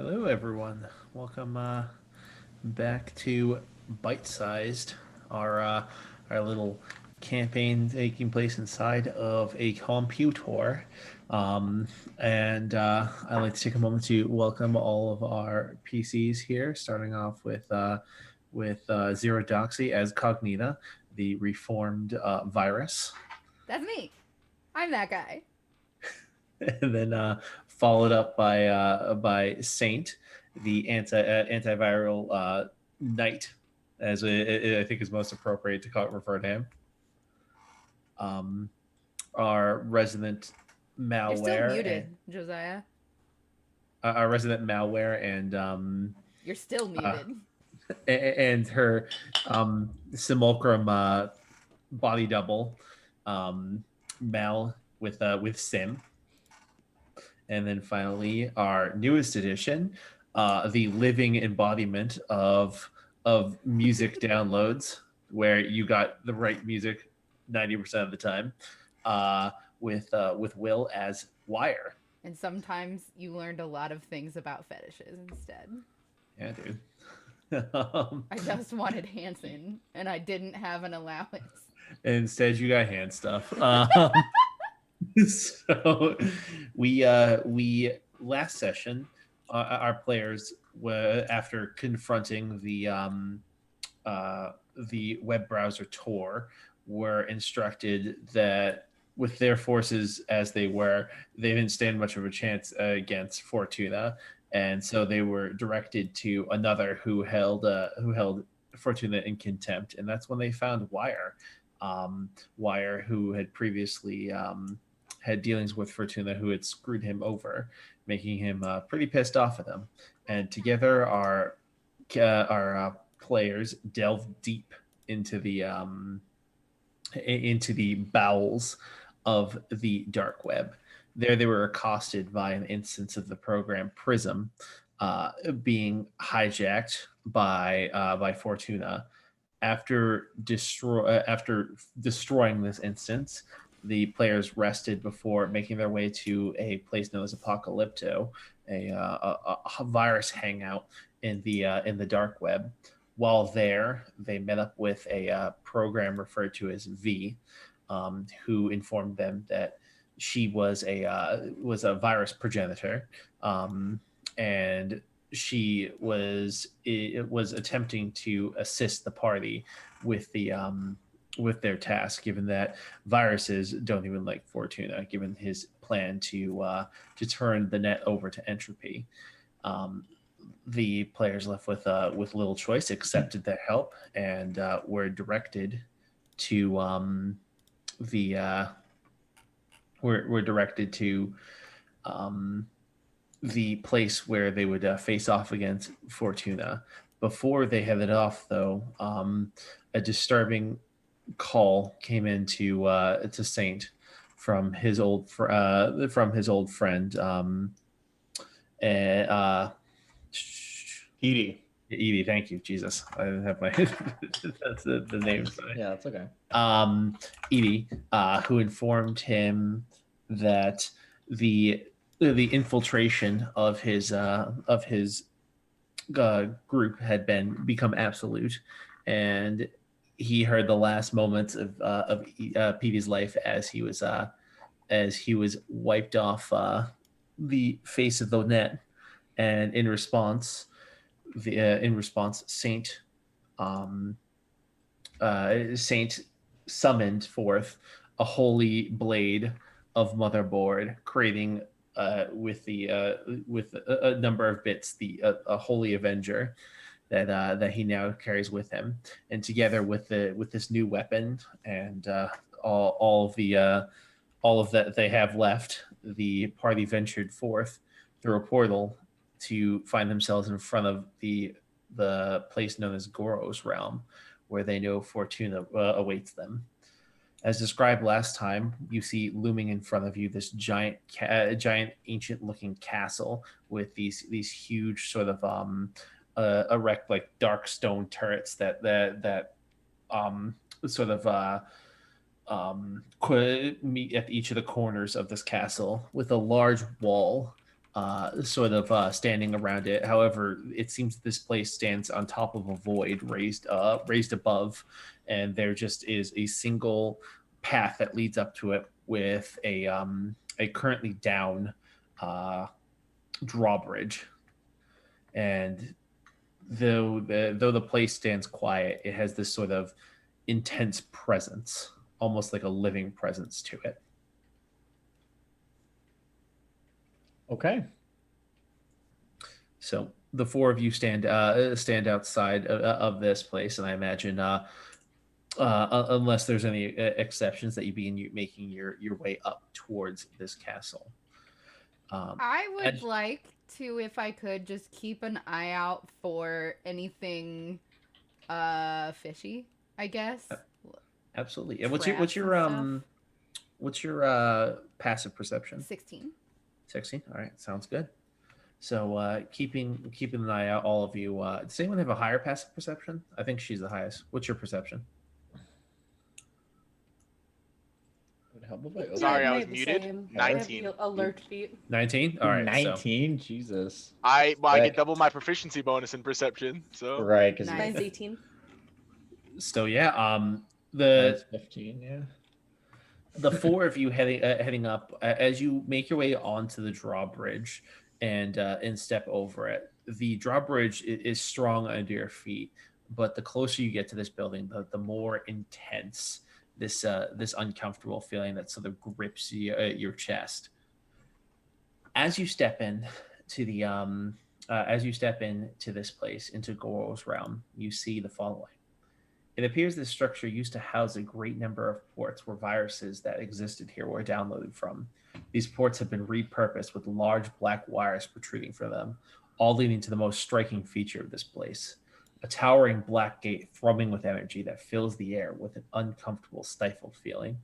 Hello, everyone. Welcome back to Byte Sized, our little campaign taking place inside of a computer. Um, and I'd like to take a moment to welcome all of our PCs here, starting off with Zero Doxy as Cognita, the reformed virus. That's me. I'm that guy. And then followed up by Saint, the antiviral knight, as I think is most appropriate to refer to him. Um, our resident You're still malware and muted, Josiah. our resident malware You're still uh, muted. and her simulacrum body double, um, Mal with Sim. And then finally, our newest edition, the living embodiment of music downloads, where you got the right music 90% of the time, with Will as Wire. And sometimes you learned a lot of things about fetishes instead. Yeah, dude. um, I just wanted Hanson, and I didn't have an allowance. Instead, you got hand stuff. So we last session, our players were after confronting uh, the web browser Tor, were instructed that with their forces as they were, they didn't stand much of a chance against Fortuna, and so they were directed to another who held Fortuna in contempt, and that's when they found Wire. Wire, who had previously had dealings with Fortuna, who had screwed him over, making him pretty pissed off at them. And together, our players delve deep into the bowels of the dark web. There, they were accosted by an instance of the program Prism being hijacked by Fortuna. After destroying this instance, the players rested before making their way to a place known as Apocalypto, a virus hangout in the dark web. While there, they met up with a program referred to as V, who informed them that she was a virus progenitor, and she was attempting to assist the party with with their task, given that viruses don't even like Fortuna, given his plan to turn the net over to entropy. Um, the players left with little choice, accepted their help, and were directed to the were directed to um, the place where they would face off against Fortuna. Before they headed off, though, a disturbing call came into to Saint from his old friend, and, Edie. Edie. Thank you, Jesus. I didn't have my that's the name. Sorry. Yeah, that's okay. Um, Edie, who informed him that the the infiltration of his group had become absolute, and he heard the last moments of Petey's life as he was wiped off the face of the net, and in response, um, Saint summoned forth a holy blade of motherboard, creating with a number of bits a holy avenger that he now carries with him, and together with this new weapon and all of that they have left, the party ventured forth through a portal to find themselves in front of the place known as Goro's realm, where they know Fortuna awaits them. As described last time, you see looming in front of you this giant, ancient-looking castle with these huge sort of erect like dark stone turrets that um, sort of meet at each of the corners of this castle with a large wall standing around it. However, it seems this place stands on top of a void raised above, and there just is a single path that leads up to it with a currently down drawbridge. And though the place stands quiet, it has this sort of intense presence, almost like a living presence to it. Okay. So the four of you stand outside of this place, and I imagine, unless there's any exceptions, that you begin making your way up towards this castle. I would like to, if I could, just keep an eye out for anything fishy, I guess. Absolutely. And what's your passive perception? 16. 16. All right, sounds good. So keeping an eye out, all of you. Does anyone have a higher passive perception? I think she's the highest. What's your perception? Sorry, I was muted. 19. Alert feet. 19. All right. 19. So. Jesus. I get double my proficiency bonus in perception. So right, because Mine's 18. So yeah, the 15. Yeah. The four of you heading up as you make your way onto the drawbridge and step over it. The drawbridge is strong under your feet, but the closer you get to this building, the more intense this uncomfortable feeling that sort of grips your chest. As you step in to this place, into Goro's realm, you see the following. It appears this structure used to house a great number of ports where viruses that existed here were downloaded from. These ports have been repurposed with large black wires protruding from them, all leading to the most striking feature of this place. A towering black gate thrumming with energy that fills the air with an uncomfortable, stifled feeling.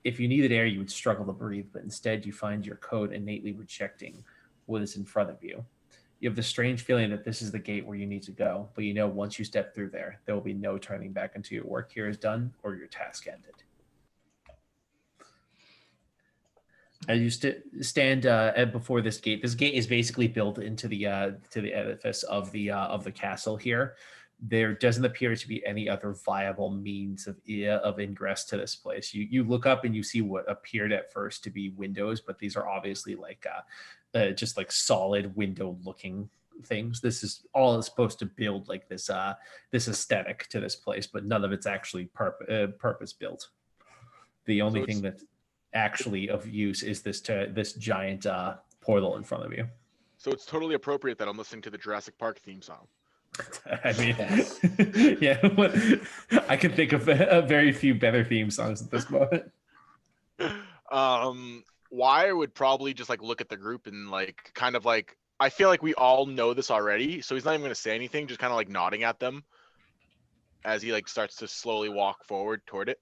If you needed air, you would struggle to breathe, but instead you find your code innately rejecting what is in front of you. You have the strange feeling that this is the gate where you need to go, but you know once you step through there will be no turning back until your work here is done or your task ended. As you stand before this gate is basically built into the edifice of the castle here. There doesn't appear to be any other viable means of ingress to this place. You look up and you see what appeared at first to be windows, but these are obviously just like solid window looking things. This is all is supposed to build like this aesthetic to this place, but none of it's actually purpose built. The only thing that's actually of use is this giant portal in front of you. So it's totally appropriate that I'm listening to the Jurassic Park theme song. I mean, yeah, I can think of very few better theme songs at this moment. Wire would probably just like look at the group and like kind of like, I feel like we all know this already, so he's not even going to say anything, just kind of like nodding at them as he like starts to slowly walk forward toward it.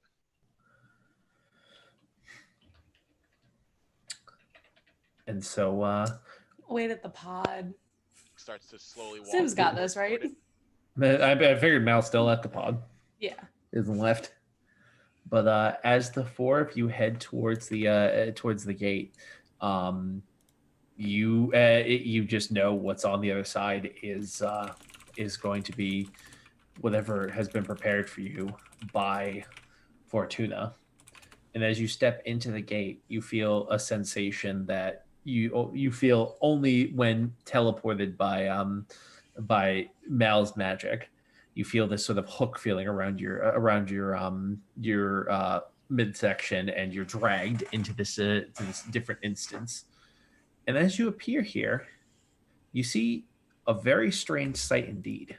And so wait at the pod. Starts to slowly walk. Sim's got this, right? I figured Mal's still at the pod. Yeah. Isn't left. But as the four of you head towards the gate, you just know what's on the other side is going to be whatever has been prepared for you by Fortuna. And as you step into the gate, you feel a sensation that you feel only when teleported by Mal's magic. You feel this sort of hook feeling around your midsection, and you're dragged into this different instance. And as you appear here, you see a very strange sight indeed.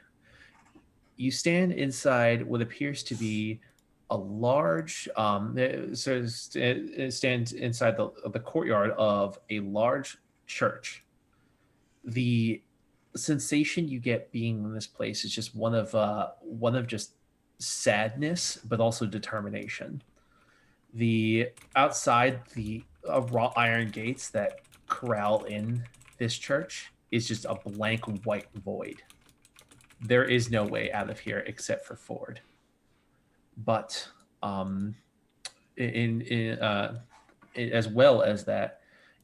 You stand inside what appears to be a large it stands inside the courtyard of a large church. The sensation you get being in this place is just one of just sadness, but also determination. The outside the wrought iron gates that corral in this church is just a blank white void. There is no way out of here except for Ford. But as well as that,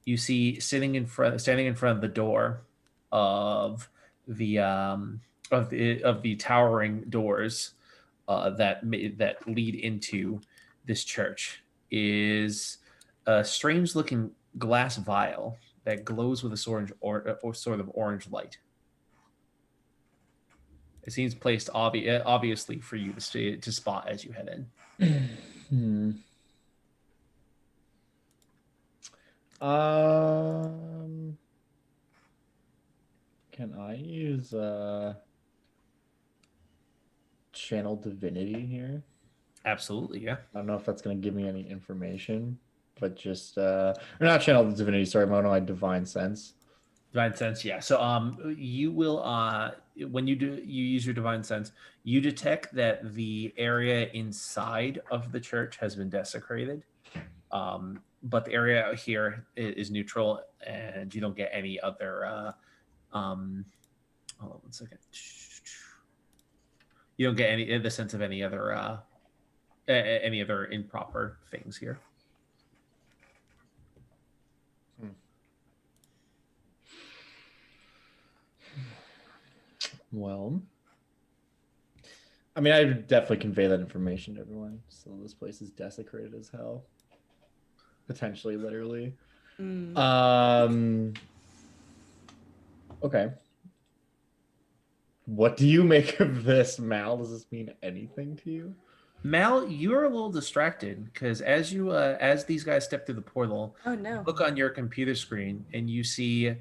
you see standing in front of the door of the towering doors that lead into this church is a strange looking glass vial that glows with a sort of orange light. It seems placed obviously for you to spot as you head in. Can I use channel divinity here? Absolutely, yeah. I don't know if that's going to give me any information, but just or not channel divinity. Sorry, my divine sense. Divine sense, yeah. So you will when you use your divine sense, you detect that the area inside of the church has been desecrated. But the area out here is neutral, and you don't get any other hold on 1 second. You don't get the sense of any other improper things here. Well, I mean, I would definitely convey that information to everyone. So this place is desecrated as hell. Potentially, literally. Okay. What do you make of this, Mal? Does this mean anything to you? Mal, you're a little distracted because as these guys step through the portal, you look on your computer screen and you see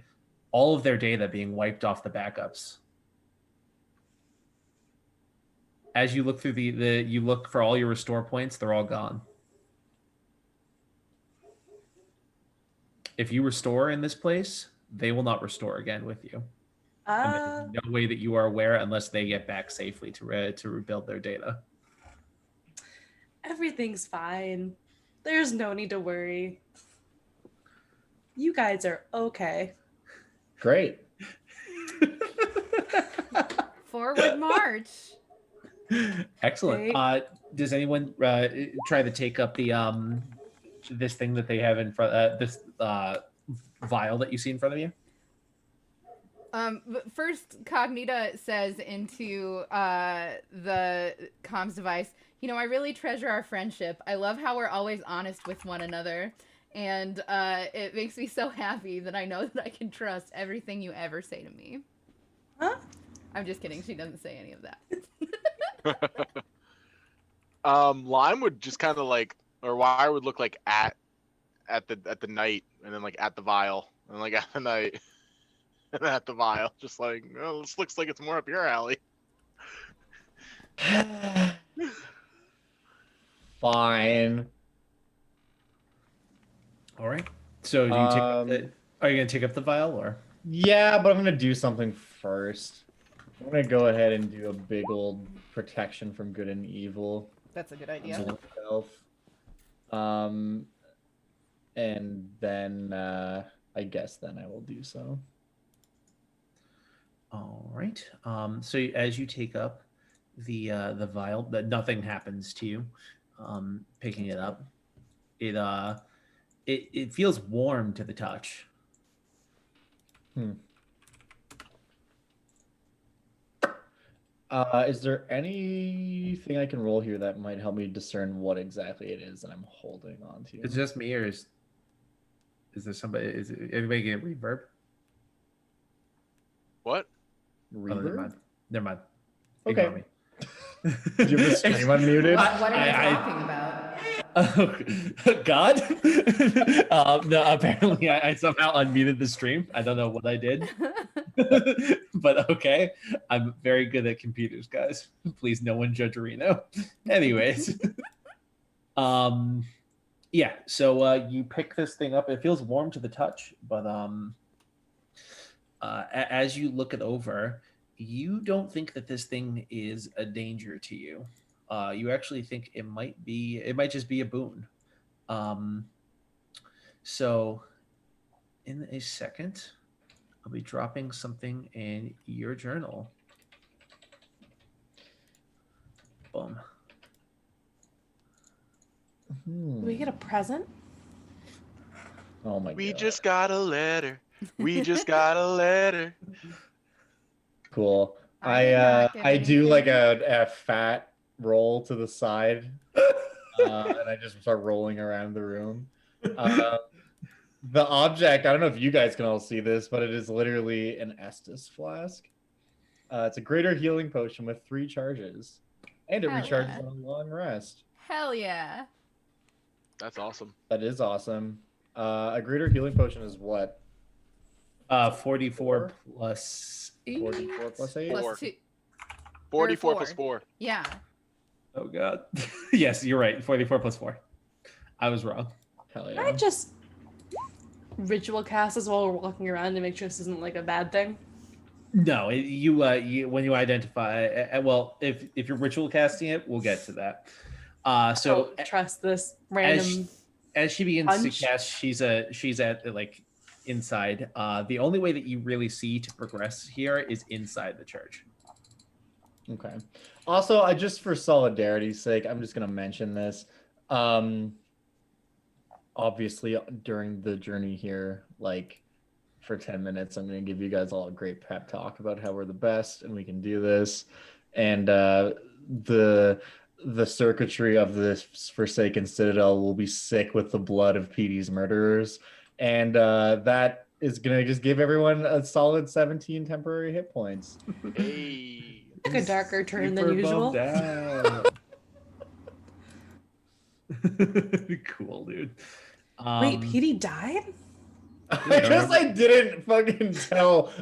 all of their data being wiped off the backups. As you look through you look for all your restore points, they're all gone. If you restore in this place, they will not restore again with you. And there's no way that you are aware unless they get back safely to rebuild their data. Everything's fine. There's no need to worry. You guys are okay. Great. Forward march. Excellent. Great. Does anyone try to take up the this thing that they have in front? This vial that you see in front of you? But first, Cognita says into the comms device, you know, I really treasure our friendship. I love how we're always honest with one another. And it makes me so happy that I know that I can trust everything you ever say to me. Huh? I'm just kidding. She doesn't say any of that. Lime would just kind of like, or Wire would look like at the night, and then like at the vial, and like at the night, and at the vial, just like, oh, this looks like it's more up your alley. Fine. All right. So do you take up are you gonna take up the vial or? Yeah, but I'm gonna do something first. I'm gonna go ahead and do a big old protection from good and evil. That's a good idea. Myself. And then I guess then I will do so. All right. So as you take up the vial, that nothing happens to you. Picking it up, it feels warm to the touch. Is there anything I can roll here that might help me discern what exactly it is that I'm holding on to? It's just me, or is there somebody? Is anybody getting reverb? What? Reverb? Oh, never mind. Okay. Ignore me. Do you have the stream unmuted? What are you talking about? God? No, apparently I somehow unmuted the stream. I don't know what I did. But okay. I'm very good at computers, guys. Please, no one judge Reno. Anyways. Yeah, so you pick this thing up. It feels warm to the touch, but as you look it over, you don't think that this thing is a danger to you. You actually think it might just be a boon. So in a second, I'll be dropping something in your journal. Boom. Do we get a present? Oh my We god. just got a letter. We just got a letter. Cool. I did not get I do like anything. a fat roll to the side, and I just start rolling around the room. The object, I don't know if you guys can all see this, but it is literally an Estus flask. It's a greater healing potion with 3 charges, and it Hell recharges yeah. on a long rest. Hell yeah. That's awesome. That is awesome. A greater healing potion is what? 44 plus 8. 44 plus 8? Four. Plus 2. 44 4. plus 4. Yeah. Oh god. Yes, you're right. 44 plus 4. I was wrong. Hell Can yeah. I just ritual cast as while we're walking around to make sure this isn't like a bad thing? No, you when you identify well, if you're ritual casting it, we'll get to that. So Don't trust this as random. as she begins punch. to cast, she's at like inside. The only way that you really see to progress here is inside the church. Okay. Also, I just for solidarity's sake, I'm just gonna mention this. Obviously, during the journey here, like for 10 minutes, I'm gonna give you guys all a great pep talk about how we're the best and we can do this. And the circuitry of this Forsaken Citadel will be sick with the blood of Petey's murderers, and that is gonna just give everyone a solid 17 temporary hit points. Hey. Took a darker turn than Super usual. bummed out. Cool, dude. Wait, Petey died? I guess I didn't fucking tell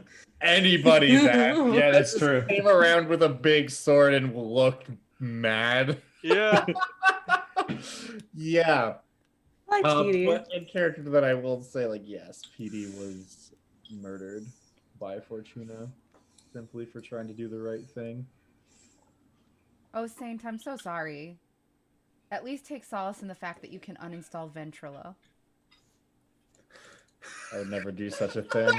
anybody that. Yeah, that's true. Came around with a big sword and looked mad. Yeah. Yeah. Hi, Petey. But in character that I will say, like, yes, Petey was murdered by Fortuna simply for trying to do the right thing. Oh, Saint, I'm so sorry. At least take solace in the fact that you can uninstall Ventrilo. I would never do such a thing.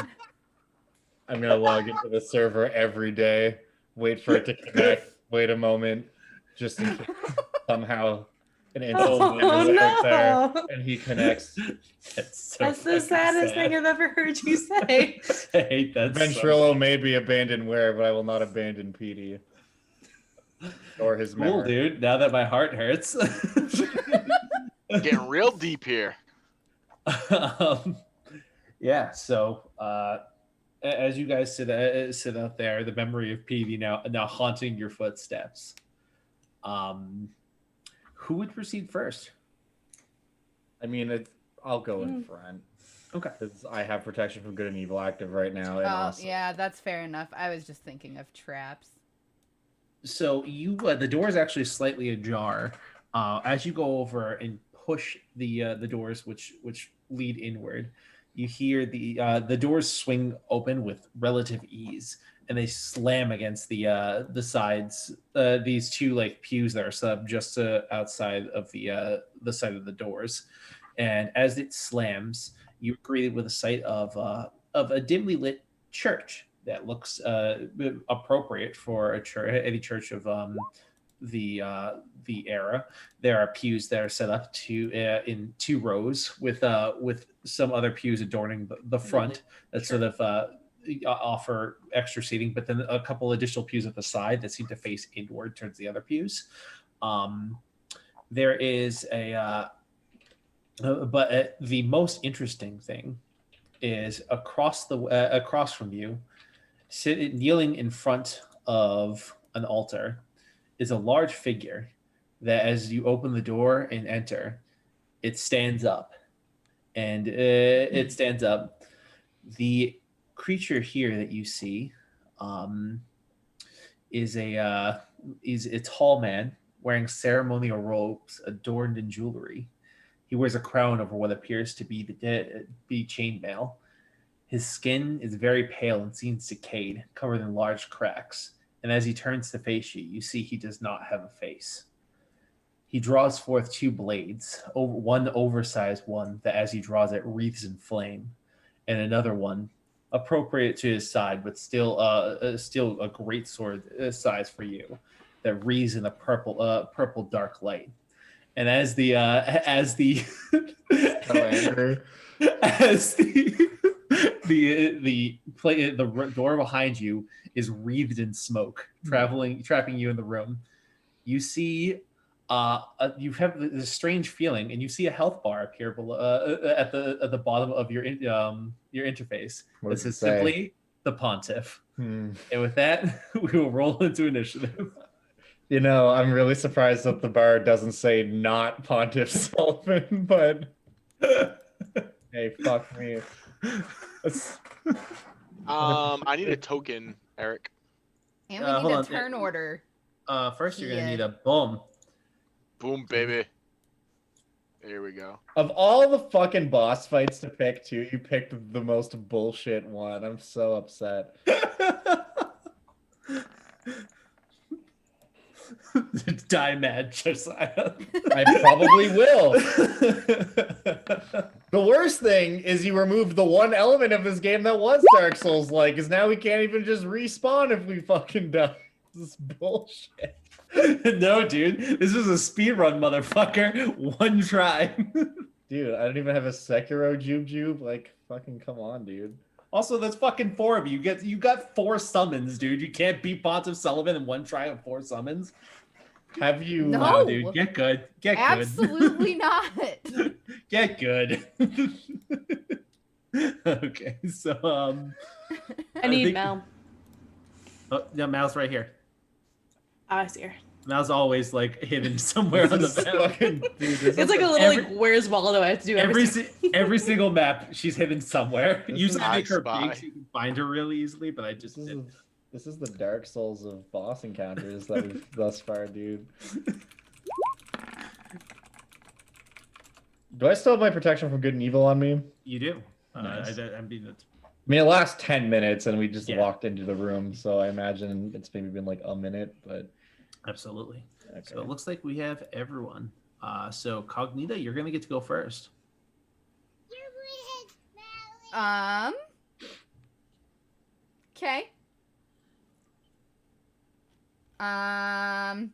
I'm gonna log into the server every day, wait for it to connect, wait a moment, just in case somehow an Oh, instance no. there and he connects. That's so That's the fucking saddest sad. thing I've ever heard you say. I hate that. so Ventrilo may be abandoned where, but I will not abandon Petey or his cool, memory. dude. Now that my heart hurts. Getting real deep here. Yeah. So as you guys sit out there, the memory of Petey now haunting your footsteps. Who would proceed first? I mean, I'll go in front. Okay. Because I have protection from good and evil active right now. And also, Yeah, that's fair enough. I was just thinking of traps. So you the door is actually slightly ajar. As you go over and push the doors which lead inward, you hear the doors swing open with relative ease, and they slam against the sides. These two like pews that are set up just outside of the side of the doors, and as it slams, you are greeted with a sight of a dimly lit church that looks appropriate for any church of the era. There are pews that are set up in 2 rows with some other pews adorning the front that sort of offer extra seating, but then a couple additional pews at the side that seem to face inward towards the other pews. There is but the most interesting thing is across from you, kneeling in front of an altar, is a large figure that, as you open the door and enter, it stands up, and The creature here that you see is a tall man wearing ceremonial robes adorned in jewelry. He wears a crown over what appears to be chainmail. His skin is very pale and seems decayed, covered in large cracks. And as he turns to face you, you see he does not have a face. He draws forth 2 blades, one oversized one that as he draws it wreathes in flame, and another one appropriate to his side, but still a great sword size for you, that wreathes in a purple dark light. And as the So angry. as the door behind you is wreathed in smoke, trapping you in the room. You see, you have this strange feeling, and you see a health bar appear below at the bottom of your interface. What This does it is say? simply the Pontiff. Hmm. And with that, we will roll into initiative. You know, I'm really surprised that the bar doesn't say not Pontiff Sullivan, but hey, fuck me. I need a token, Eric. And we hold need a on. turn order. First, you're gonna Yeah. need a boom. Boom, baby. Here we go. Of all the fucking boss fights to pick, too, you picked the most bullshit one. I'm so upset. Die mad, Josiah. I probably will. The worst thing is you removed the one element of this game that was Dark Souls-like, is now we can't even just respawn if we fucking die. This is bullshit. No, dude. This is a speedrun, motherfucker. One try. Dude, I don't even have a Sekiro Jube. Like, fucking come on, dude. Also, there's fucking 4 of you. You got 4 summons, dude. You can't beat Pontiff Sullivan in one try with 4 summons. Have you... No. Dude. Get good. Get Absolutely not. good. Get good. Okay, so I need think- Mel. Oh, yeah, Mal's right here. I see her. Mal's always like hidden somewhere on the This is map. fucking- dude, this It's is like a little like, where's Waldo? I have to do every single map, she's hidden somewhere. This Usually is- I make her I spy. big so you can find her really easily, but I just This is, didn't. this is the Dark Souls of boss encounters that we've thus far, dude. Do I still have my protection from good and evil on me? You do. Nice. I mean, it's I mean, it lasts 10 minutes and we just Yeah. walked into the room, so I imagine it's maybe been like a minute, but absolutely. okay. So it looks like we have everyone. So Cognita, you're gonna get to go first. Okay. I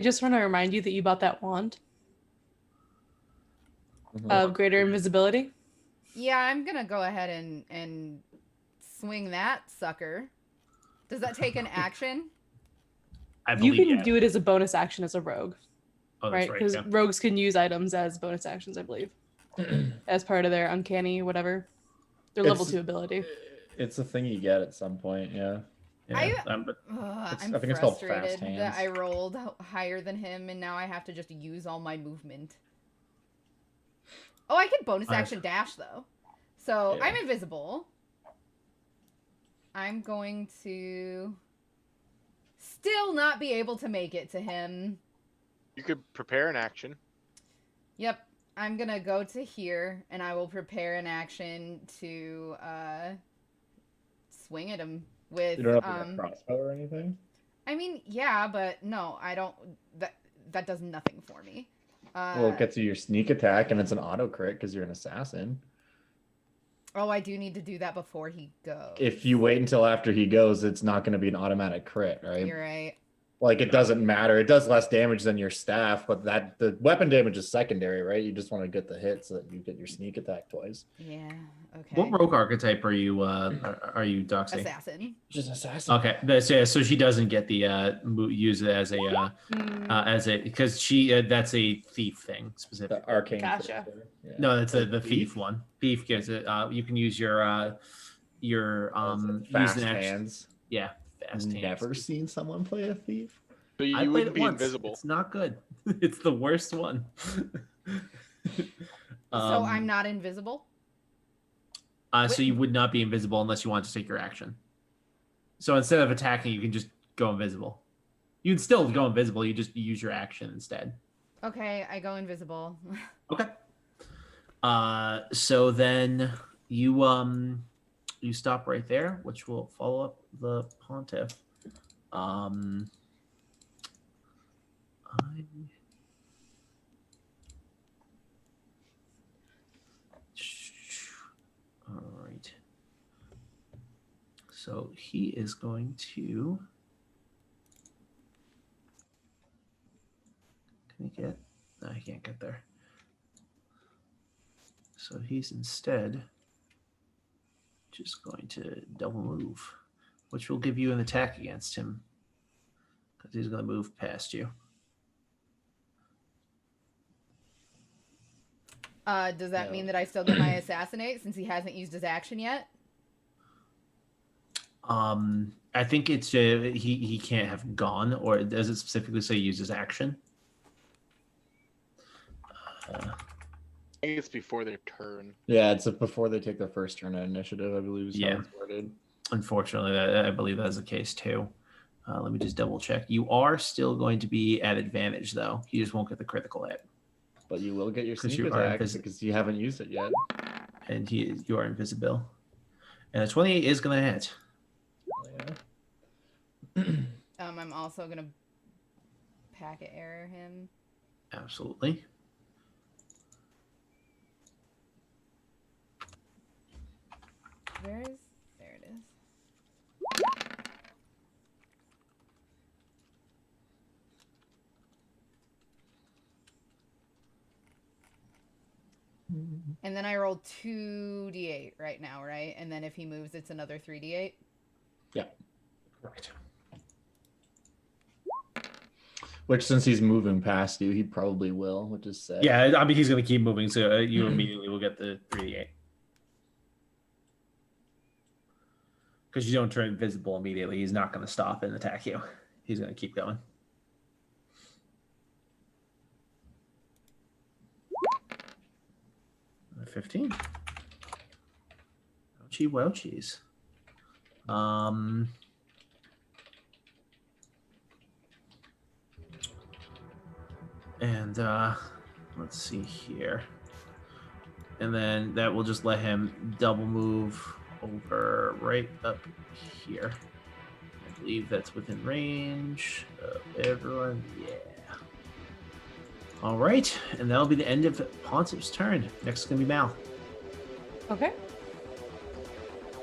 just want to remind you that you bought that wand Mhm. of greater invisibility. Yeah, I'm gonna go ahead and swing that sucker. Does that take an action? I You believe can yeah. do it as a bonus action as a rogue, Oh, right? that's right. Because Yeah. rogues can use items as bonus actions, I believe, as part of their uncanny whatever, their level It's- 2 ability. It's a thing you get at some point, yeah. Yeah, Ugh, It's- I'm I think it's called frustrated fast hands. that I rolled higher than him, and now I have to just use all my movement. Oh, I can bonus Nice. action dash though, so Yeah. I'm invisible. I'm going to still not be able to make it to him. You could prepare an action. Yep, I'm gonna go to here, and I will prepare an action to swing at him with You don't have a crossbow or anything? I mean, yeah, but no, I don't. That does nothing for me. Well, it gets you your sneak attack and it's an auto crit because you're an assassin. Oh, I do need to do that before he goes. If you wait until after he goes, it's not going to be an automatic crit, right? You're right. Like, it doesn't matter. It does less damage than your staff, but the weapon damage is secondary, right? You just want to get the hit so that you get your sneak attack twice. Yeah. Okay. What rogue archetype are you? Are you Doxy? Assassin. Just assassin. Okay, so she doesn't get the use it as a because she that's a thief thing specifically. The arcane. Gotcha. filter. Yeah. No, that's the Thief? thief one. Thief gives it. You can use your Fast use an action. hands. Yeah, fast hands. Never seen someone play a thief. But I you played wouldn't it be once. invisible. It's not good. It's the worst one. So I'm not invisible. So you would not be invisible unless you want to take your action. So instead of attacking, you can just go invisible. You can still go invisible. You just use your action instead. Okay, I go invisible. Okay. So then you stop right there, which will follow up the pontiff. All right. So he is going to. Can I get No, he can't get there. So he's instead just going to double move, which will give you an attack against him because he's going to move past you. Does that mean that I still get my assassinate since he hasn't used his action yet? I think it's he can't have gone, or does it specifically say use his action? I think it's before their turn. Yeah, it's before they take their first turn at initiative, I believe. Is how Yeah. it's worded. Unfortunately, I believe that is the case too. Let me just double check. You are still going to be at advantage, though. You just won't get the critical hit. But you will get your 'Cause sneak you are attack invisible. because you haven't used it yet. And you are invisible. And a 28 is going to hit. Yeah. I'm also gonna packet error him. Absolutely. There it is. And then I roll 2d8 right now, right? And then if he moves, it's another 3d8. Yeah. Right. Which, since he's moving past you, he probably will, which is sad. Yeah, I mean, he's going to keep moving, so you immediately will get the 3d8. Because you don't turn invisible immediately. He's not going to stop and attack you. He's going to keep going. A 15. Ouchie wouchies. And let's see here. And then that will just let him double move over right up here. I believe that's within range of everyone. Yeah. All right, and that'll be the end of Pontiff's turn. Next is going to be Mal. Okay.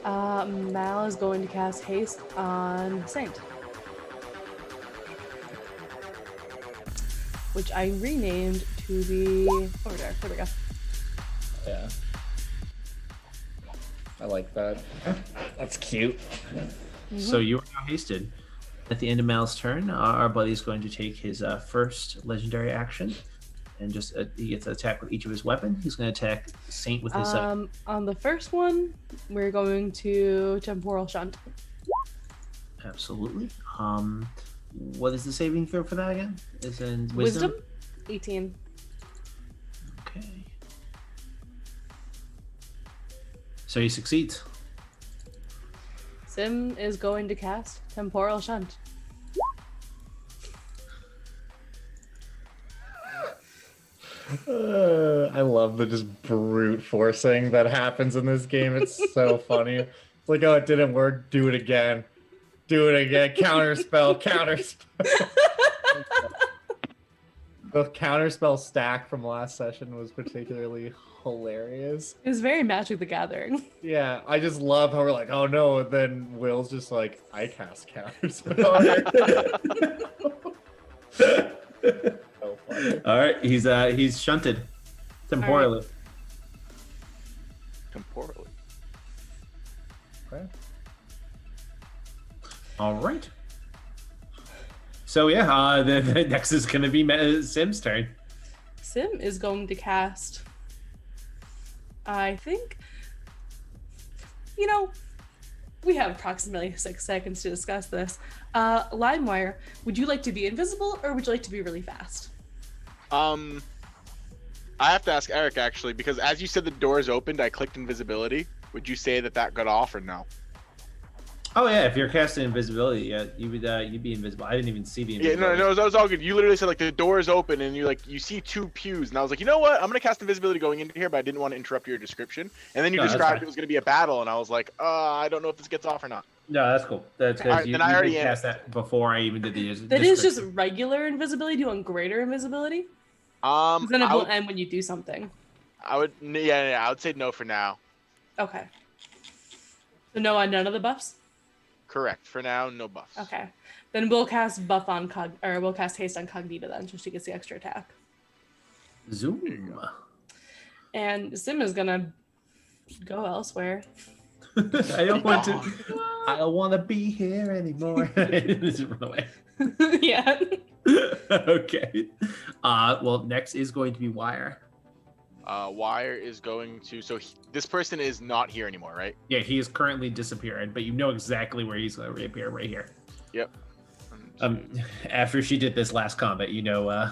Mal is going to cast haste on Saint, which I renamed to be over there. There we go. Yeah. I like that. That's cute. So you are now hasted. At the end of Mal's turn, our buddy's going to take his first legendary action, and just he gets to attack with each of his weapons. He's going to attack Saint with his. On the first one, we're going to temporal shunt. Absolutely. What is the saving throw for that again? Is in wisdom. 18. Okay. So he succeeds. Sim is going to cast temporal shunt. I love the just brute forcing that happens in this game. It's so funny. It's like, oh, it didn't work. Do it again. Do it again. Counterspell. Counterspell. The counterspell stack from last session was particularly hilarious. It was very Magic the Gathering. Yeah, I just love how we're like, oh no, and then Will's just like, I cast counterspell. So funny. All right, he's shunted temporally. Temporally. Okay. All right. So yeah, the next is going to be Sim's turn. Sim is going to cast. I think. We have approximately 6 seconds to discuss this. LimeWire, would you like to be invisible or would you like to be really fast? I have to ask Eric actually, because as you said the doors opened, I clicked invisibility. Would you say that got off or no? Oh yeah, if you're casting invisibility, yeah, you'd be invisible. I didn't even see the Yeah, invisibility. no, that was all good. You literally said like the doors open and you see 2 pews, and I was like, you know what? I'm gonna cast invisibility going into here, but I didn't want to interrupt your description. And then you No, that's described fine. it was gonna be a battle, and I was like, I don't know if this gets off or not. No, that's cool. That's All right, because you then I already did am. cast that before I even did the. That is just regular invisibility. Do you want greater invisibility? 'Cause then it will end when you do something. I would say no for now. Okay. So no on none of the buffs? Correct. For now, no buffs. Okay. Then we'll cast buff on we'll cast haste on Cognita then, so she gets the extra attack. Zoom. And Sim is gonna go elsewhere. I don't want to. I don't want to be here anymore. Just run away. Yeah. Okay. Well, next is going to be Wire. Wire is going to. So this person is not here anymore, right? Yeah, he is currently disappearing, but you know exactly where he's going to reappear right here. Yep. After she did this last combat, you know.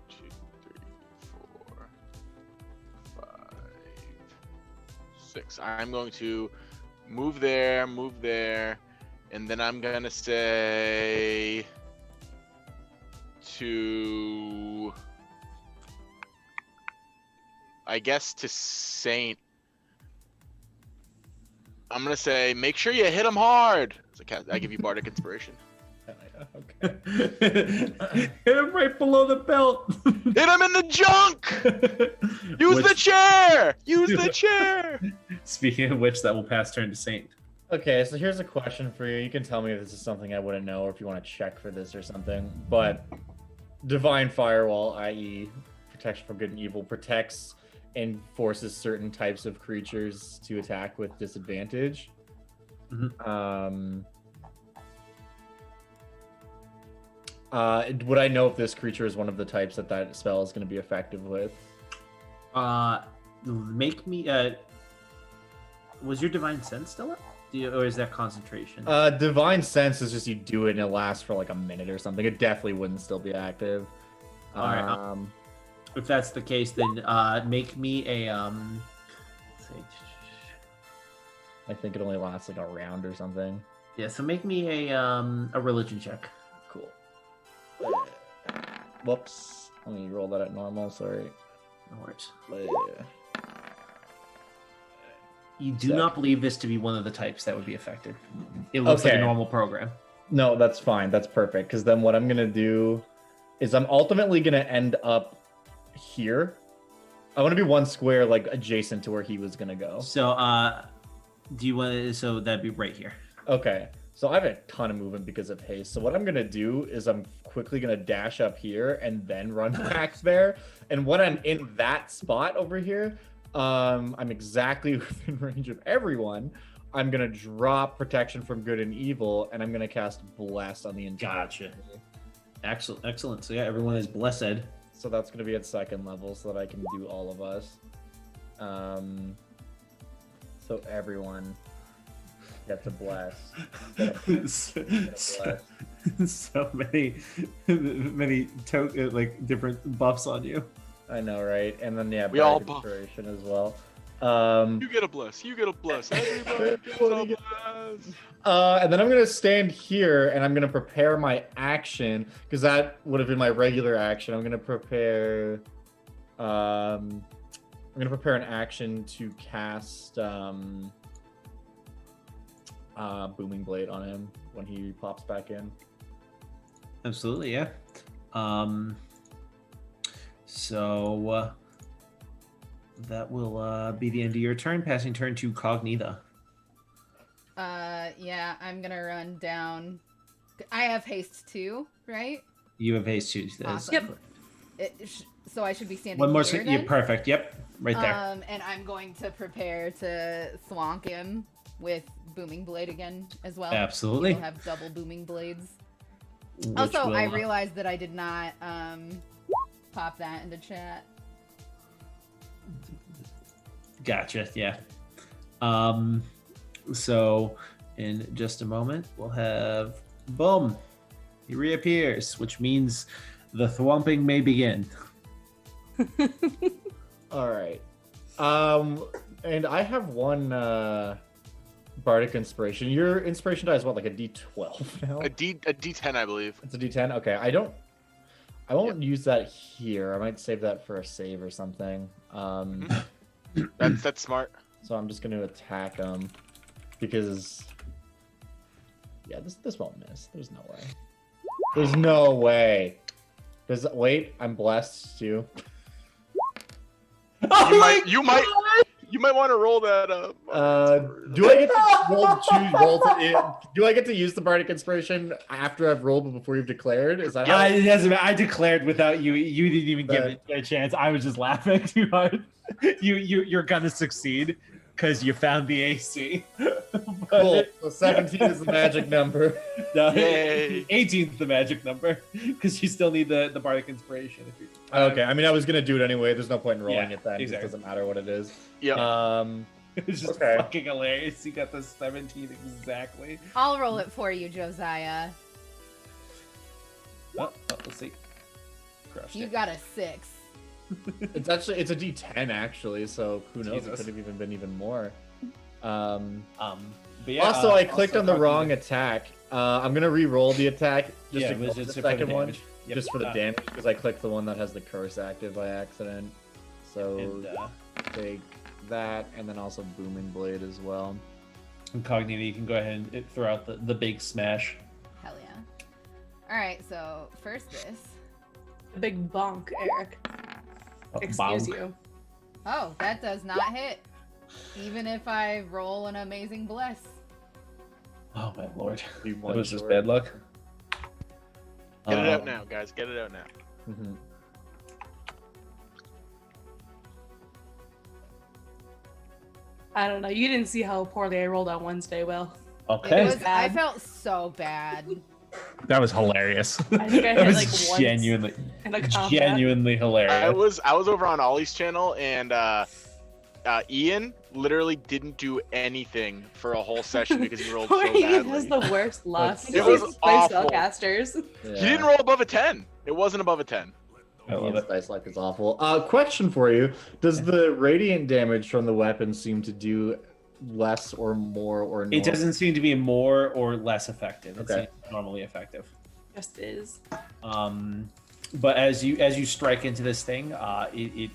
2, 3, 4, 5, 6. I'm going to move there, and then I'm gonna say to, I guess, to Saint. I'm gonna say, make sure you hit him hard. I give you bardic inspiration. Okay. Hit him right below the belt. Hit him in the junk. Use the chair. Use the chair. Speaking of which, that will pass turn to Saint. Okay, so here's a question for you. You can tell me if this is something I wouldn't know or if you want to check for this or something. But Divine Firewall, i.e. protection from good and evil, protects and forces certain types of creatures to attack with disadvantage. Mhm. Would I know if this creature is one of the types that spell is going to be effective with? Make me. Was your Divine Sense still up? Or is that concentration? Divine Sense is just you do it and it lasts for like a minute or something. It definitely wouldn't still be active. All right. If that's the case, then make me a let's see. I think it only lasts like a round or something. Yeah, so make me a religion check. Cool. Whoops. Let me roll that at normal. Sorry. No worries. Yeah. You do not believe this to be one of the types that would be affected. It looks like a Okay. normal program. No, that's fine. That's perfect. Because then what I'm gonna do is I'm ultimately gonna end up here. I want to be one square like adjacent to where he was gonna go. So do you want to, so that'd be right here. Okay. So I have a ton of movement because of haste. So what I'm gonna do is I'm quickly gonna dash up here and then run back there. And when I'm in that spot over here, I'm exactly within range of everyone. I'm gonna drop protection from good and evil, and I'm gonna cast bless on the entire. Gotcha. Excellent. So yeah, everyone is blessed. So that's gonna be at second level, so that I can do all of us. So everyone gets a bless. So many like different buffs on you. I know, right? And then yeah, We all bardic buff. inspiration as well. You get a bless. You get a bless. Everybody gets a bless. And then I'm gonna stand here and I'm gonna prepare my action because that would have been my regular action. I'm gonna prepare. I'm gonna prepare an action to cast Booming Blade on him when he pops back in. Absolutely, yeah. So that will be the end of your turn. Passing turn to Cognita. Yeah, I'm gonna run down. I have haste too, right? You have haste too. Awesome. Yep. So I should be standing One more. here Yeah, then? perfect. Yep, right there. And I'm going to prepare to thwonk him with Booming Blade again as well. Absolutely. We'll have double Booming Blades. Which Also, will, I realized that I did not pop that into chat. Gotcha. Yeah. So in just a moment, we'll have boom. He reappears, which means the thwomping may begin. All right. And I have one bardic inspiration. Your inspiration die is what, like a D12 now? A D10, I believe. It's a D10. Okay, I won't use that here. I might save that for a save or something. That's smart. So I'm just going to attack him because, yeah, this won't miss. There's no way. There's no way. Wait, I'm blessed too. Oh You might. You might want to roll that. Do I get to do I get to use the bardic inspiration after I've rolled but before you've declared? Is that how? It doesn't matter. I declared without you. You didn't even give it a chance. I was just laughing too hard. You're gonna succeed because you found the AC. Cool. So 17 is the magic number. No, Yay. 18's the magic number because you still need the bardic inspiration. If you, Okay, I mean I was gonna do it anyway. There's no point in rolling Yeah, it then. exactly. It doesn't matter what it is. Yeah. It's just Okay. fucking hilarious. You got the 17 exactly. I'll roll it for you, Josiah. Let's see. Crushed You it. got a 6. It's a D10 actually, so who knows? Jesus. It could have even been even more. But yeah, Also, I clicked on the Cognita- wrong attack. I'm gonna re-roll the attack just to it was go for just the for second one, damage. Yep. just for the damage, because I clicked the one that has the curse active by accident. So And, take that, and then also booming blade as well. Cognita, you can go ahead and throw out the big smash. Hell yeah. Alright, so first this. A big bonk, Eric. Excuse Bonk. you. Oh, that does not hit. Even if I roll an amazing bless. Oh my lord. Be That one was just short. bad luck. Get it out now, guys. Get it out now. Mhm. I don't know. You didn't see how poorly I rolled on Wednesday, Will. Okay. It was, I bad. felt so bad. That was hilarious. I think I that hit, was like, once genuinely, in a combat. genuinely hilarious. I was over on Ollie's channel and Ian literally didn't do anything for a whole session because he rolled so Poor Ian badly. has the worst luck. It Because was he plays awful. spellcasters. Yeah. He didn't roll above a 10. It wasn't above a 10. I love Ian's it. dice luck is awful. Question for you: does the radiant damage from the weapon seem to do less or more or? It normal? doesn't seem to be more or less effective. It Okay. seems normally effective. Just is. But as you strike into this thing, it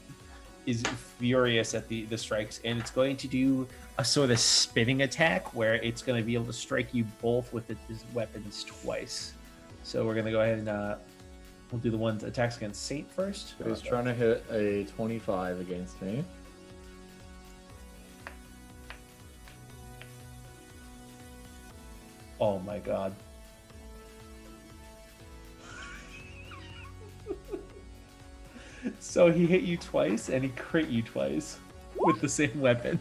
is furious at the strikes, and it's going to do a sort of spinning attack where it's going to be able to strike you both with its weapons twice. So we're going to go ahead and we'll do the one attacks against Saint first. So he's trying to hit a 25 against me. Oh my god. So he hit you twice and he crit you twice with the same weapon.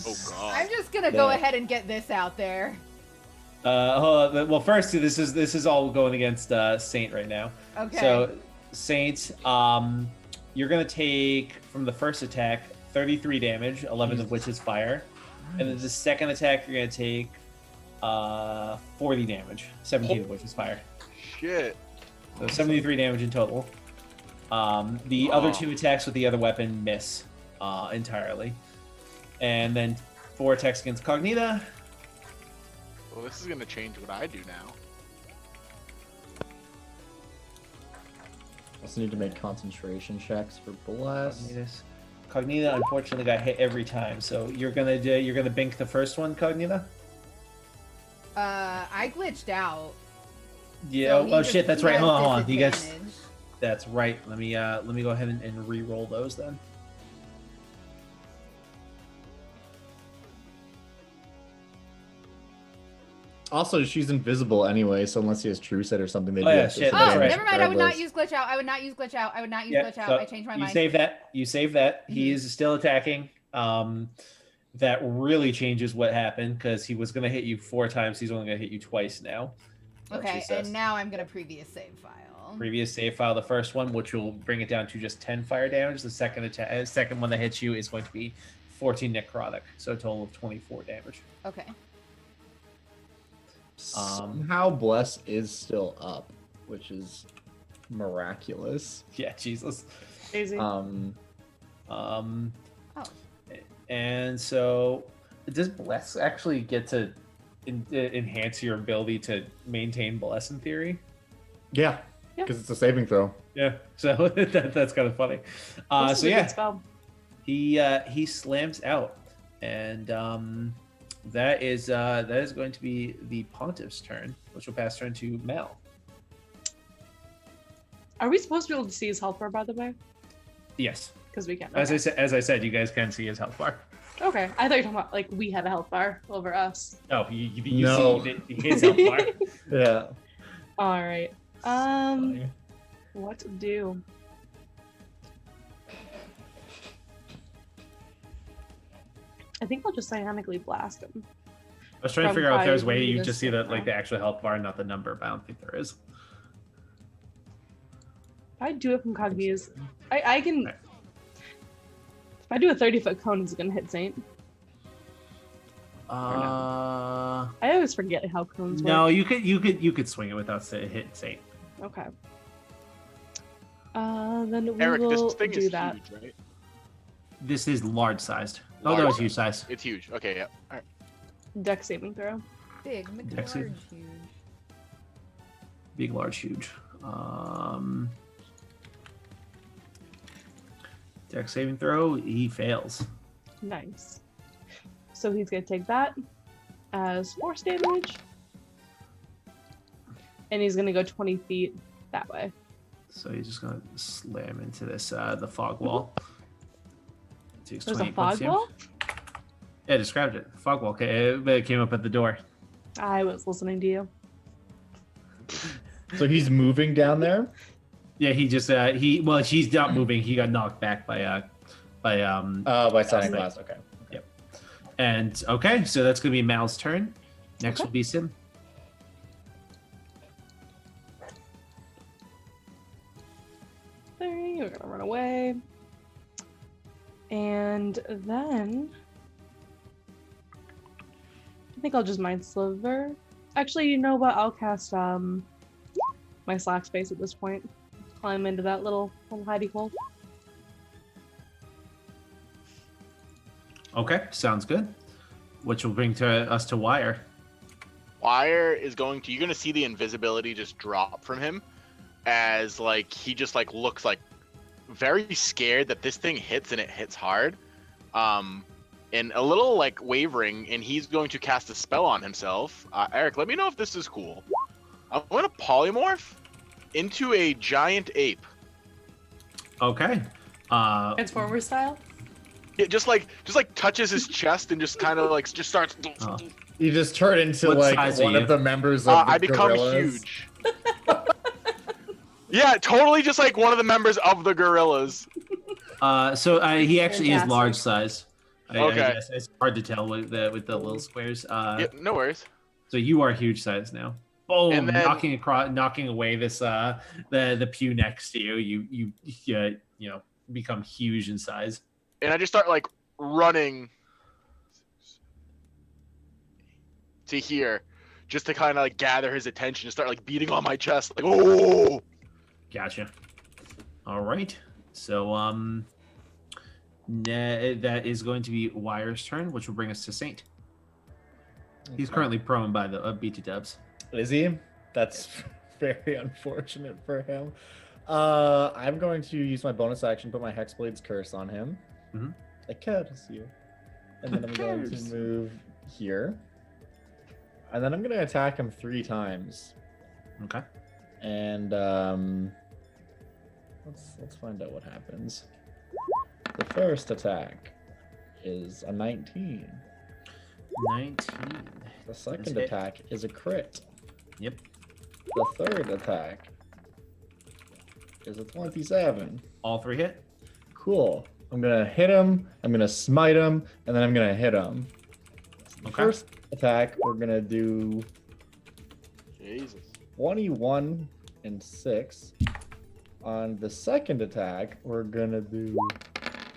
Oh god. I'm just gonna go Yeah. ahead and get this out there. Hold on. Well, first this is all going against Saint right now. Okay. So Saint, you're gonna take from the first attack 33 damage, 11 of which is fire, and then the second attack you're gonna take 40 damage, 17 of which is fire. Shit. So 73 damage in total. The other Wow. two attacks with the other weapon miss entirely, and then 4 attacks against Cognita. Well, this is gonna change what I do now. Also need to make concentration checks for bless. Cognita unfortunately got hit every time, so you're gonna bink the first one, Cognita. I glitched out. Yeah. so Oh, he oh just- shit, that's he right. has Hold on. He gets. disadvantage. That's right. Let me go ahead and re-roll those then. Also, she's invisible anyway, so unless he has true set or something, they Oh, do yeah, have shit, Oh, that's disadvantage right. never mind. I would not regardless. use glitch out. I would not use glitch out. I would not use glitch out. so I changed my you mind. save that. You save that. He Mhm. is still attacking. That really changes what happened because he was gonna hit you 4 times. He's only gonna hit you twice now. That's Okay, what she says. and now I'm gonna previous save file. Previous save file, the first one, which will bring it down to just 10 fire damage. The second one that hits you is going to be 14 necrotic, so a total of 24 damage. Okay. Somehow bless is still up, which is miraculous. Yeah, Jesus. Crazy. Um, And so, does Bless actually get to enhance your ability to maintain Bless in theory? yeah, Yeah. because it's a saving throw. Yeah, so that's kind of funny. This is So a yeah, good spell. he slams out, and that is going to be the Pontiff's turn, which will pass turn to Mel. Are we supposed to be able to see his health bar, by the way? Yes, Because we can't. as I said, you guys can see his health bar. Okay, I thought you were talking about like we have a health bar over us. Oh, you No. see his health bar. Yeah. All right. What to do? I think I'll just psionically blast him. I was trying to From figure out if there's a 5 way you meters just see the now. the actual health bar, not the number, but I don't think there is. If I do it from Cogniz, I can. Right. If I do a 30-foot cone, is it gonna hit Saint? Uh, I always forget how cones no, work. you could swing it without hit Saint. Okay. Then we Eric, will this thing do is that. huge, right? This is large sized. Oh, that Large was huge size. It's huge. Okay, yeah. All right. Dex saving throw. Big, Dexy. McLarge, huge. Big, large, huge. Dex saving throw. He fails. Nice. So he's gonna take that as force damage, and he's gonna go 20 feet that way. So he's just gonna slam into this the fog wall. Takes There's a 20 points fog here. wall. Yeah, described it. Fog wall. It came up at the door. I was listening to you. So he's moving down there. Yeah, he just he's not moving. He got knocked back by By Sonic Right. Blast. Okay. and okay, so that's gonna be Mal's turn. Next Okay. will be Sim. Three, we're gonna run away. And then I think I'll just Mind Sliver. Actually, you know what? I'll cast my Slack Space at this point. Climb into that little hidey hole. Okay, sounds good. Which will bring us to Wire. Wire is going to. You're gonna see the invisibility just drop from him, as like he just like looks like very scared that this thing hits and it hits hard, and a little like wavering, and he's going to cast a spell on himself. Eric, let me know if this is cool. I'm going to polymorph into a giant ape. Okay. Transformer style? It just touches his chest and just kind of like just starts. Oh. You just turn into What like size are one you? of the members of the I become gorillas. huge. Yeah, totally just like one of the members of the gorillas. So he actually Fantastic. is large size. I Okay. guess it's hard to tell with the little squares. Yeah, no worries. So you are huge size now. Boom! And then- knocking away this the pew next to you. You become huge in size. And I just start like running to here, just to kind of like gather his attention and start like beating on my chest, like oh. Gotcha. All right. So that is going to be Wire's turn, which will bring us to Saint. He's Okay. currently prone by the BT Dubs. Is he? That's very unfortunate for him. I'm going to use my bonus action, put my Hexblade's Curse on him. Mhm. I curse you. And then I'm going to Curse. move here. And then I'm going to attack him 3 times. Okay. And let's find out what happens. The first attack is a 19. 19. The second hit. attack is a crit. Yep. The third attack is a 27. All 3 hit. Cool. I'm gonna hit him, I'm gonna smite him, and then I'm gonna hit him. The Okay. First attack, we're gonna do Jesus. 21 and 6. On the second attack, we're gonna do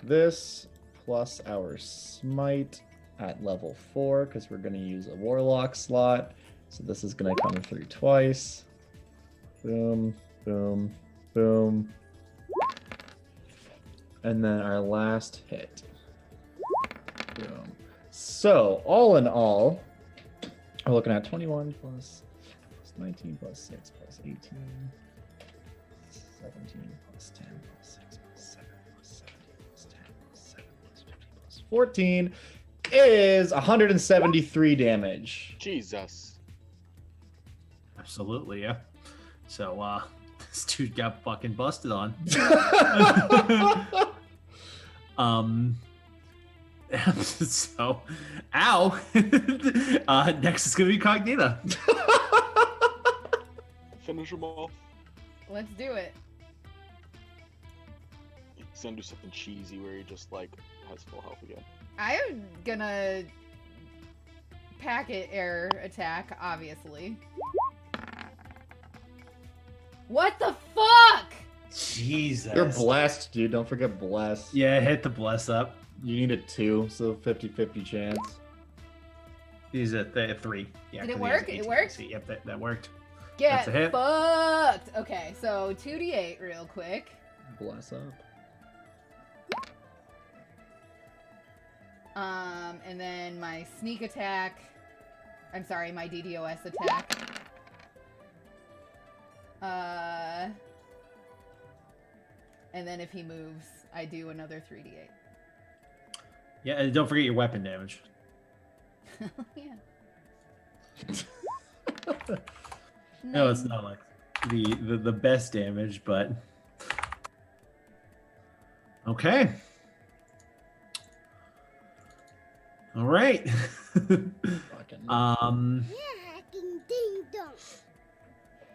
this plus our smite at level 4, because we're gonna use a warlock slot. So this is gonna come through twice. Boom, boom, boom. And then our last hit. Boom. So, all in all, we're looking at 21 plus 19 plus 6 plus 18, 17 plus 10 plus 6 plus 7 plus 17 plus 10 plus 7 plus 15 plus 14 is 173 damage. Jesus. Absolutely, yeah. So this dude got fucking busted on. So, ow. Next is gonna be Cognita. Finish him off. Let's do it. He's gonna do something cheesy where he just like has full health again. I'm gonna packet air attack, obviously. What the fuck? Jesus. You're blessed, dude. Don't forget bless. Yeah, hit the bless up. You need a 2, so 50-50 chance. He's at 3. Yeah, Did it 'cause he has work? It 18 worked? AC. Yep, that worked. Get That's a hit. fucked. Okay, so 2d8 real quick. Bless up. And then my sneak attack. I'm sorry, my DDoS attack. And then if he moves, I do another 3d8. Yeah, and don't forget your weapon damage. Yeah. No, it's not like the best damage, but okay. All right.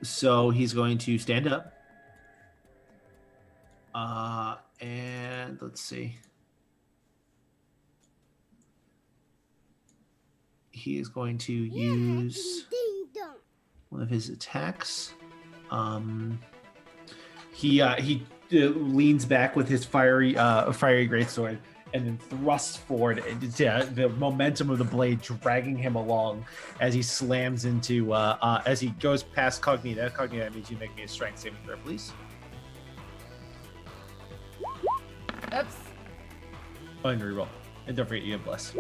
So he's going to stand up. And let's see. He is going to use one of his attacks. He leans back with his fiery greatsword and then thrusts forward. The momentum of the blade dragging him along as he slams into as he goes past Cognita. Cognita, that means you make me a strength saving throw, please. Oops. Go ahead and reroll. And don't forget you have bless.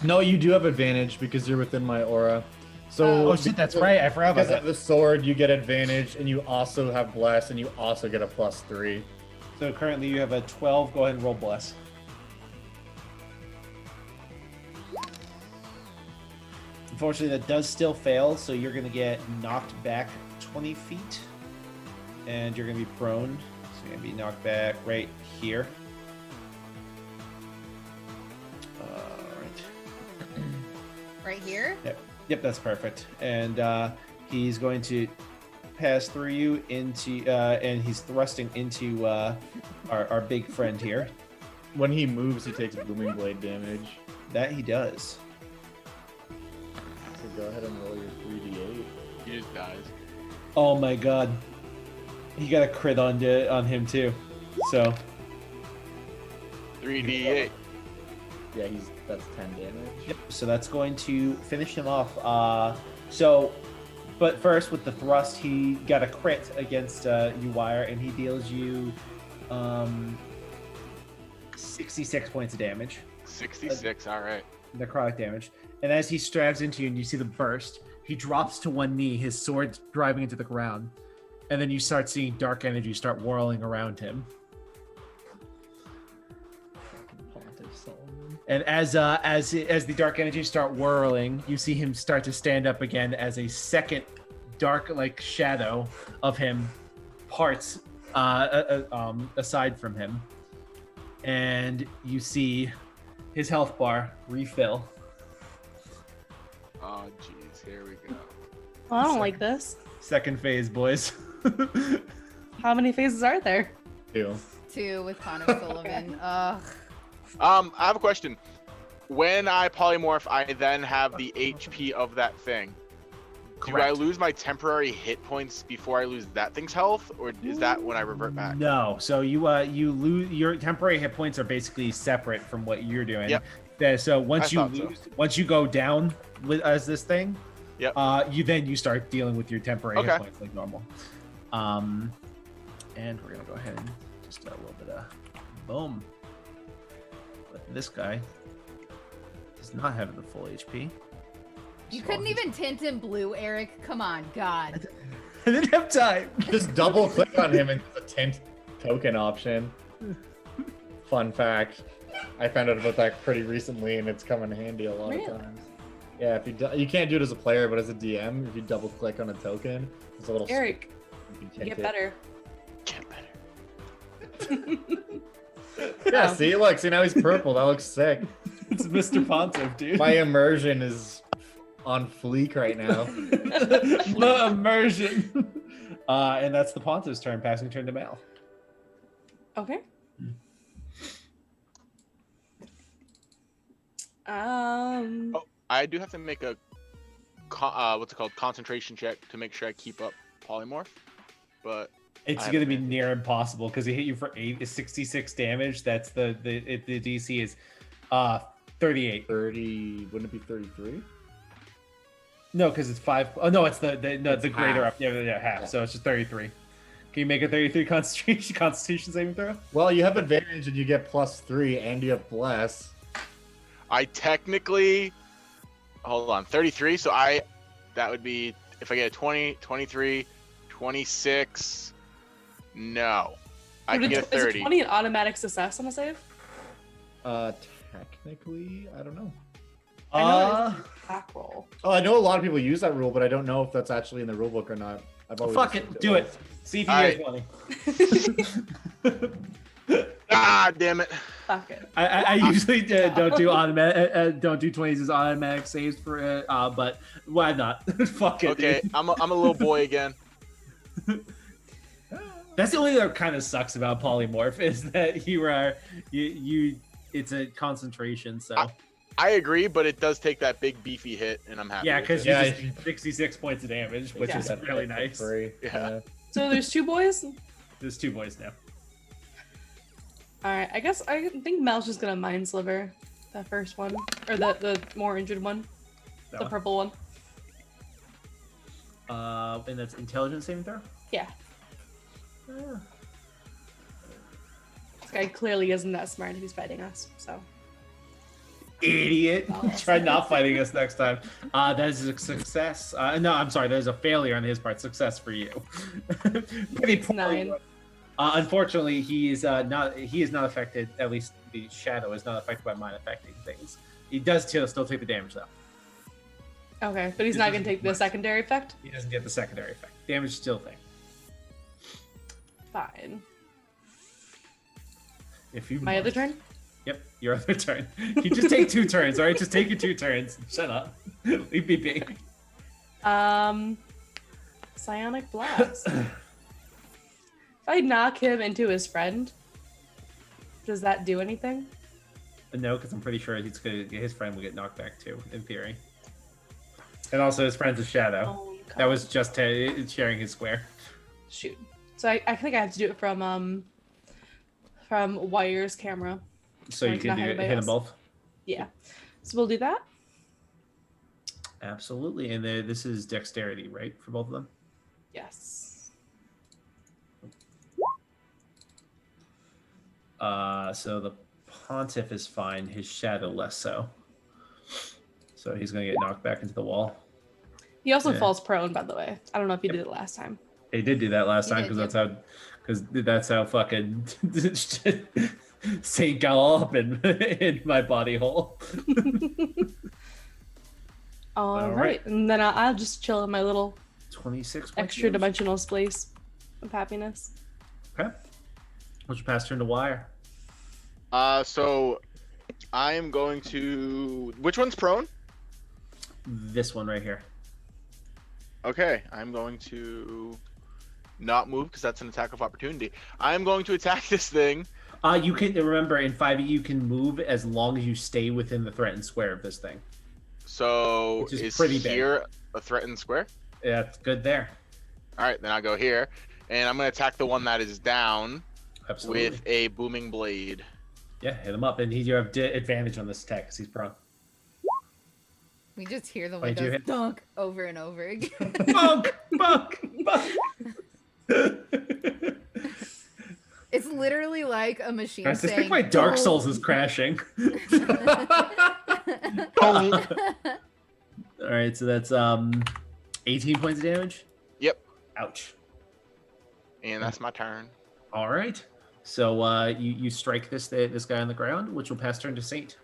No, you do have advantage because you're within my aura. So Oh shit, that's right. I forgot about because that. of the sword, you get advantage, and you also have bless, and you also get a +3. So currently you have a 12. Go ahead and roll bless. Unfortunately, that does still fail, so you're going to get knocked back 20 feet. And you're going to be prone. So you're going to be knocked back right here. Right. Right here? Yep, that's perfect. And he's going to pass through you into, and he's thrusting into our big friend here. When he moves, he takes booming blade damage. That he does. So go ahead and roll your 3d8. He just dies. Oh my god. He got a crit on him too. So 3d8. Yeah, that's 10 damage. yep, so that's going to finish him off. But first with the thrust, he got a crit against you, Wire, and he deals you 66 points of damage. 66, alright. Necrotic damage. And as he stabs into you and you see the burst, he drops to one knee, his sword driving into the ground. And then you start seeing dark energy start whirling around him. And as the dark energy start whirling, you see him start to stand up again as a second dark shadow of him parts aside from him. And you see his health bar refill. Oh, jeez, here we go. Well, I don't like this. Second phase, boys. How many phases are there? 2. 2 with Connor Sullivan. Ugh. I have a question. When I polymorph, I then have the HP of that thing. Do I Correct. lose my temporary hit points before I lose that thing's health, or is that when I revert back? No, so you lose your temporary hit points are basically separate from what you're doing. Yep. So once I you thought so. lose, once you go down as this thing, Yep. you start dealing with your temporary hit Okay. points like normal. And we're gonna go ahead and just a little bit of boom. But this guy does not have the full HP. You So couldn't he's- even tint him blue, Eric. Come on, God. I didn't have time. Just double click on him and the tint token option. Fun fact. I found out about that pretty recently, and it's come in handy a lot Really? of times. Yeah, if you can't do it as a player, but as a DM, if you double click on a token, it's a little. Eric, you can you tint get it. better. Get better. Yeah, see, look, see now he's purple. That looks sick. It's Mr. Pontiff, dude. My immersion is on fleek right now. The immersion. And that's the Pontiff's turn. Passing turn to Mal. Okay. Um. Oh, I do have to make a what's it called, concentration check to make sure I keep up polymorph, but It's going to be near impossible because he hit you for 66 damage. That's the DC is 38. 30, wouldn't it be 33? No, because it's 5. Oh no, it's the greater half. up. Yeah, half. So it's just 33. Can you make a 33 Constitution saving throw? Well, you have advantage and you get +3 and you have bless. I technically, hold on, 33. So that would be, if I get a 20, 23, 26. No, I can get a 30. Is 20 an automatic success on a save? Technically, I don't know. I know it's an attack roll. Oh, I know a lot of people use that rule, but I don't know if that's actually in the rule book or not. I've always Fuck assumed it, do it. was. See if you get 20. Ah, damn it. Fuck it. I usually don't do automatic, don't do 20s as automatic saves for it, but why not? Fuck it. Okay, Dude. I'm a little boy again. That's the only thing that kind of sucks about polymorph is that you it's a concentration. So I agree, but it does take that big beefy hit, and I'm happy. yeah, with because it. you just 66 points of damage, which Yeah. is really nice. Free. Yeah. So there's 2 boys? There's 2 boys now. Alright, I think Mel's just gonna Mind Sliver. That first one. Or the more injured one. That The one. purple one. And that's intelligence saving throw. Yeah. This guy clearly isn't that smart if he's fighting us, so. Idiot! Oh. Try not fighting us next time. That is a success. No, I'm sorry. That is a failure on his part. Success for you. Pretty poor. 9. Unfortunately, he is not. He is not affected. At least the shadow is not affected by mine affecting things. He does still take the damage though. Okay, but he's not gonna take the secondary effect? He doesn't get the secondary effect. Damage is still a thing. Fine. If you My other must. turn? Yep, your other turn. You just take 2 turns, all right? Just take your 2 turns. Shut up. Leave me be. Psionic Blast. If I knock him into his friend, does that do anything? No, because I'm pretty sure his friend will get knocked back too, in theory. And also his friend's a shadow. Oh, That was just sharing his square. shoot. So I think I have to do it from Wire's camera. So you Like, can not do it, everybody hit them else. both. Yeah. So we'll do that. Absolutely. And this is dexterity, right? For both of them? Yes. So the Pontiff is fine. His shadow less so. So he's going to get knocked back into the wall. He also Yeah. falls prone, by the way. I don't know if you did it last time. He did do that last He time did, because that's how fucking Saint got all up in my body hole. All right. right. And then I'll just chill in my little 26 points extra of damage. dimensional space of happiness. Okay. What's your pass turn to Wire? So I am going to. Which one's prone? This one right here. Okay, I'm going to not move because that's an attack of opportunity. I'm going to attack this thing. You can remember in 5e you can move as long as you stay within the threatened square of this thing. So Which is is pretty big. here a threatened square? Yeah, it's good there. All right, then I'll go here, and I'm going to attack the one that is down Absolutely. with a booming blade. Yeah, hit him up, and you have advantage on this attack because he's prone. We just hear the Why'd you windows hit- dunk over and over again. Bunk, bunk, bunk. It's literally like a machine Guys, I saying, think my Dark "Don't." Souls is crashing. All right, so that's 18 points of damage. Yep, Ouch. and that's my turn. All right. So you strike this guy on the ground, which will pass turn to Saint.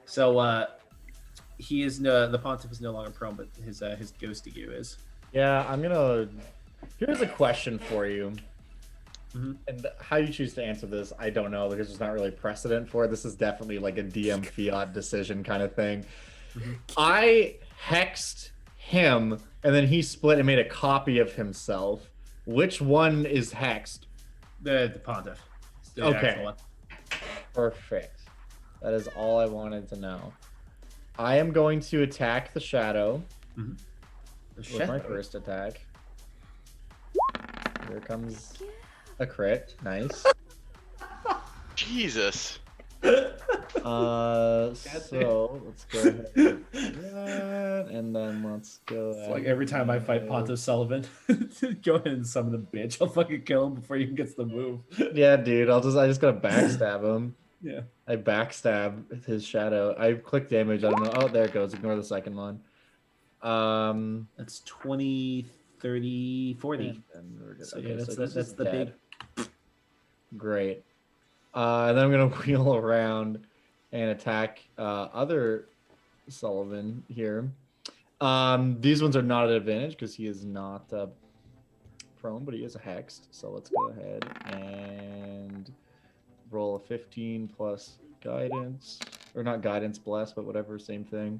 So he is the Pontiff is no longer prone, but his ghosty you is. Yeah, I'm gonna. Here's a question for you. And how you choose to answer this, I don't know, because there's not really precedent for it. This is definitely like a DM fiat decision kind of thing. I hexed him, and then he split and made a copy of himself. Which one is hexed? The Pontiff. The Okay. actual one. Perfect. That is all I wanted to know. I am going to attack the shadow The with my shadow. first attack. Here comes a crit. Nice. Jesus. So let's go ahead and do that, and then let's go. It's like every time I fight Pontiff Sullivan, go ahead and summon the bitch. I'll fucking kill him before he even gets the move. Yeah, dude. I just gotta backstab him. Yeah. I backstab his shadow. I click damage. I don't know. Oh, there it goes. Ignore the second one. That's 20, 30, 40. And we're good. So Okay, yeah, that's this the is big. dead. Great. And then I'm gonna wheel around and attack other Sullivan here. These ones are not at advantage because he is not prone, but he is hexed. So let's go ahead and roll a 15 plus guidance, or not guidance, bless, but whatever, same thing.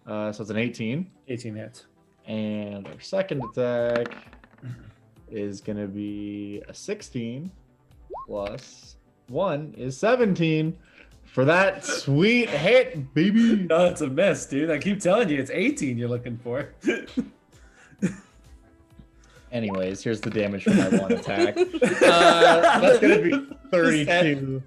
So it's an 18. 18 hits. And our second attack is going to be a 16 plus 1 is 17 for that sweet hit, baby. No, it's a miss, dude. I keep telling you, it's 18 you're looking for. Anyways, here's the damage for my one attack. That's going to be 32.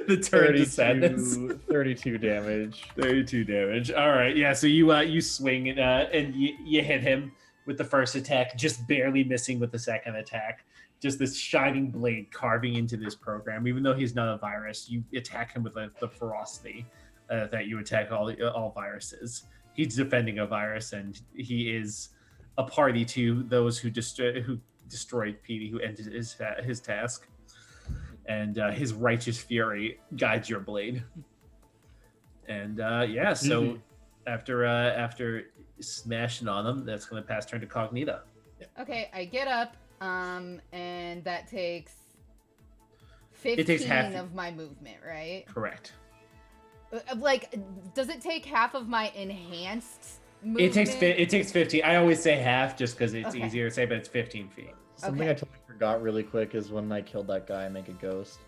The turn to sadness. 32 damage. 32 damage. All right, yeah. So you swing and you hit him with the first attack, just barely missing with the second attack. Just this shining blade carving into this program. Even though he's not a virus, you attack him with the ferocity that you attack all viruses. He's defending a virus, and he is a party to those who destroyed Petey, who ended his task. And his righteous fury guides your blade. And yeah, so after smashing on him, that's going to pass turn to Cognita. Okay, I get up, and that takes 15 It takes half. of my movement, right? Correct. Like, does it take half of my enhanced movement? It takes 15. I always say half just because it's Okay. easier to say, but it's 15 feet. Something Okay. I totally forgot really quick is when I killed that guy, I make a ghost.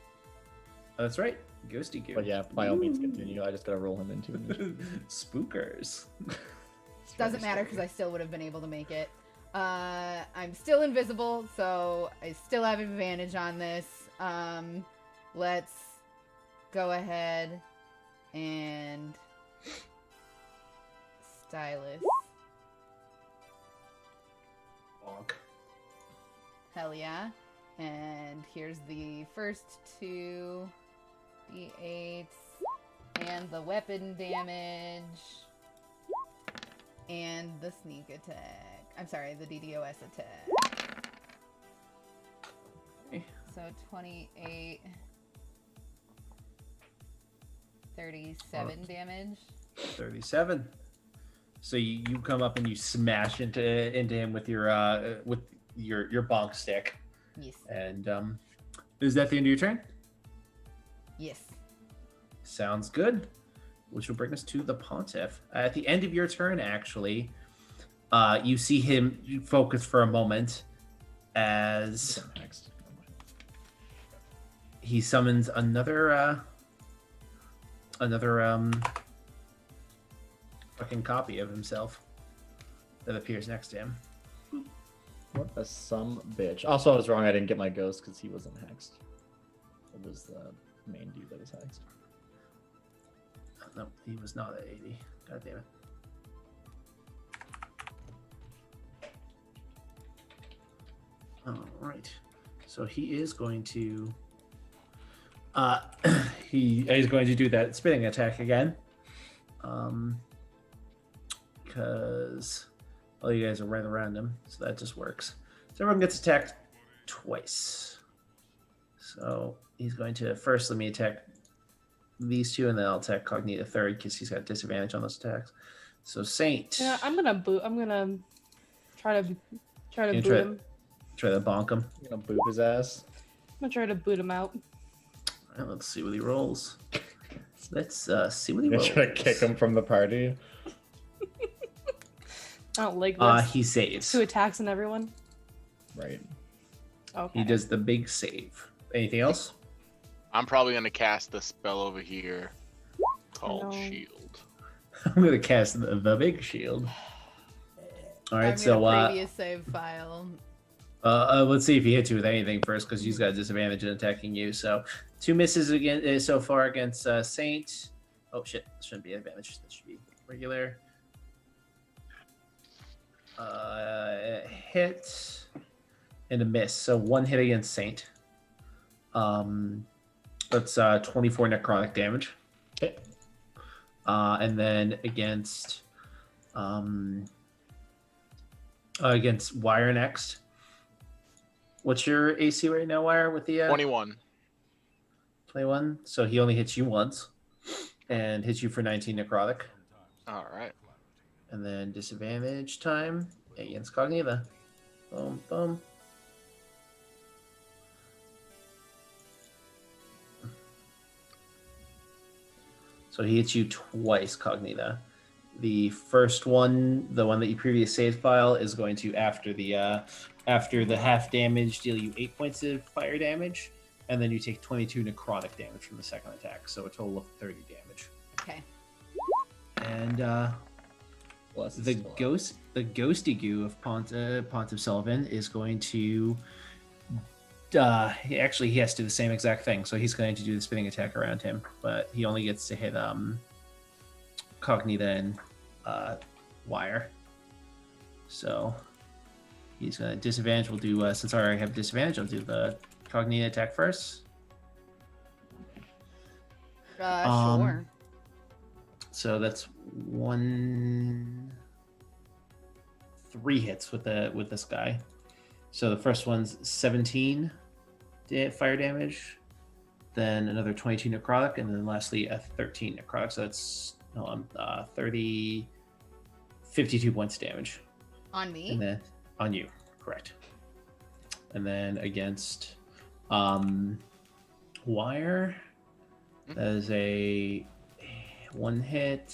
Oh, that's right. Ghosty goo. But yeah, by all means, continue. I just gotta roll him into it. Spookers. Doesn't matter because I still would have been able to make it. I'm still invisible, so I still have advantage on this. Let's go ahead and stylus. Bonk. Hell yeah. And here's the first 2 d8s and the weapon damage and the sneak attack. I'm sorry, the DDoS attack. Okay. So 28, 37 damage. 37. So you come up and you smash into him with your bonk stick. Yes. And is that the end of your turn? Yes. Sounds good. Which will bring us to the Pontiff. At the end of your turn, actually, you see him focus for a moment as Next. he summons another fucking copy of himself that appears next to him. What a some bitch. Also, I was wrong. I didn't get my ghost because he wasn't hexed. It was the main dude that was hexed. No, he was not at 80. God damn it. All right. So he is going to he is going to do that spinning attack again. Because all you guys are right around him, so that just works. So everyone gets attacked twice. So he's going to first let me attack these two, and then I'll attack Cognita third because he's got disadvantage on those attacks. So Saint. Yeah, I'm gonna try to You boot try- him. Try to bonk him. I'm gonna boop his ass. gonna try to boot him out. All right, let's see what he rolls. Let's see what he You're rolls. trying to kick him from the party. I don't like this. He saves. 2 attacks on everyone. Right. Okay. He does the big save. Anything else? I'm probably gonna cast the spell over here called No. Shield. I'm gonna cast the big shield. All right, I'm so gonna previous save file. let's see if he hits you with anything first, because he's got a disadvantage in attacking you. So 2 misses again so far against Saint. Oh shit, this shouldn't be advantage. This should be regular. Hit and a miss. So 1 hit against Saint. That's 24 necrotic damage. Okay. And then against Wire next. What's your AC right now, Wire, with the 21. 21? So he only hits you once and hits you for 19 necrotic. All right. And then disadvantage time against Cognita. Boom, boom. So he hits you twice, Cognita. The first one, the one that you previously saved file, is going to after the half damage deal you 8 points of fire damage, and then you take 22 necrotic damage from the second attack, so a total of 30 damage. Okay. And Plus it's the still up. ghosty goo of Pontiff Sullivan is going to he has to do the same exact thing, so he's going to do the spinning attack around him, but he only gets to hit Cognita and Wire. So he's gonna disadvantage. We'll do since I already have disadvantage, I'll do the Cognita attack first. Sure. So that's 3 hits with this guy. So the first one's 17 fire damage, then another 22 necrotic, and then lastly a 13 necrotic. So that's 52 points of damage. On me? And then on you, correct. And then against Wire, that is a 1 hit,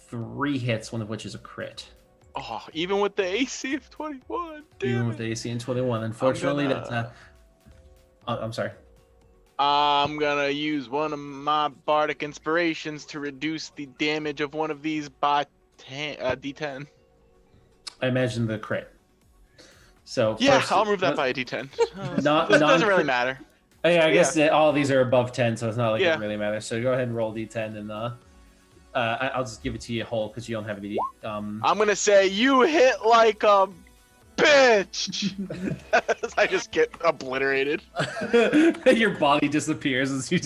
3 hits, one of which is a crit. Oh, even with the AC of 21. Even Damn with the it. AC in 21. Unfortunately, gonna- that's I'm sorry. I'm gonna use one of my bardic inspirations to reduce the damage of one of these by D10. I imagine the crit. So Yeah, first, I'll move that by a D10. Not- It doesn't really non-crit- matter. Oh, yeah, I guess that all of these are above 10, so it's not like Yeah. it really matters. So go ahead and roll D10, and I'll just give it to you whole because you don't have any. I'm gonna say you hit like a bitch. I just get obliterated. Your body disappears as you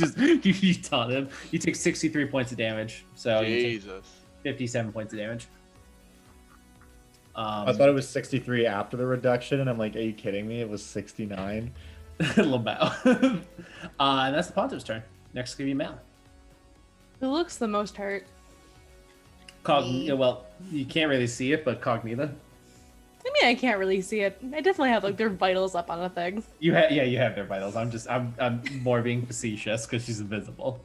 taunt him. You take 63 points of damage, so you take Jesus. 57 points of damage. I thought it was 63 after the reduction, and I'm like, are you kidding me? It was 69. Lamau. And that's the Pontiff's turn. Next, give you Mal. Who looks the most hurt? Me. Well, you can't really see it, but Cognita. I mean, I can't really see it. I definitely have like their vitals up on a thing. You have their vitals. I'm more being facetious because she's invisible.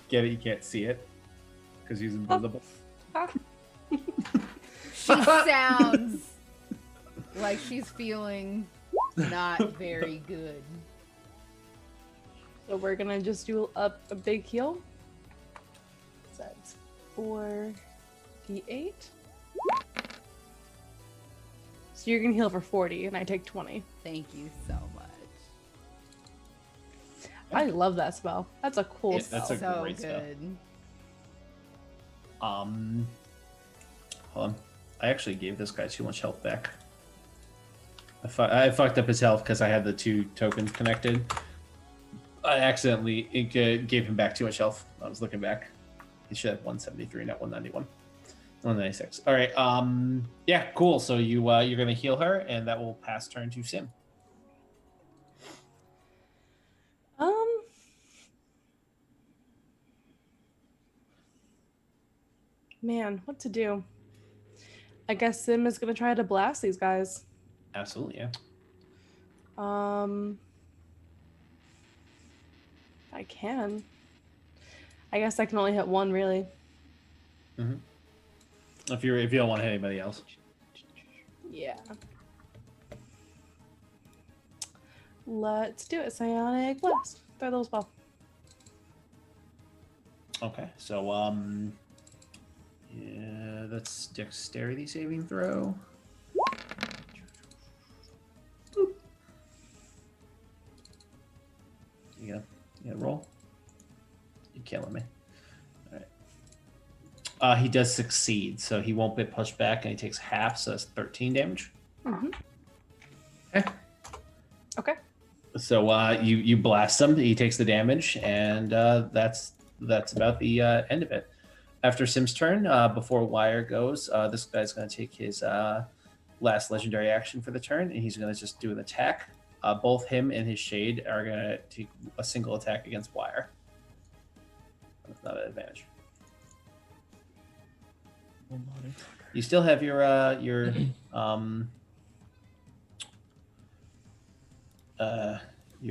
Get it? You can't see it because she's invisible. She sounds like she's feeling not very good. So we're gonna just do a big heal. So that's 4d8. So you're gonna heal for 40, and I take 20. Thank you so much. I love that spell. That's a cool It's spell. that's a so great spell. good. Hold on. I actually gave this guy too much health back. I fucked up his health because I had the 2 tokens connected. I accidentally gave him back too much health. I was looking back. He should have 173, not 191. 196. All right. Yeah, cool. So you're gonna heal her, and that will pass turn to Sim. Man, what to do? I guess Sim is gonna try to blast these guys. Absolutely, yeah. I can. I guess I can only hit one, really. If you don't want to hit anybody else. Yeah. Let's do it. Psionic blast. Throw those ball. Okay, so yeah, that's dexterity saving throw. Boop. You gotta roll. You're killing me. All right. He does succeed, so he won't get pushed back, and he takes half, so that's 13 damage. Mm-hmm. Okay. Okay. So you blast him. He takes the damage, and that's about the end of it. After Sim's turn, before Wire goes, this guy's going to take his last legendary action for the turn, and he's going to just do an attack. Both him and his Shade are going to take a single attack against Wire. That's not an advantage. You still have your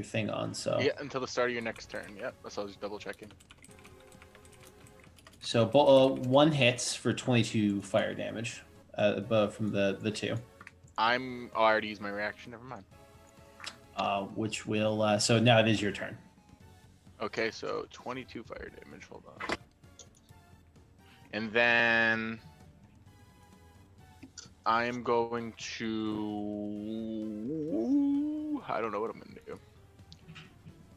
thing on, so Yeah, until the start of your next turn. Yep, that's what I was double checking. so one hits for 22 fire damage, from the two, I already used my reaction. Never mind. which will so now it is your turn. Okay, so 22 fire damage. Hold on. And then I am going to. I don't know what I'm going to do.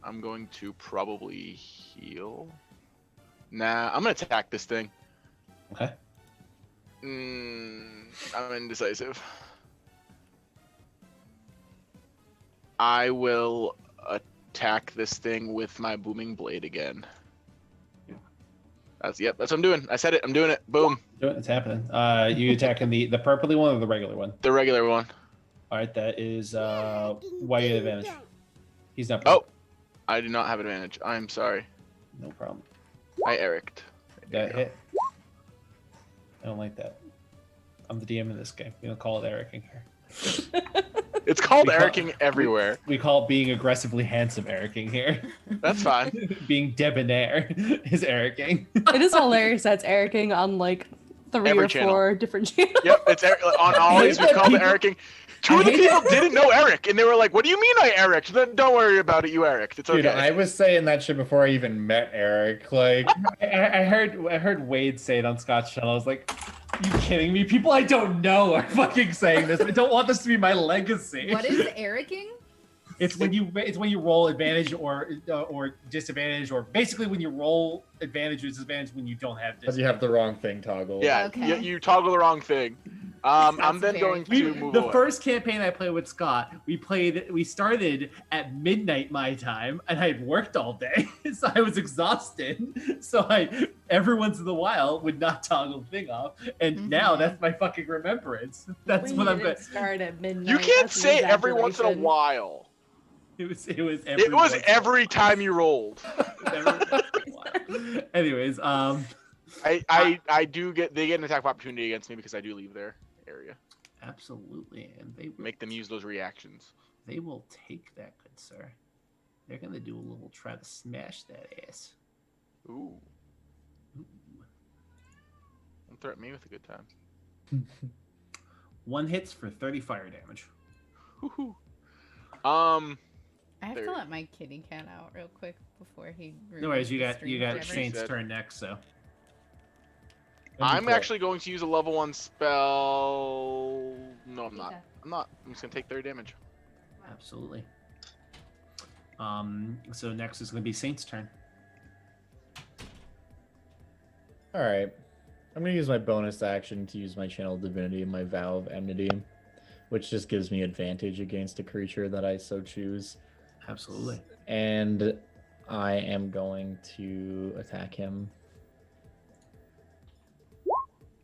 I'm going to probably heal. Nah, I'm going to attack this thing. Okay. I'm indecisive. I will attack this thing with my booming blade again. That's what I'm doing. I said it. I'm doing it. Boom. It's happening. You attacking the purpley one or the regular one? The regular one. All right, that is why you have advantage. He's not. Oh, I do not have advantage. I'm sorry. No problem. I Eric'd. That hit. I don't like that. I'm the DM in this game. We don't call it Ericing here. It's called We call- Ericing everywhere. We call it being aggressively handsome Ericing here. That's fine. Being debonair is Ericing. It is hilarious that's Ericing on like 3 Every or channel. 4 different channels. Yep, it's on all these. We that call it people- Ericing. Two of the hate that- people didn't know Eric, and they were like, "What do you mean I Eric'd?" Then don't worry about it. You Eric'd. It's okay. Dude, I was saying that shit before I even met Eric. Like, I heard Wade say it on Scott's channel. I was like, "You kidding me? People I don't know are fucking saying this. I don't want this to be my legacy." What is Ericing? It's when you roll advantage or disadvantage, or basically when you roll advantage or disadvantage when you don't have because disadvantage. you have the wrong thing toggled. Yeah, Okay. you toggle the wrong thing. I'm Sounds then very going to cute. move The away. first campaign I played with Scott, we started at midnight my time, and I had worked all day, so I was exhausted. So I every once in a while would not toggle the thing off, and now Mhm. that's my fucking remembrance. That's We what I'm didn't going. start at midnight. You can't That's an say every once in a exaggeration. while. It was It was once in a every time you rolled. while. Anyways, I do get they get an attack of opportunity against me because I do leave their area. absolutely, and Make them use those reactions. They will take that, good sir. They're gonna do a little try to smash that ass. Ooh. Don't threaten me with a good time. One hits for 30 fire damage. Woo-hoo. I have There. to let my kitty cat out real quick before he. No worries, you ruins got the you stream got forever. Shane's Said. turn next, so I'm actually going to use a level 1 spell. No, I'm not. Okay. I'm not. I'm just gonna take 30 damage. absolutely. So next is gonna be Saint's turn. All right. I'm going to use my bonus action to use my Channel Divinity and my Vow of Enmity, which just gives me advantage against a creature that I so choose. Absolutely. And I am going to attack him.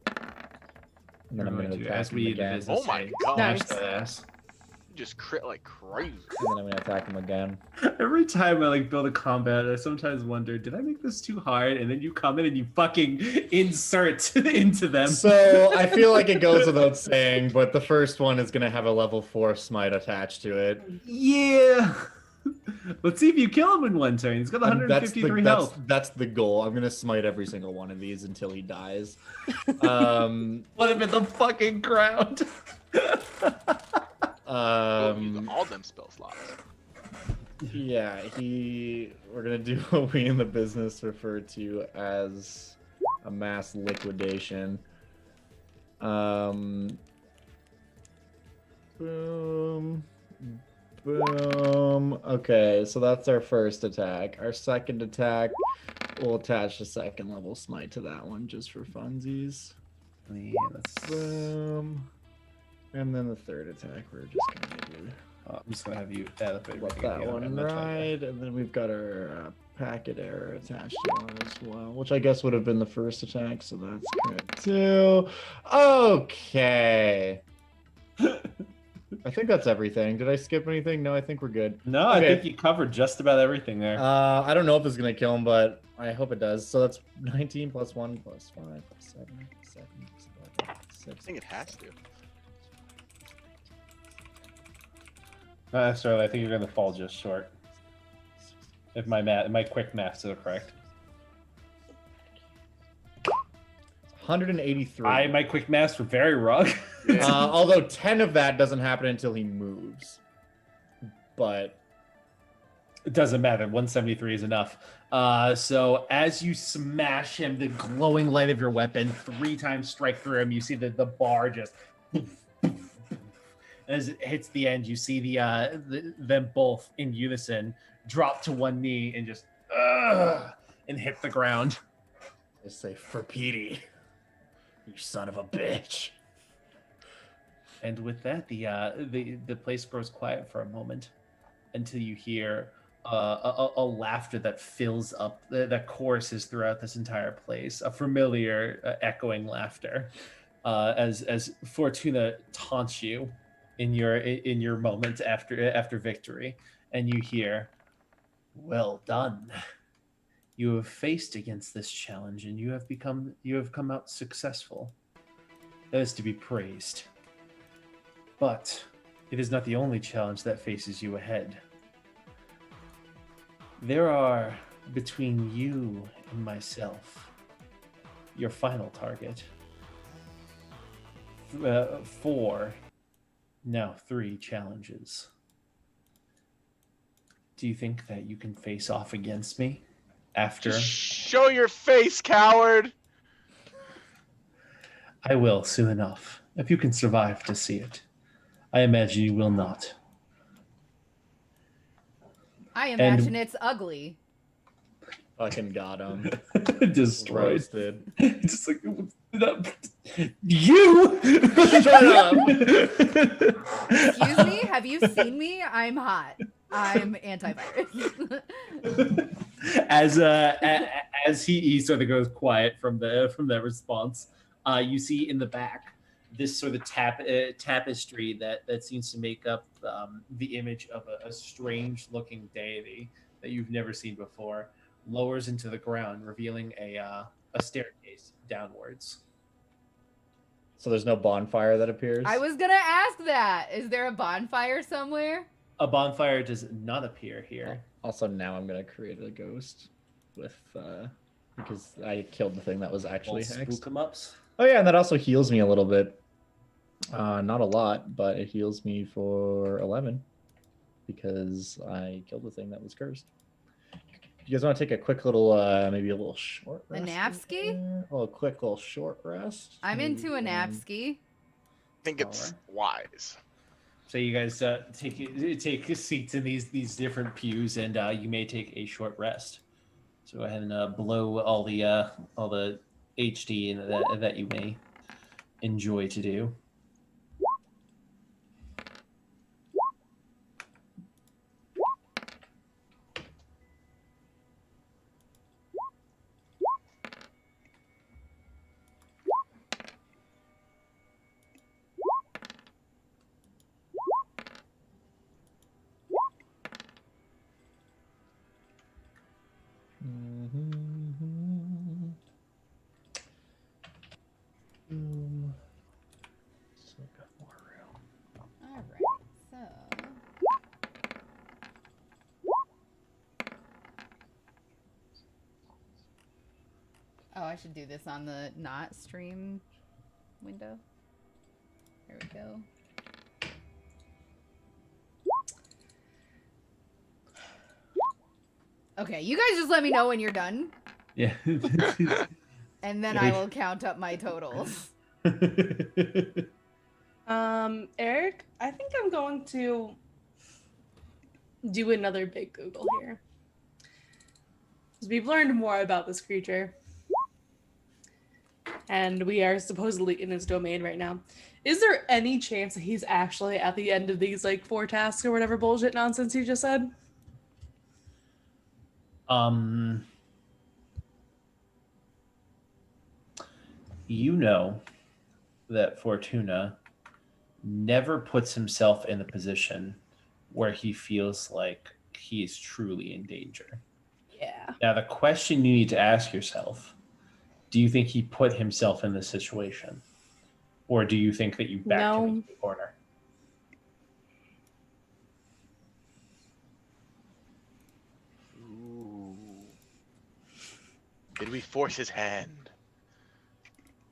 And then I'm going to attack as him we again. business Oh my say, god. smash Nice. that ass. just crit like crazy. And then I'm gonna attack him again. Every time I like build a combat, I sometimes wonder, did I make this too hard? And then you come in and you fucking insert into them. So I feel like it goes without saying, but the first one is gonna have a level 4 smite attached to it. Yeah. Let's see if you kill him in one turn. He's got 153 health. That's the goal. I'm gonna smite every single one of these until he dies. Put him in the fucking ground. Use all them spell slots. Yeah, we're gonna do what we in the business refer to as a mass liquidation. Boom. Boom. Okay, so that's our first attack. Our second attack, we'll attach a second level smite to that one just for funsies. Yeah, Boom. And then the third attack, we're just gonna do I'm just gonna have you let that one ride, and then we've got our packet error attached to one as well, which I guess would have been the first attack, so that's crit 2. Okay. I think that's everything. Did I skip anything? No, I think we're good. No, Okay. I think you covered just about everything there. I don't know if it's gonna kill him, but I hope it does. So that's 19 plus 1 plus 5 plus 7 plus 7 plus 11 plus 6. I think it has to. Not necessarily. I think you're gonna fall just short. If my quick maths are correct. 183. My quick maths were very wrong. Although 10 of that doesn't happen until he moves. But It doesn't matter. 173 is enough. So as you smash him, the glowing light of your weapon 3 times strike through him. You see the bar just. As it hits the end, you see them both in unison drop to one knee and just and hit the ground. I say, for Petey, you son of a bitch. And with that, the place grows quiet for a moment until you hear a laughter that fills up, that choruses throughout this entire place. A familiar, echoing laughter, as Fortuna taunts you in your moment after victory, and you hear, "Well done. You have faced against this challenge, and you have come out successful. That is to be praised. But it is not the only challenge that faces you ahead. There are, between you and myself, your final target. 4, now 3 challenges. Do you think that you can face off against me after? Just show your face, coward. I will soon enough, if you can survive to see it. I imagine you will not. I imagine it's ugly. Fucking got him. Destroyed. Roasted. Just like, you! Shut up! Excuse me? Have you seen me? I'm hot. I'm antivirus. As he sort of goes quiet from that response, you see in the back this sort of tapestry that seems to make up the image of a strange looking deity that you've never seen before, lowers into the ground, revealing a staircase downwards. So there's no bonfire that appears? I was gonna ask that. Is there a bonfire somewhere? A bonfire does not appear here. Also, now I'm going to create a ghost with, because I killed the thing that was actually hexed. Spook 'em ups. Oh yeah, and that also heals me a little bit. Not a lot, but it heals me for 11 because I killed the thing that was cursed. You guys want to take a quick little, maybe a little short A rest? napski? Oh, a quick little short rest. I'm into a Maybe, napski. I think it's wise. So you guys take seats in these different pews, and you may take a short rest. So go ahead and blow all the HD that you may enjoy to do. I should do this on the not stream window. There we go. Okay, you guys just let me know when you're done, Yeah. and then I will count up my totals. Eric, I think I'm going to do another big Google here. Because we've learned more about this creature. And we are supposedly in his domain right now. Is there any chance that he's actually at the end of these, like, 4 tasks or whatever bullshit nonsense you just said? You know that Fortuna never puts himself in a position where he feels like he is truly in danger. Yeah. Now, the question you need to ask yourself, do you think he put himself in this situation? Or do you think that you backed him into the corner? Ooh. Did we force his hand?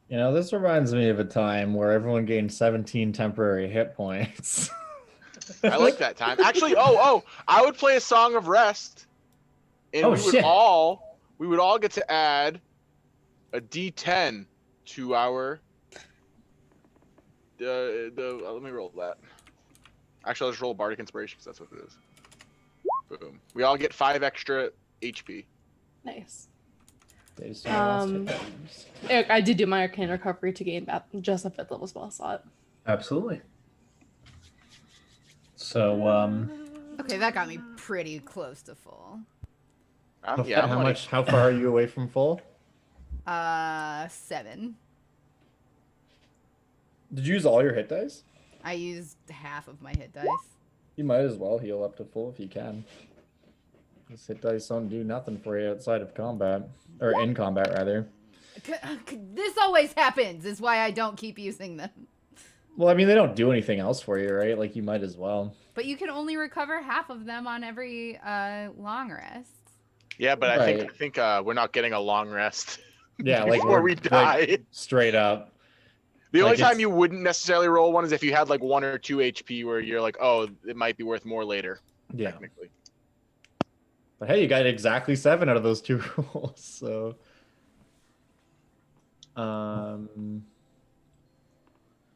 You know, this reminds me of a time where everyone gained 17 temporary hit points. I like that time. Actually, I would play a Song of Rest, and Oh, we would shit. all get to add a D10 to our let me roll that. Actually, I'll just roll Bardic Inspiration because that's what it is. Boom. We all get 5 extra HP. Nice. Based on last hit Um, items. Eric, I did do my Arcane Recovery to gain back just a 5th level spell slot. Absolutely. So, Okay, that got me pretty close to full. Yeah, I'm like, How far are you away from full? 7. Did you use all your hit dice? I used half of my hit dice. You might as well heal up to full if you can. These hit dice don't do nothing for you outside of combat. Or in combat, rather. This always happens, is why I don't keep using them. Well, I mean, they don't do anything else for you, right? Like, you might as well. But you can only recover half of them on every long rest. yeah, but Right. I think we're not getting a long rest Yeah, like, before we die. like, straight up. The Like, only time it's- you wouldn't necessarily roll one is if you had like 1 or 2 HP, where you're like, oh, it might be worth more later. Yeah. Technically. But hey, you got exactly 7 out of those 2 rolls, so...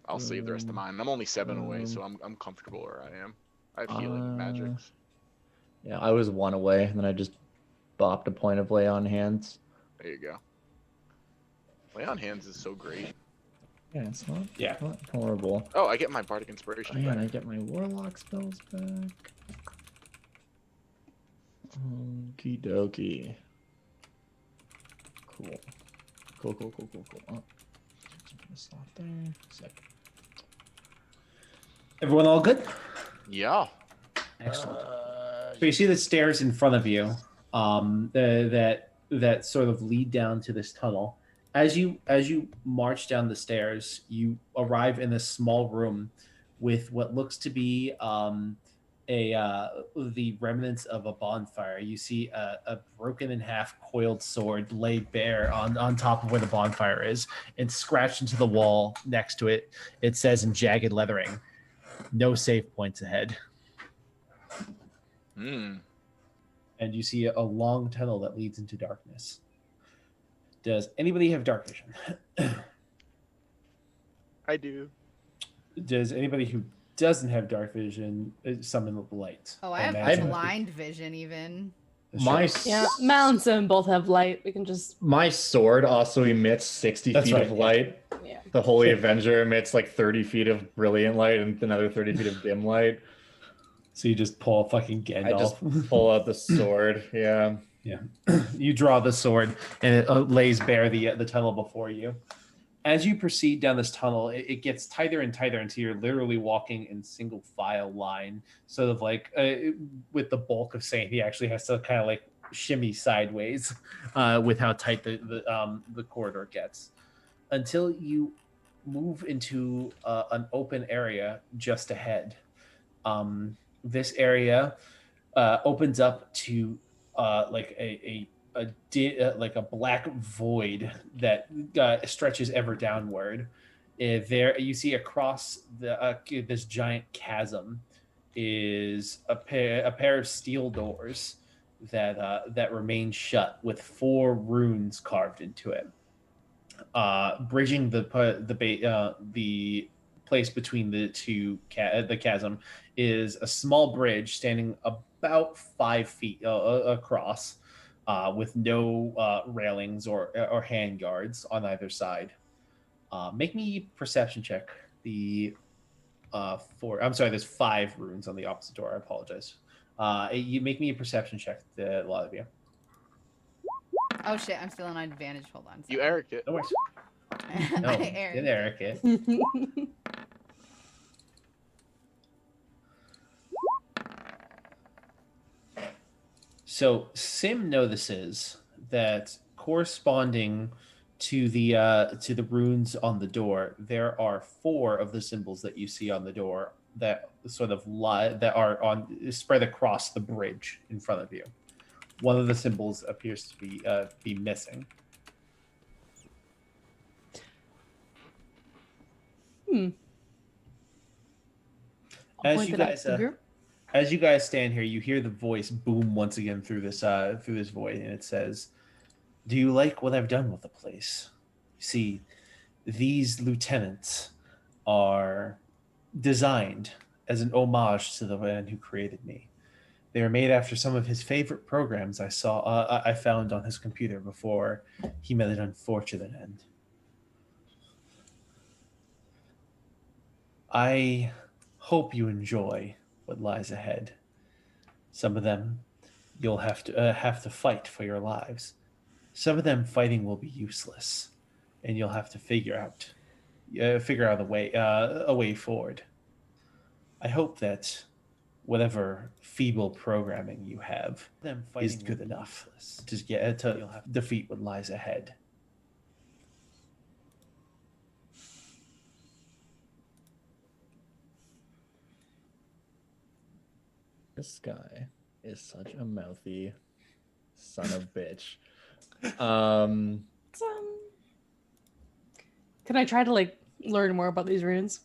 I'll save the rest of mine. I'm only 7 away, so I'm comfortable where I am. I have healing magics. Yeah, I was 1 away, and then I just bopped a point of lay on hands. There you go. Lay on hands is so great. Yeah, it's not, Yeah. not horrible. Oh, I get my bardic inspiration Oh, yeah, and I back. get my warlock spells back. Okie dokie. Cool. Cool. Oh. Just put a slot there. Sick. everyone all good? Yeah. Excellent. So you see the stairs in front of you, that sort of lead down to this tunnel. As you march down the stairs, you arrive in this small room with what looks to be the remnants of a bonfire. You see a broken in half coiled sword laid bare on top of where the bonfire is, and scratched into the wall next to it. It says in jagged lettering, "No save points ahead." Hmm. And you see a long tunnel that leads into darkness. Does anybody have dark vision? I do. Does anybody who doesn't have dark vision summon the light? Oh, I have imagine- blind vision even. My Yeah, Mal and Sim both have light. We can just My sword also emits 60 That's feet right, of yeah. light. yeah. The Holy Avenger emits like 30 feet of brilliant light and another 30 feet of dim light. So you just pull a fucking I just Gandalf. pull out the sword. Yeah. You draw the sword, and it lays bare the tunnel before you. As you proceed down this tunnel, it gets tighter and tighter until you're literally walking in single file line, sort of like with the bulk of Saint. He actually has to kind of like shimmy sideways with how tight the corridor gets, until you move into an open area just ahead. This area opens up to like a like a black void that stretches ever downward. There you see across this giant chasm is a pair of steel doors that remain shut with 4 runes carved into it. Bridging the place between the two the chasm is a small bridge standing about 5 feet across, with no railings or hand guards on either side. Make me perception check. I'm sorry. There's 5 runes on the opposite door. I apologize. You make me a perception check. A lot of you. Oh shit, I'm still on advantage. Hold on. You Eric it. No worries. No, I Eric. did Eric it? So Sim notices that corresponding to the runes on the door, there are 4 of the symbols that you see on the door that sort of that are spread across the bridge in front of you. One of the symbols appears to be missing. As you guys stand here, you hear the voice boom once again through this void, and it says, "Do you like what I've done with the place? You see, these lieutenants are designed as an homage to the man who created me. They are made after some of his favorite programs I found on his computer before he met an unfortunate end. I hope you enjoy what lies ahead. Some of them you'll have to fight for your lives. Some of them fighting will be useless, and you'll have to figure out a way forward. I hope that whatever feeble programming you have is good enough to you'll have to defeat what lies ahead." This guy is such a mouthy son of bitch. Can I try to learn more about these runes?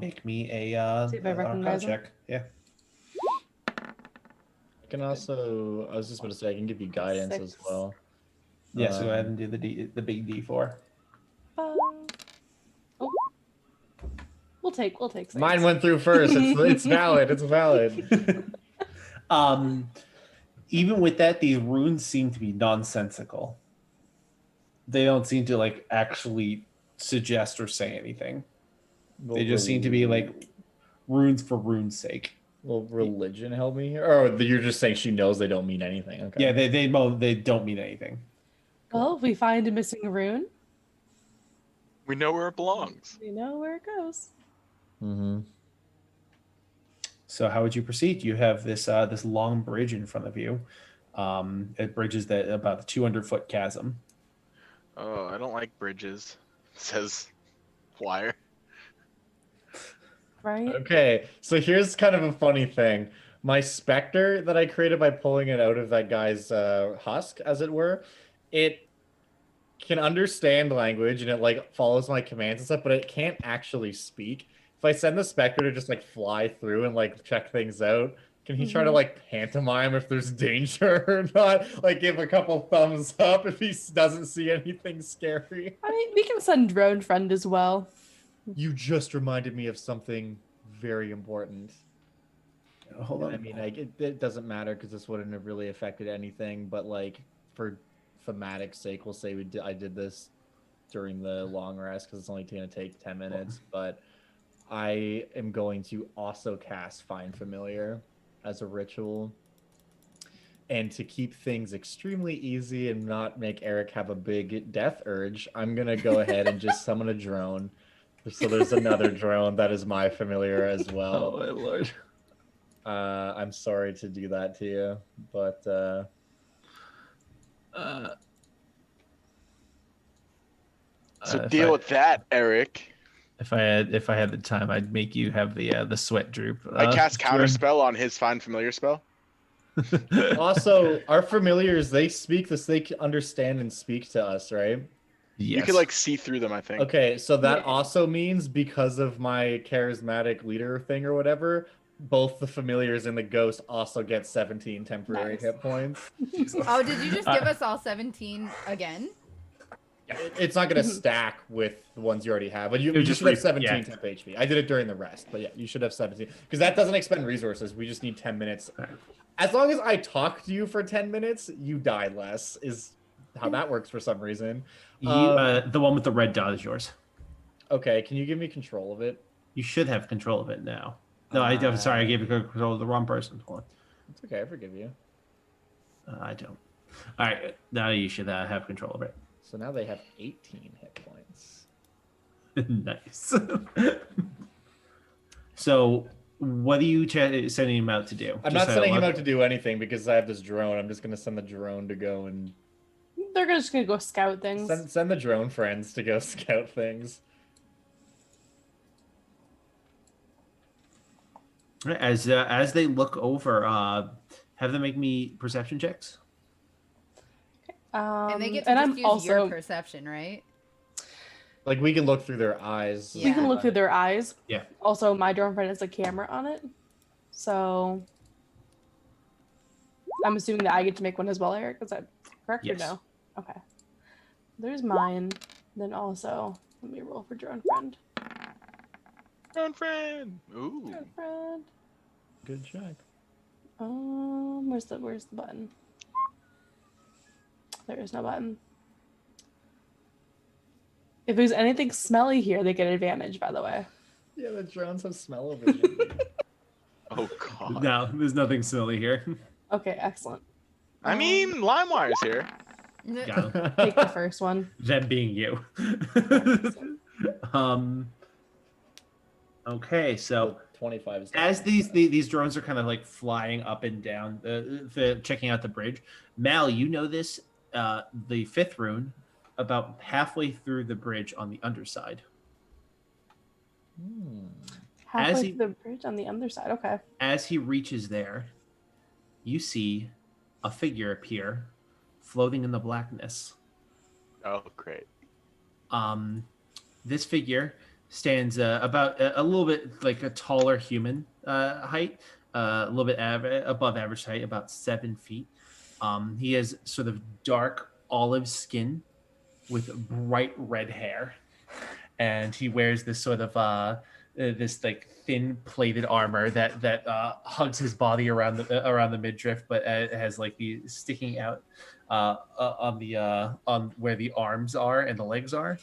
Make me a See if I recognize them. check. Yeah. I can also, I was just about to say, I can give you guidance 6. as well. Yeah, so go ahead and do the big D4. We'll take 6. Mine went through first. It's valid. It's valid. Even with that, these runes seem to be nonsensical. They don't seem to actually suggest or say anything. They just seem to be runes for rune's sake. Will religion help me here? Or you're just saying she knows they don't mean anything? Okay. Yeah, they don't mean anything. Well, if we find a missing rune, We know where it belongs. we know where it goes. Mm-hmm. So how would you proceed? You have this long bridge in front of you. It bridges about a 200-foot chasm. Oh, I don't like bridges, says Flyer. Right? Okay, so here's kind of a funny thing. My specter that I created by pulling it out of that guy's husk, as it were, it can understand language and it follows my commands and stuff, but it can't actually speak. If I send the specter to just fly through and check things out, can he try to pantomime if there's danger or not? Give a couple thumbs up if he doesn't see anything scary. I mean, we can send drone friend as well. You just reminded me of something very important. Hold on. I mean, it doesn't matter because this wouldn't have really affected anything. But for thematic sake, we'll say I did this during the long rest because it's only going to take 10 minutes. But I am going to also cast Find Familiar as a ritual. And to keep things extremely easy and not make Eric have a big death urge, I'm going to go ahead and just summon a drone. So there's another drone that is my familiar as well. Oh my lord. I'm sorry to do that to you, but So deal with that, Eric. If I had the time, I'd make you have the sweat droop. I cast during- counter spell on his Find Familiar spell. Also, our familiars, they speak this, they understand and speak to us, right? You could like see through them, I think. Okay, so that Yeah. also means because of my charismatic leader thing or whatever, both the familiars and the ghost also get 17 temporary Nice. hit points. Oh, did you just give us all 17 again? It's not going to stack with the ones you already have, but you It would just just should have re- 17 yeah. temp HP. I did it during the rest, but yeah, you should have 17 because that doesn't expend resources. We just need 10 minutes. As long as I talk to you for 10 minutes, you die less. Is how that works for some reason. The one with the red dot is yours. Okay, can you give me control of it? You should have control of it now. No, I'm sorry, I gave you control of the wrong person. Hold on. It's okay, I forgive you. I don't. All right, now you should have control of it. So now they have 18 hit points. Nice. So, what are you sending him out to do? I'm not sending him out to do anything because I have this drone. I'm just going to send the drone to go and They're just gonna go scout things. send the drone friends to go scout things. As they look over, have them make me perception checks. And they get to and just I'm use also your perception, right? Like we can look through their eyes. we can look through their eyes. Yeah. Also, my drone friend has a camera on it, so I'm assuming that I get to make one as well, Eric. Is that correct Yes. or no? Okay. There's mine. Then also, let me roll for drone friend. Drone friend. Ooh. Drone friend. Good check. Where's the button? There is no button. If there's anything smelly here, they get advantage, by the way. Yeah, the drones have smell-o-vision. Oh god. No, there's nothing silly here. Okay, excellent. I mean, LimeWire's here. Got 'em. Take the first one. Them being you. Okay, so 25 is as these drones are kind of like flying up and down, checking out the bridge, Mal, you know this, the fifth rune, about halfway through the bridge on the underside. Halfway he- through the bridge on the other side. Okay. As he reaches there, you see a figure appear, floating in the blackness. Oh, great. This figure stands about a little bit like a taller human height, a little bit above average height, about 7 feet. He has sort of dark olive skin with bright red hair, and he wears this sort of this like thin plated armor that hugs his body around the midriff, but it has like the sticking out on where the arms are and the legs are,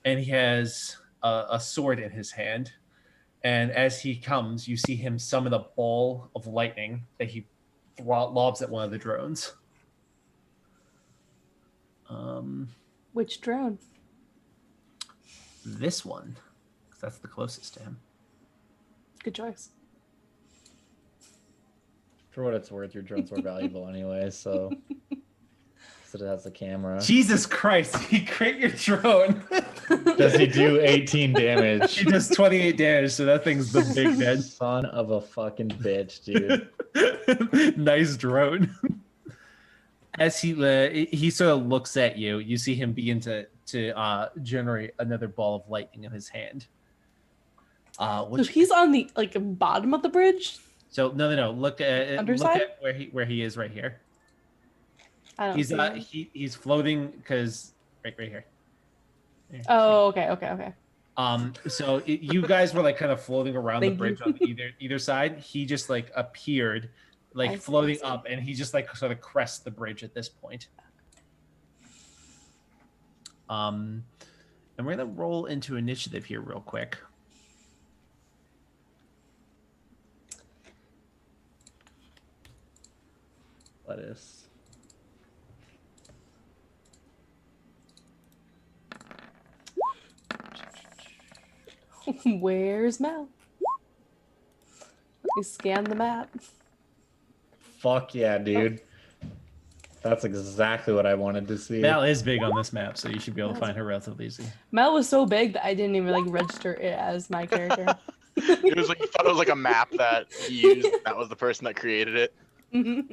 and he has a sword in his hand. And as he comes, you see him summon a ball of lightning that he lobs at one of the drones. Which drone? This one, 'cause that's the closest to him. Good choice. For what it's worth, your drone's more valuable anyway, so it has the camera. Jesus Christ, he crit your drone. Does he do 18 damage? He does 28 damage, so that thing's the big dead. Son of a fucking bitch, dude. Nice drone. As he sort of looks at you, you see him begin to generate another ball of lightning in his hand. So he's on the bottom of the bridge. So no. Look at Underside? where he is right here. I don't He's see him. he's floating because right here. Oh, okay. So you guys were like kind of floating around the Thank bridge you. on either side. He just like appeared, like I see, floating I see. up, and he just like sort of crests the bridge at this point. And we're gonna roll into initiative here real quick. Lettuce. Where's Mel? Let me scan the map. Fuck yeah, dude. That's exactly what I wanted to see. Mal is big on this map, so you should be able to find her relatively easy. Mel was so big that I didn't even register it as my character. It was like you thought it was like a map that he used. That was the person that created it. Their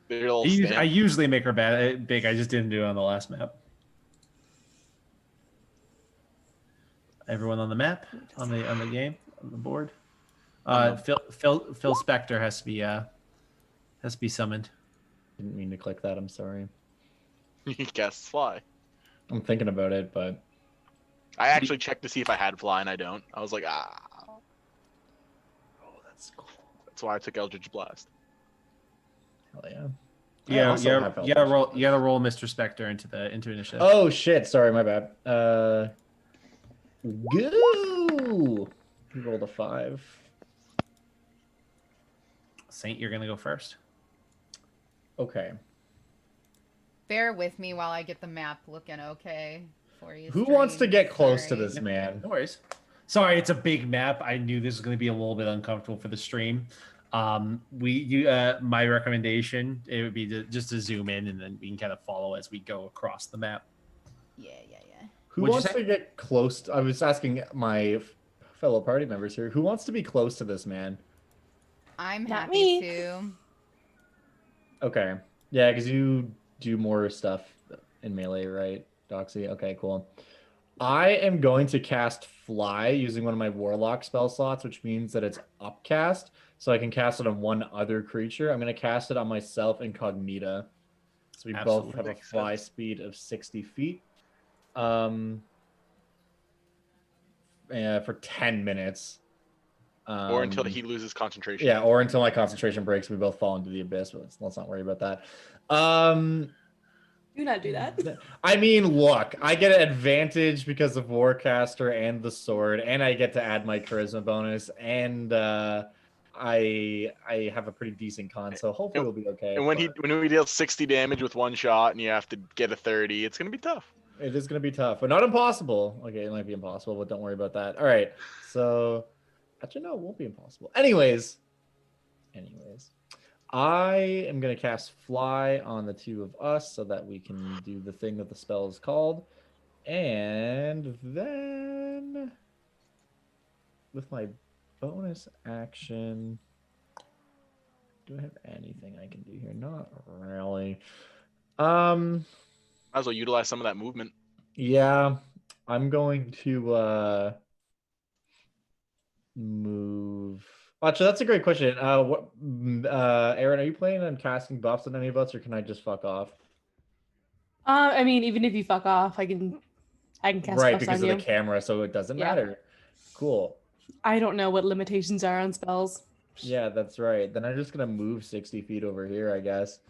little I stamp. usually make her big. I just didn't do it on the last map. Everyone on the map, on the game, on the board. Phil Spector has to be summoned. Didn't mean to click that. I'm sorry. You cast fly. I'm thinking about it, but I actually checked to see if I had fly, and I don't. I was like, oh, that's cool. That's why I took Eldritch Blast. Hell yeah. Yeah, also have you gotta roll. Eldritch You gotta roll Mr. Spector into initiative. Oh shit! Sorry, my bad. Go. He rolled a 5. Saint, you're gonna go first. Okay. Bear with me while I get the map looking okay for you. Who wants to stream. get close to Sorry. this man? No worries. Sorry, it's a big map. I knew this was going to be a little bit uncomfortable for the stream. My recommendation, it would be just to zoom in, and then we can kind of follow as we go across the map. Yeah. Who What'd you wants say? to get close? I was asking my fellow party members here. Who wants to be close to this man? I'm Not happy me. to. Okay. Yeah, because you do more stuff in melee, right, Doxy? Okay, cool. I am going to cast Fly using one of my Warlock spell slots, which means that it's upcast, so I can cast it on one other creature. I'm going to cast it on myself Incognita. So we both Absolutely have a makes fly sense. speed of 60 feet. For 10 minutes. Or until he loses concentration. Yeah, or until my concentration breaks, we both fall into the abyss. But let's not worry about that. Do not do that. I mean, look, I get an advantage because of Warcaster and the sword, and I get to add my charisma bonus, and I have a pretty decent con, so hopefully we'll be okay. And when we deal 60 damage with one shot and you have to get a 30, it's gonna be tough. It is going to be tough, but not impossible. Okay, it might be impossible, but don't worry about that. All right, so actually, no, it won't be impossible. Anyways, I am going to cast Fly on the two of us so that we can do the thing that the spell is called. And then with my bonus action, do I have anything I can do here? Not really. Might as well utilize some of that movement. Yeah, I'm going to move. Actually, that's a great question. Aaron, are you planning on casting buffs on any of us, or can I just fuck off? I mean, even if you fuck off, I can cast Right, buffs because on of you. the camera, so it doesn't Yeah. matter. Cool. I don't know what limitations are on spells. Yeah, that's right. Then I'm just gonna move 60 feet over here, I guess.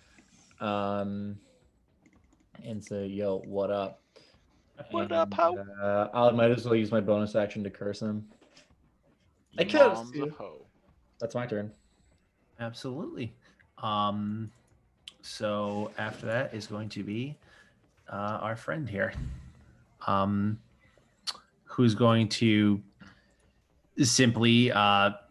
And say, yo, what up? What up, ho? I might as well use my bonus action to curse him. I Your could. mom's a hoe. That's my turn. Absolutely. So after that is going to be our friend here, who's going to simply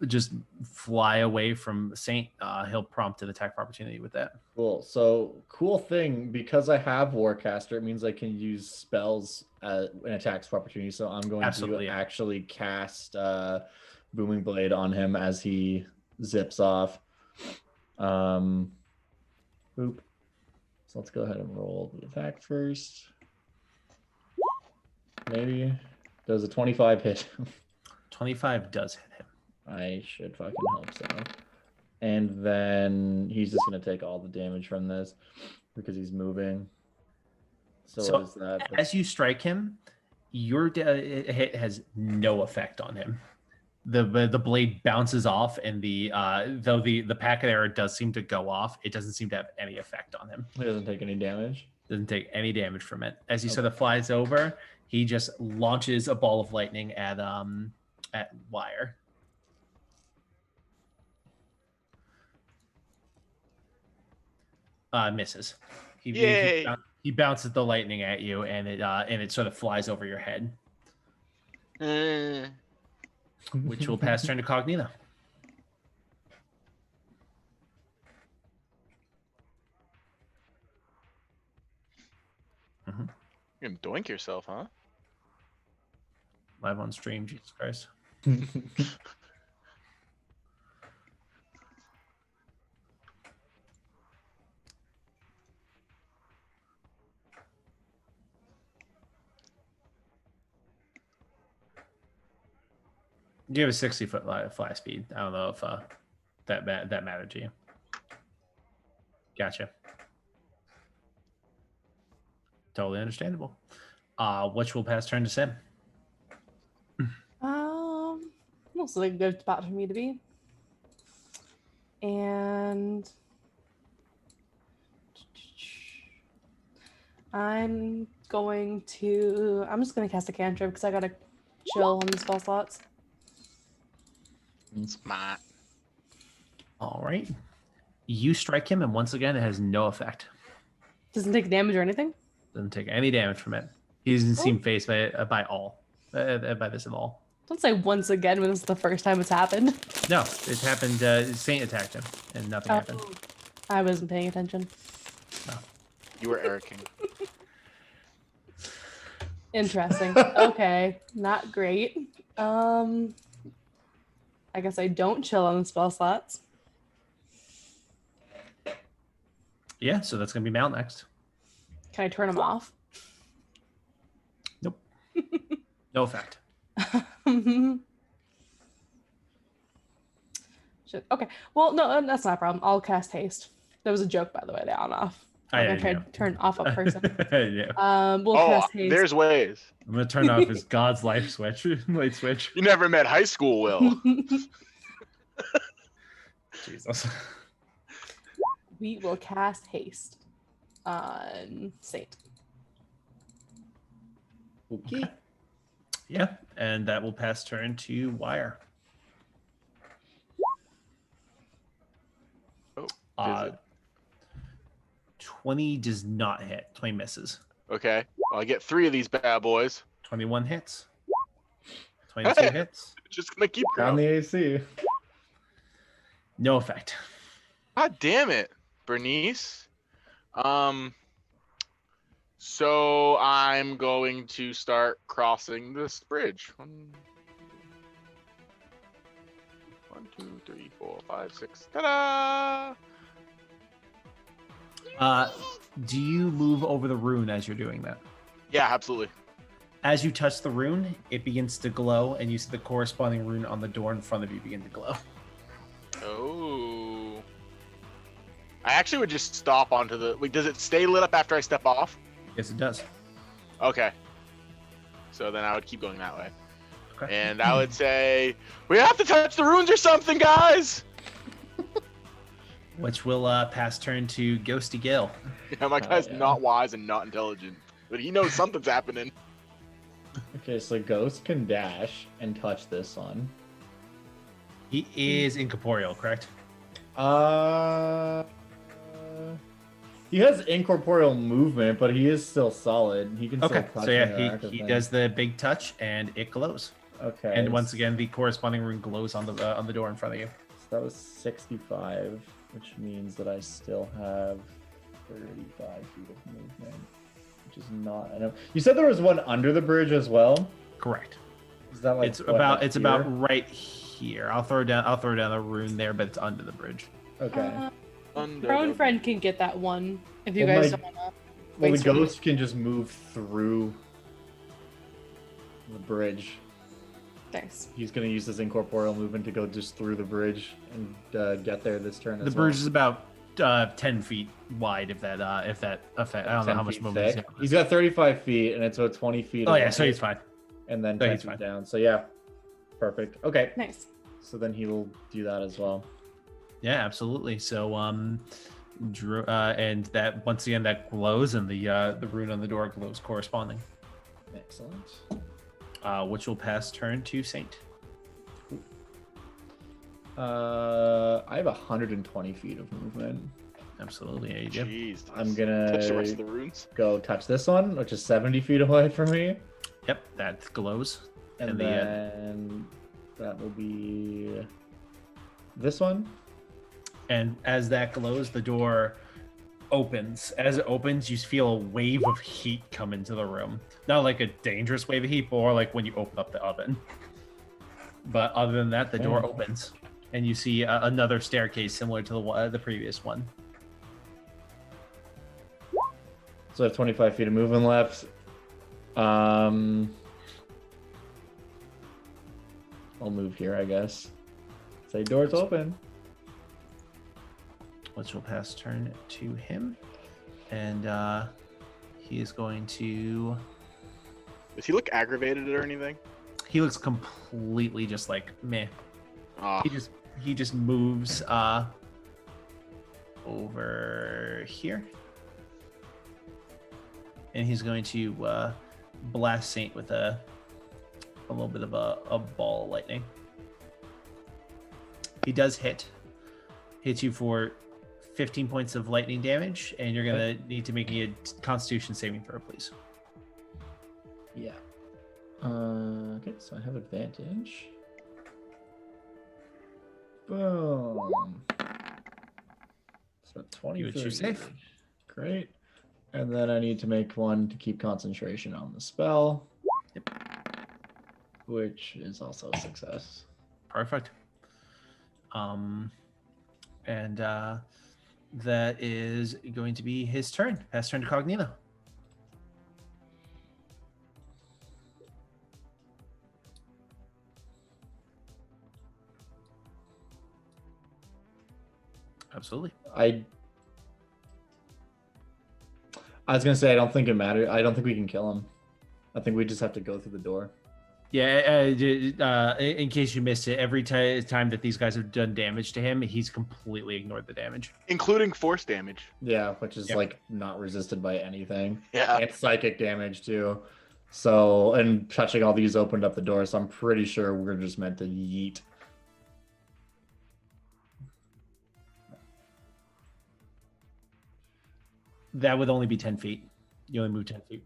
just fly away from Saint. He'll prompt an attack of opportunity with that. Cool. So cool thing, because I have Warcaster, it means I can use spells and attacks for opportunity. So I'm going Absolutely. to actually cast Booming Blade on him as he zips off. Boop. So let's go ahead and roll the attack first. Maybe. Does a 25 hit? 25 does hit him. I should fucking hope so. And then he's just going to take all the damage from this because he's moving. So what is that? As you strike him, your hit has no effect on him. The blade bounces off, and though the packet arrow does seem to go off, it doesn't seem to have any effect on him. He doesn't take any damage. Doesn't take any damage from it. As he sort of flies over, he just launches a ball of lightning at Wire. Misses. Yay! He bounces the lightning at you, and it sort of flies over your head, which will pass turn to Cognito. You're gonna doink yourself, huh? Live on stream, Jesus Christ. You have a 60-foot fly speed. I don't know if that mattered to you. Gotcha. Totally understandable. Which will pass turn to Sim. Looks like a good spot for me to be. And I'm just gonna cast a cantrip because I gotta chill on the spell slots. Smart. All right. You strike him, and once again, it has no effect. Doesn't take damage or anything. Doesn't take any damage from it. He doesn't seem phased by this at all. Don't say once again when this is the first time it's happened. No, it happened. Saint attacked him, and nothing happened. I wasn't paying attention. No. You were Ericing. Interesting. Okay, not great. I guess I don't chill on the spell slots. Yeah, so that's gonna be Mal next. Can I turn them off? Nope. No effect. Shit. Okay. Well, no, that's not a problem. I'll cast haste. That was a joke, by the way. The on off. I'm gonna try to turn off a person. Yeah. We'll cast haste. There's ways. I'm gonna turn off his God's light switch. Light switch. You never met high school, Will. Jesus. We will cast haste on Saint. Okay. Yeah, and that will pass turn to Wire. Oh, 20 does not hit. 20 misses. okay. Well, I get 3 of these bad boys. 21 hits. 22 Hey. hits. Just gonna keep Down going. the AC. No effect. God damn it, Bernice. So I'm going to start crossing this bridge. 1, 2, 3, 4, 5, 6. Ta-da! Do you move over the rune as you're doing that? Yeah, absolutely. As you touch the rune, it begins to glow, and you see the corresponding rune on the door in front of you begin to glow. Oh. I actually would just stop onto the. Wait, does it stay lit up after I step off? Yes, it does. Okay. So then I would keep going that way. Okay. And I would say, we have to touch the runes or something, guys! Which will pass turn to Ghosty Gil. Yeah, my guy's yeah. not wise and not intelligent. But he knows something's happening. Okay, so Ghost can dash and touch this one. He is incorporeal, correct? He has incorporeal movement, but he is still solid. He can still Okay, touch so yeah, and interact with he things. does the big touch, and it glows. Okay. And once again, the corresponding rune glows on the door in front of you. So that was 65, which means that I still have 35 feet of movement, which is not enough. You said there was one under the bridge as well. Correct. Is that like It's what, about like it's here? about right here. I'll throw down a rune there, but it's under the bridge. Okay. Prone friend can get that one if you Well, guys my- don't wanna. Well, the waste one. ghost can just move through the bridge. Nice. He's going to use his incorporeal movement to go just through the bridge and get there this turn. The as bridge well. is about 10 feet wide. If that effect, I don't know 10 how much feet movement. thick. He's got 35 feet, and it's about 20 feet. Oh of yeah, so height, he's fine. And then No, 10 he's feet fine. down. So yeah, perfect. Okay, Nice. so then he will do that as well. Yeah, absolutely. So Drew, and that once again that glows, and the rune on the door glows corresponding. Excellent. Which will pass turn to Saint. I have 120 feet of movement. Absolutely, yeah, you do. Jeez. I'm Touch the rest gonna of the runes. go touch this one, which is 70 feet away from me. Yep, that glows. And And the, then that will be this one. And as that glows, the door opens. As it opens, you feel a wave of heat come into the room. Not like a dangerous wave of heat, but more like when you open up the oven. But other than that, the door opens, and you see another staircase similar to the previous one. So I have 25 feet of movement left. I'll move here, I guess. Say doors open. Which will pass turn to him. And he is going to... Does he look aggravated or anything? He looks completely just like meh. Ah, He just moves over here. And he's going to blast Saint with a little bit of a ball of lightning. He does hit you for 15 points of lightning damage, and you're gonna need to make me a Constitution saving throw, please. Yeah. Okay, so I have advantage. Boom. So 20. You achieve safe. Great. And then I need to make one to keep concentration on the spell. Yep. Which is also a success. Perfect. And that is going to be his turn. Pass turn to Cognito. Absolutely. I was gonna say I don't think it matters. I don't think we can kill him. I think we just have to go through the door. Yeah, in case you missed it, every time that these guys have done damage to him, he's completely ignored the damage. including force damage. Yeah, which is Yep. like not resisted by anything. Yeah. And psychic damage too. So, and touching all these opened up the door, so I'm pretty sure we're just meant to yeet. That would only be 10 feet. You only move 10 feet.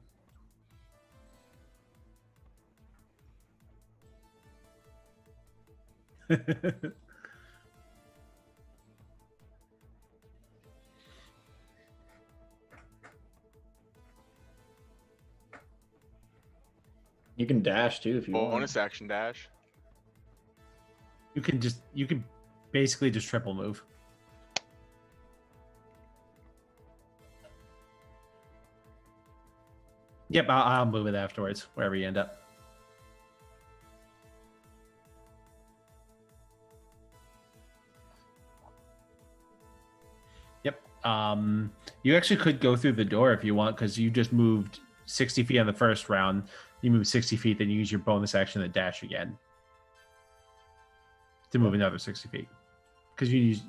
You can dash too if you want. Bonus action dash. You can basically just triple move. Yep, I'll move it afterwards, wherever you end up. Yep. You actually could go through the door if you want, because you just moved 60 feet on the first round. You move 60 feet, then you use your bonus action to dash again to move another 60 feet. Because you use...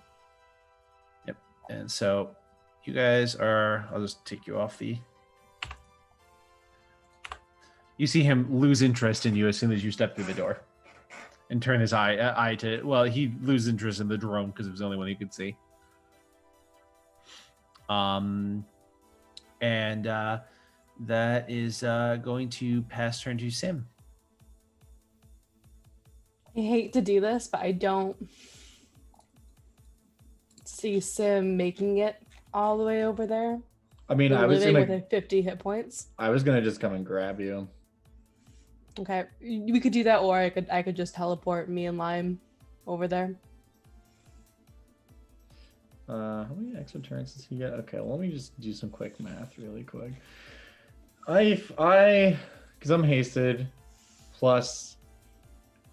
Yep. And so you guys are... I'll just take you off the... You see him lose interest in you as soon as you step through the door, and turn his eye to. Well, he loses interest in the drone because it was the only one he could see. And that is going to pass turn to Sim. I hate to do this, but I don't see Sim making it all the way over there. I mean, I was living gonna. with 50 hit points. I was gonna just come and grab you. Okay, we could do that, or I could just teleport me and Lime over there. How many extra turns does he get? Okay, well, let me just do some quick math really quick. Because I'm hasted, plus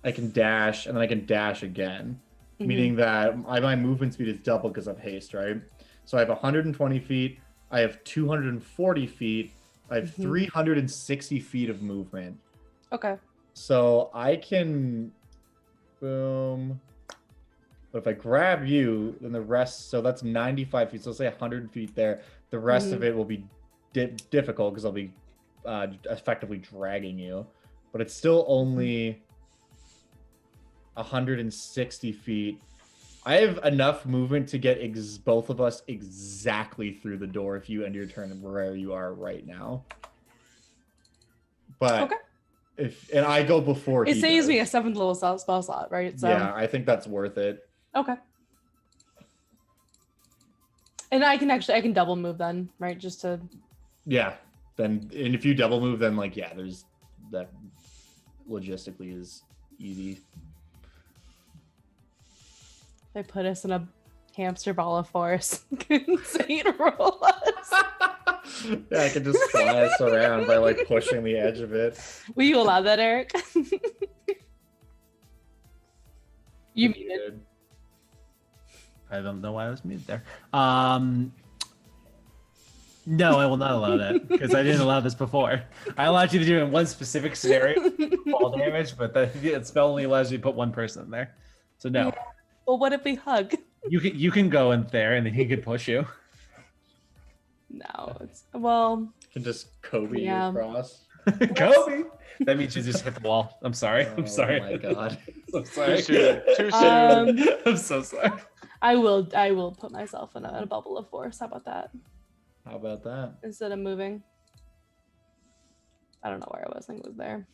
I can dash, and then I can dash again, meaning that my movement speed is double because of haste, right? So I have 120 feet, I have 240 feet, I have 360 feet of movement. Okay. So I can, boom. But if I grab you, then the rest, so that's 95 feet. So let's say 100 feet there. The rest of it will be difficult because I'll be effectively dragging you. But it's still only 160 feet. I have enough movement to get both of us exactly through the door if you end your turn where you are right now. But Okay. And I go before It he saves does. me a 7th level spell slot, right? So Yeah, I think that's worth it. okay. And I can double move then, right? Just to Yeah. Then, and if you double move, then like, yeah, there's that logistically is easy. they put us in a hamster ball of force. Saint roll us. Yeah, I can just fly us around by like pushing the edge of it. Will you allow that, Eric? You muted. I don't know why I was muted there. No, I will not allow that because I didn't allow this before. I allowed you to do it in one specific scenario, fall damage, but the spell only allows you to put one person in there. So no. Yeah. Well, what if we hug? You can go in there and then he can push you. No, it's well. You can just Kobe Yeah. across. Kobe. That means you just hit the wall. I'm sorry. I'm sorry. Oh my god. I'm sorry. Too soon. I'm so sorry. I will put myself in a bubble of force. How about that? How about that? Instead of moving. I don't know where I was. I think it was there.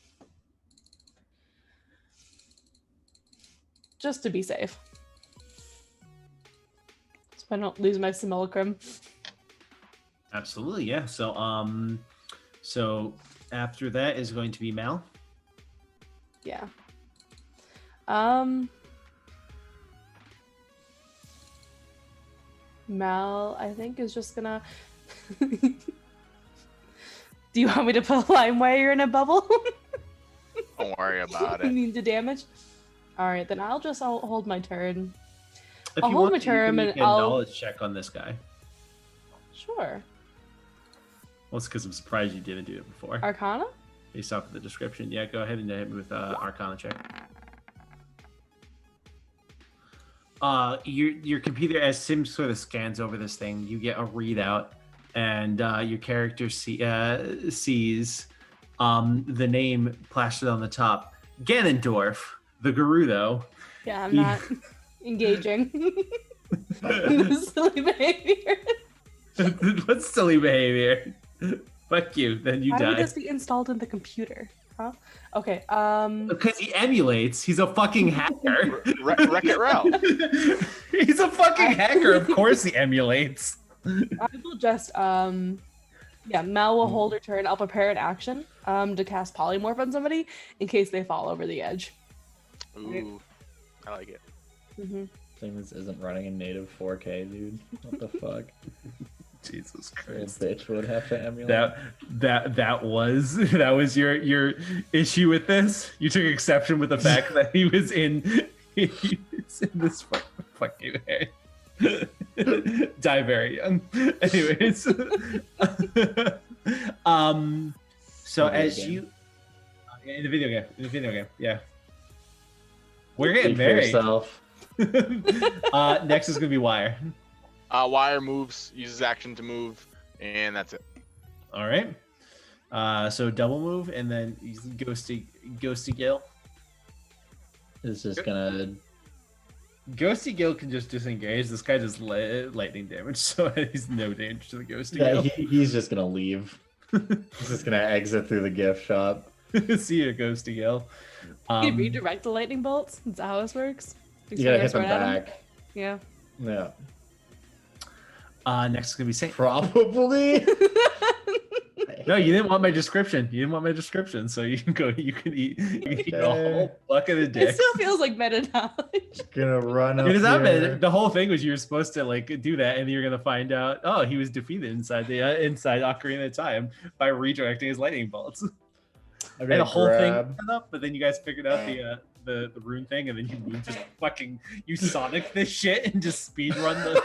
Just to be safe. So I don't lose my simulacrum. Absolutely, yeah. So after that is going to be Mal. Yeah. Mal, I think, is just gonna. Do you want me to put a lime wire in a bubble? Don't worry about You it. need the damage. All right, then I'll hold my turn. If I'll you hold want, my you can turn make and a I'll. knowledge check on this guy. Sure. Well, it's because I'm surprised you didn't do it before. Arcana? Based off of the description. Yeah, go ahead and hit me with Arcana check. Your computer, as Sim sort of scans over this thing, you get a readout, and your character sees the name plastered on the top, Ganondorf, the Gerudo. Yeah, I'm not engaging. This silly behavior. What's silly behavior? Fuck you, then you Why would die. this be installed in the computer? Huh? Okay. Because he emulates. He's a fucking hacker. Wreck-It Ralph. He's a fucking hacker. Of course he emulates. I will just Mel will hold her turn. I'll prepare an action to cast polymorph on somebody in case they fall over the edge. Ooh, I like it. Mm-hmm. Thing this isn't running in native 4K, dude. What the fuck? Jesus Little Christ. bitch would have to emulate. That was your issue with this. You took exception with the fact that he was in this fucking way. Die very young. Anyways, so as game. you in the video game, yeah, we're getting Speak for married. yourself. Next is gonna be Wire. Wire moves, uses action to move, and that's it. All right. So double move and then Ghosty Gil. Is just gonna. Ghosty Gil can just disengage. This guy does lightning damage, so he's no danger to the Ghosty Yeah, Gil. he's just gonna leave. He's just gonna exit through the gift shop. See you, Ghosty Gil. Can you redirect the lightning bolts? That's how this works. You gotta hit them back. Yeah. Yeah. Next is gonna be Saint. Probably. No, you didn't want my description. So you can go. You can eat a whole bucket of It dicks. still feels like meta knowledge. Gonna run up It is not here. bad. The whole thing was you were supposed to like do that, and you're gonna find out. Oh, he was defeated inside Ocarina of Time by redirecting his lightning bolts. I'm And gonna the whole thing grab. went up, but then you guys figured out the rune thing, and then you just fucking Sonic this shit and just speed run the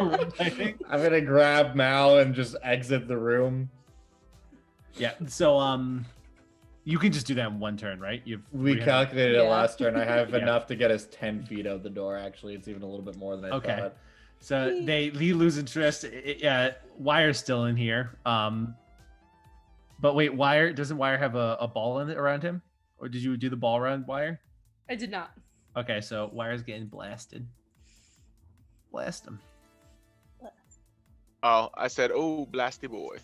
rune thing. I'm gonna grab Mal and just exit the room. Yeah. So you can just do that in one turn, right? We calculated it Yeah. last turn. I have Yeah. enough to get us 10 feet out the door. Actually, it's even a little bit more than I Okay. thought. So he lose interest. Wire's still in here. But wait, doesn't Wire have a ball in it around him, or did you do the ball around Wire? I did not. Okay, so Wire's getting blasted. Blast him. Oh, I said, oh, blasty boy.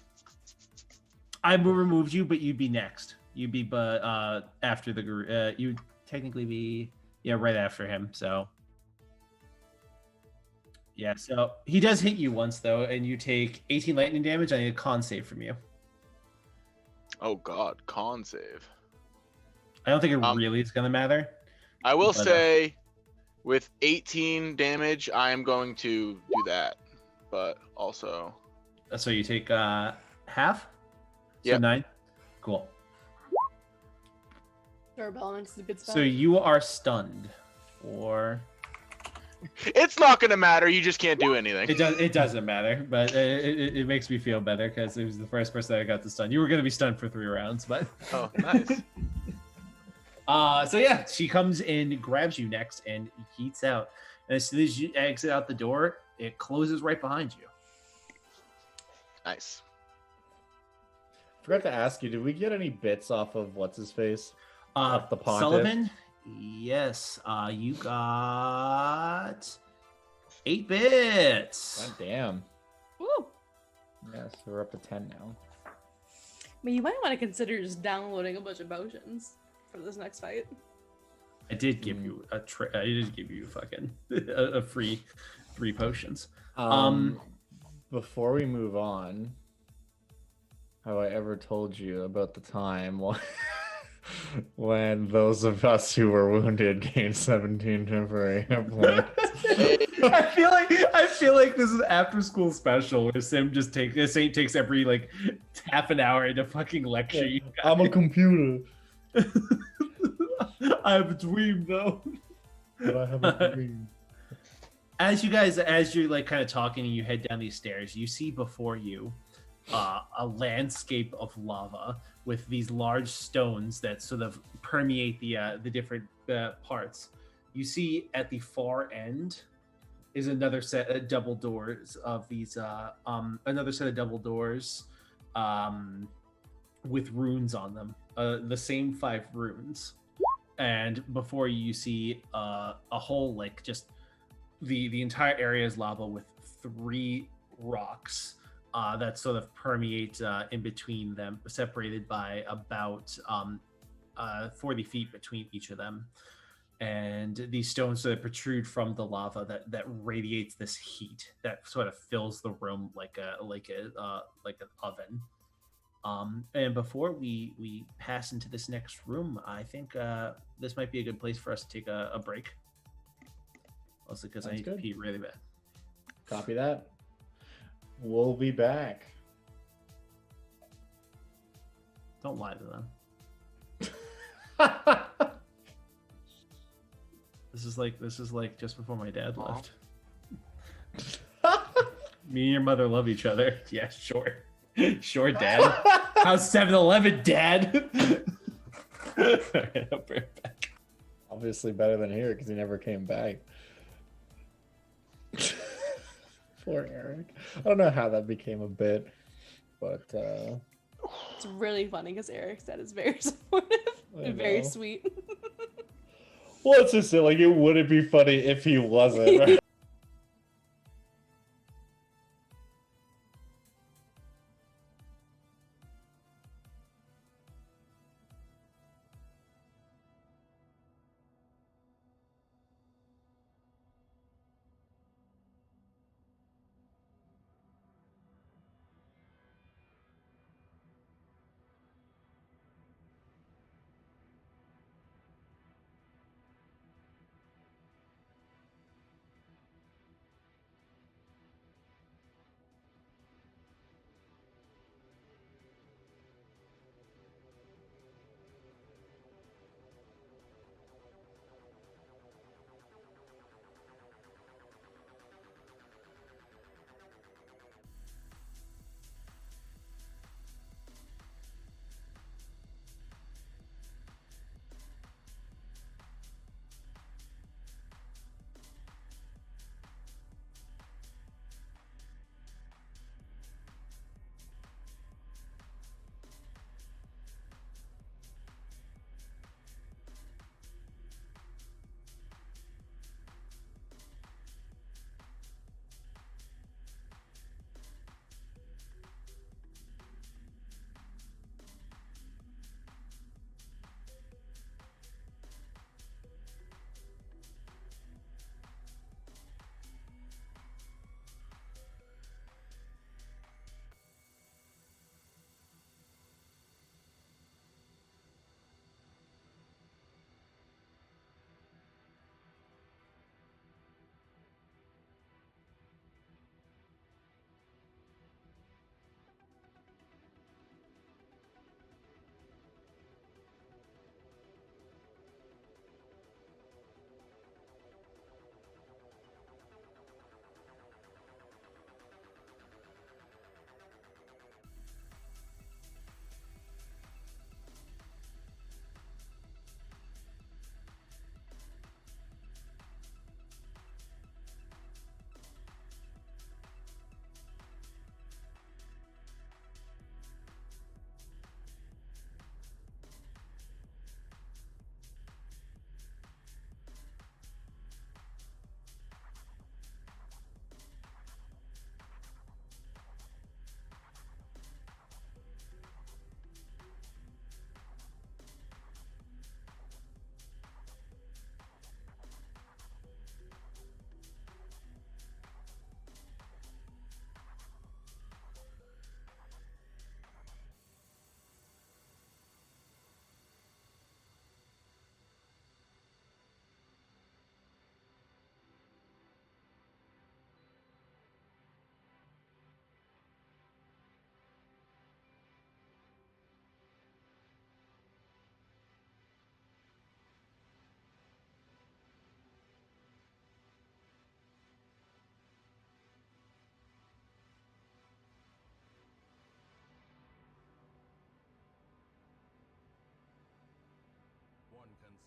I removed you, but you'd be next. You'd be after the you'd technically be right after him. So yeah, so he does hit you once though, and you take 18 lightning damage. I need a con save from you. Oh God, con save. I don't think it really is gonna matter. I will But, say, with 18 damage, I am going to do that. But also, So you take half. So Yep. 9. Cool. Doorbell is a good spell. So you are stunned. 4. It's not gonna matter. You just can't do anything. It doesn't matter, but it makes me feel better because it was the first person that I got to stun. You were gonna be stunned for 3 rounds, but Oh, nice. so yeah, she comes in, grabs you next, and yeets out. And as soon as you exit out the door, it closes right behind you. Nice. Forgot to ask you, did we get any bits off of what's his face? Off the pontiff? Sullivan, yes, you got 8 bits. God damn. Woo! Yeah, so we're up to 10 now. I mean, you might want to consider just downloading a bunch of potions for this next fight. I did give you I did give you fucking a free 3 potions. Before we move on, have I ever told you about the time when those of us who were wounded gained 17 temporary hit points? I feel like this is after school special where Saint takes every like half an hour to fucking lecture you guys. I'm a computer. I have a dream though. But I have a dream. As you're like kind of talking and you head down these stairs, you see before you a landscape of lava with these large stones that sort of permeate the different parts. You see at the far end is another set of double doors of these with runes on them, the same 5 runes. And before you see a whole like just the entire area is lava with 3 rocks that sort of permeate in between them, separated by about 40 feet between each of them. And these stones sort of protrude from the lava that radiates this heat that sort of fills the room like an oven. And before we pass into this next room, I think this might be a good place for us to take a break. Also because I need to pee really bad. Copy that. We'll be back. Don't lie to them. This is like just before my dad left. Me and your mother love each other. Yeah, sure. Sure, Dad. How's 7-Eleven, Dad? Alright, I'll bring it back. Obviously better than here because he never came back. Poor Eric. I don't know how that became a bit, but It's really funny because Eric said it's very supportive and very sweet. well, it's just like it wouldn't be funny if he wasn't. Right?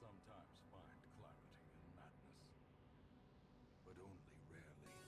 sometimes find clarity in madness, but only rarely.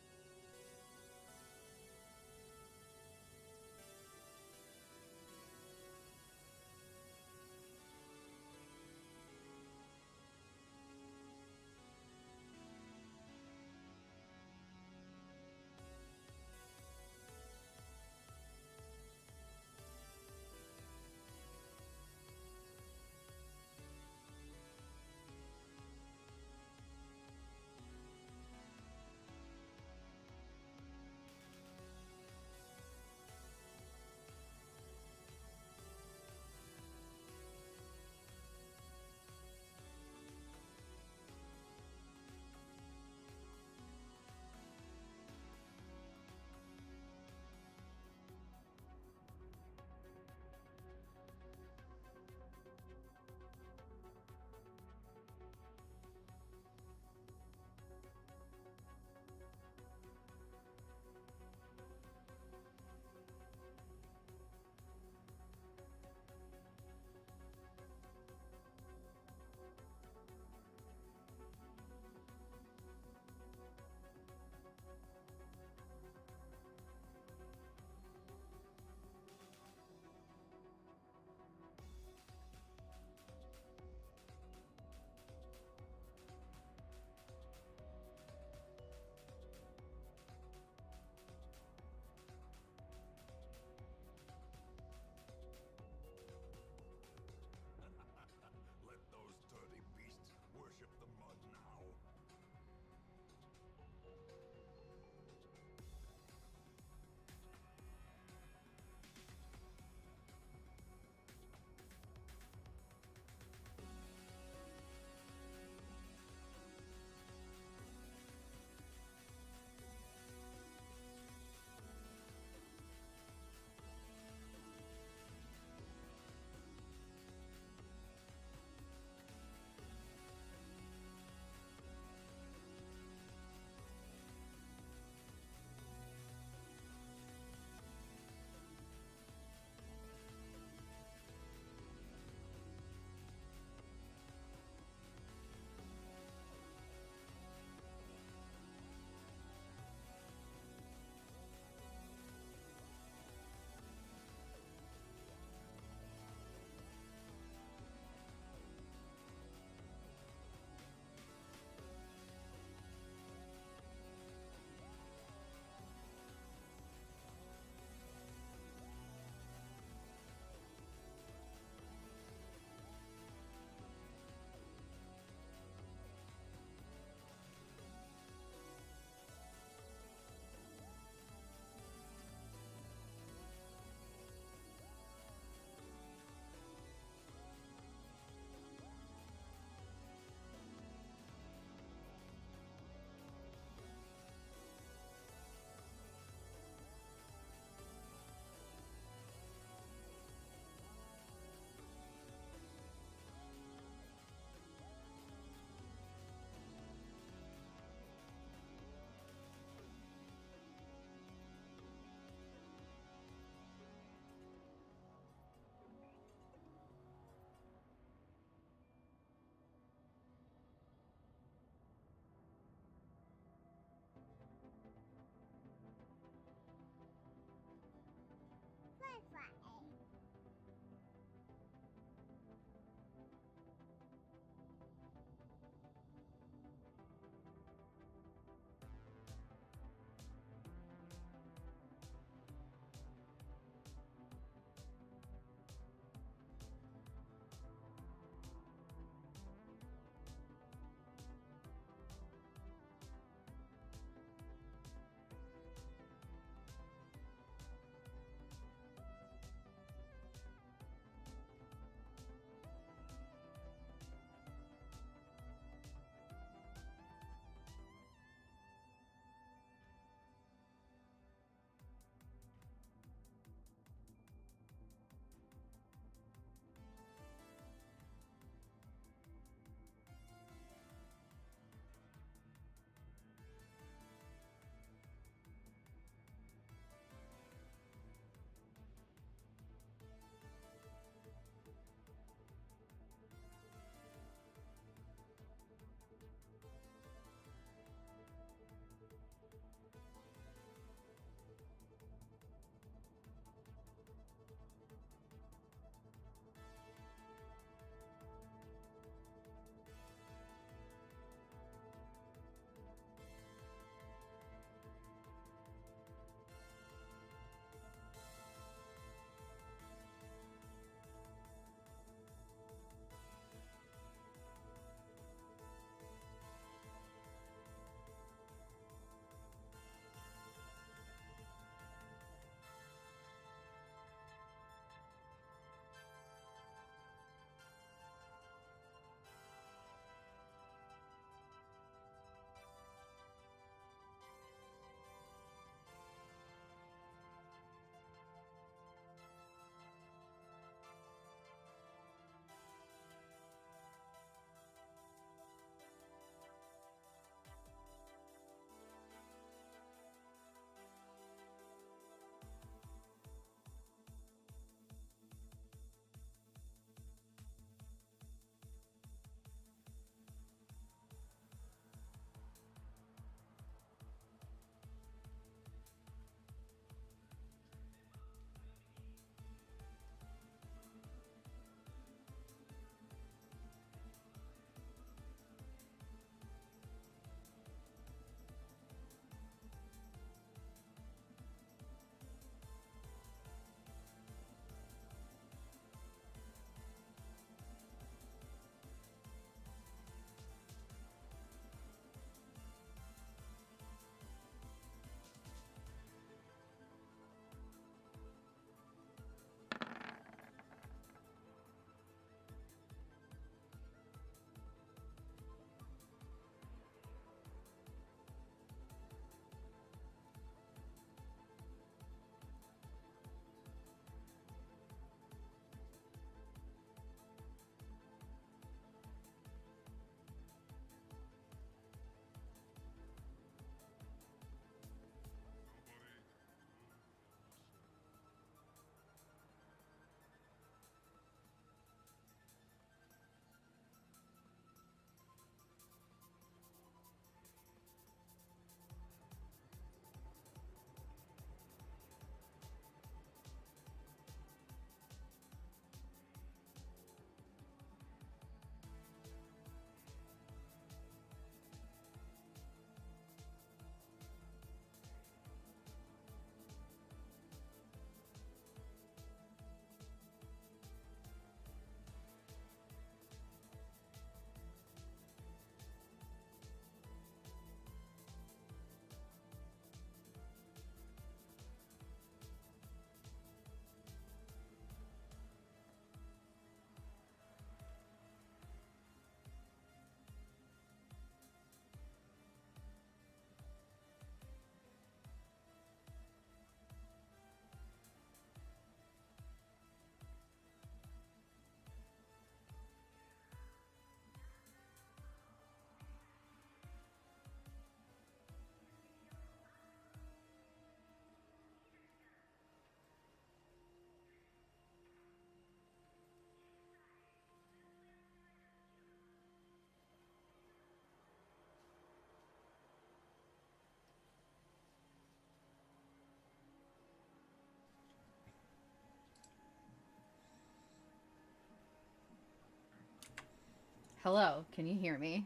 Hello, can you hear me?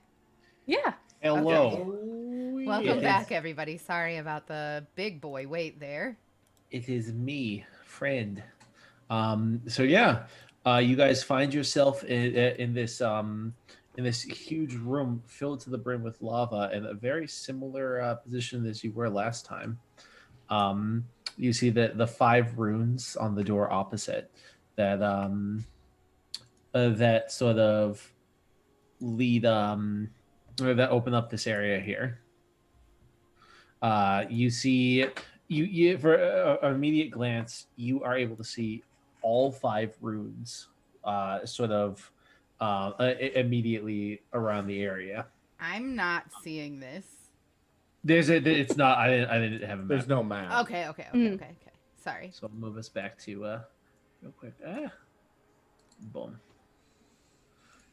Yeah. Hello. Welcome It back, is- everybody. Sorry about the big boy wait there. It is me, friend. So yeah, you guys find yourself in this huge room filled to the brim with lava, in a very similar position as you were last time. You see the 5 runes on the door opposite that sort of lead or that open up this area here. You see you for an immediate glance, you are able to see all 5 runes sort of immediately around the area. I'm not seeing this. It's not. I didn't have a map. There's no map. Okay. Sorry. So I'll move us back to real quick. Boom.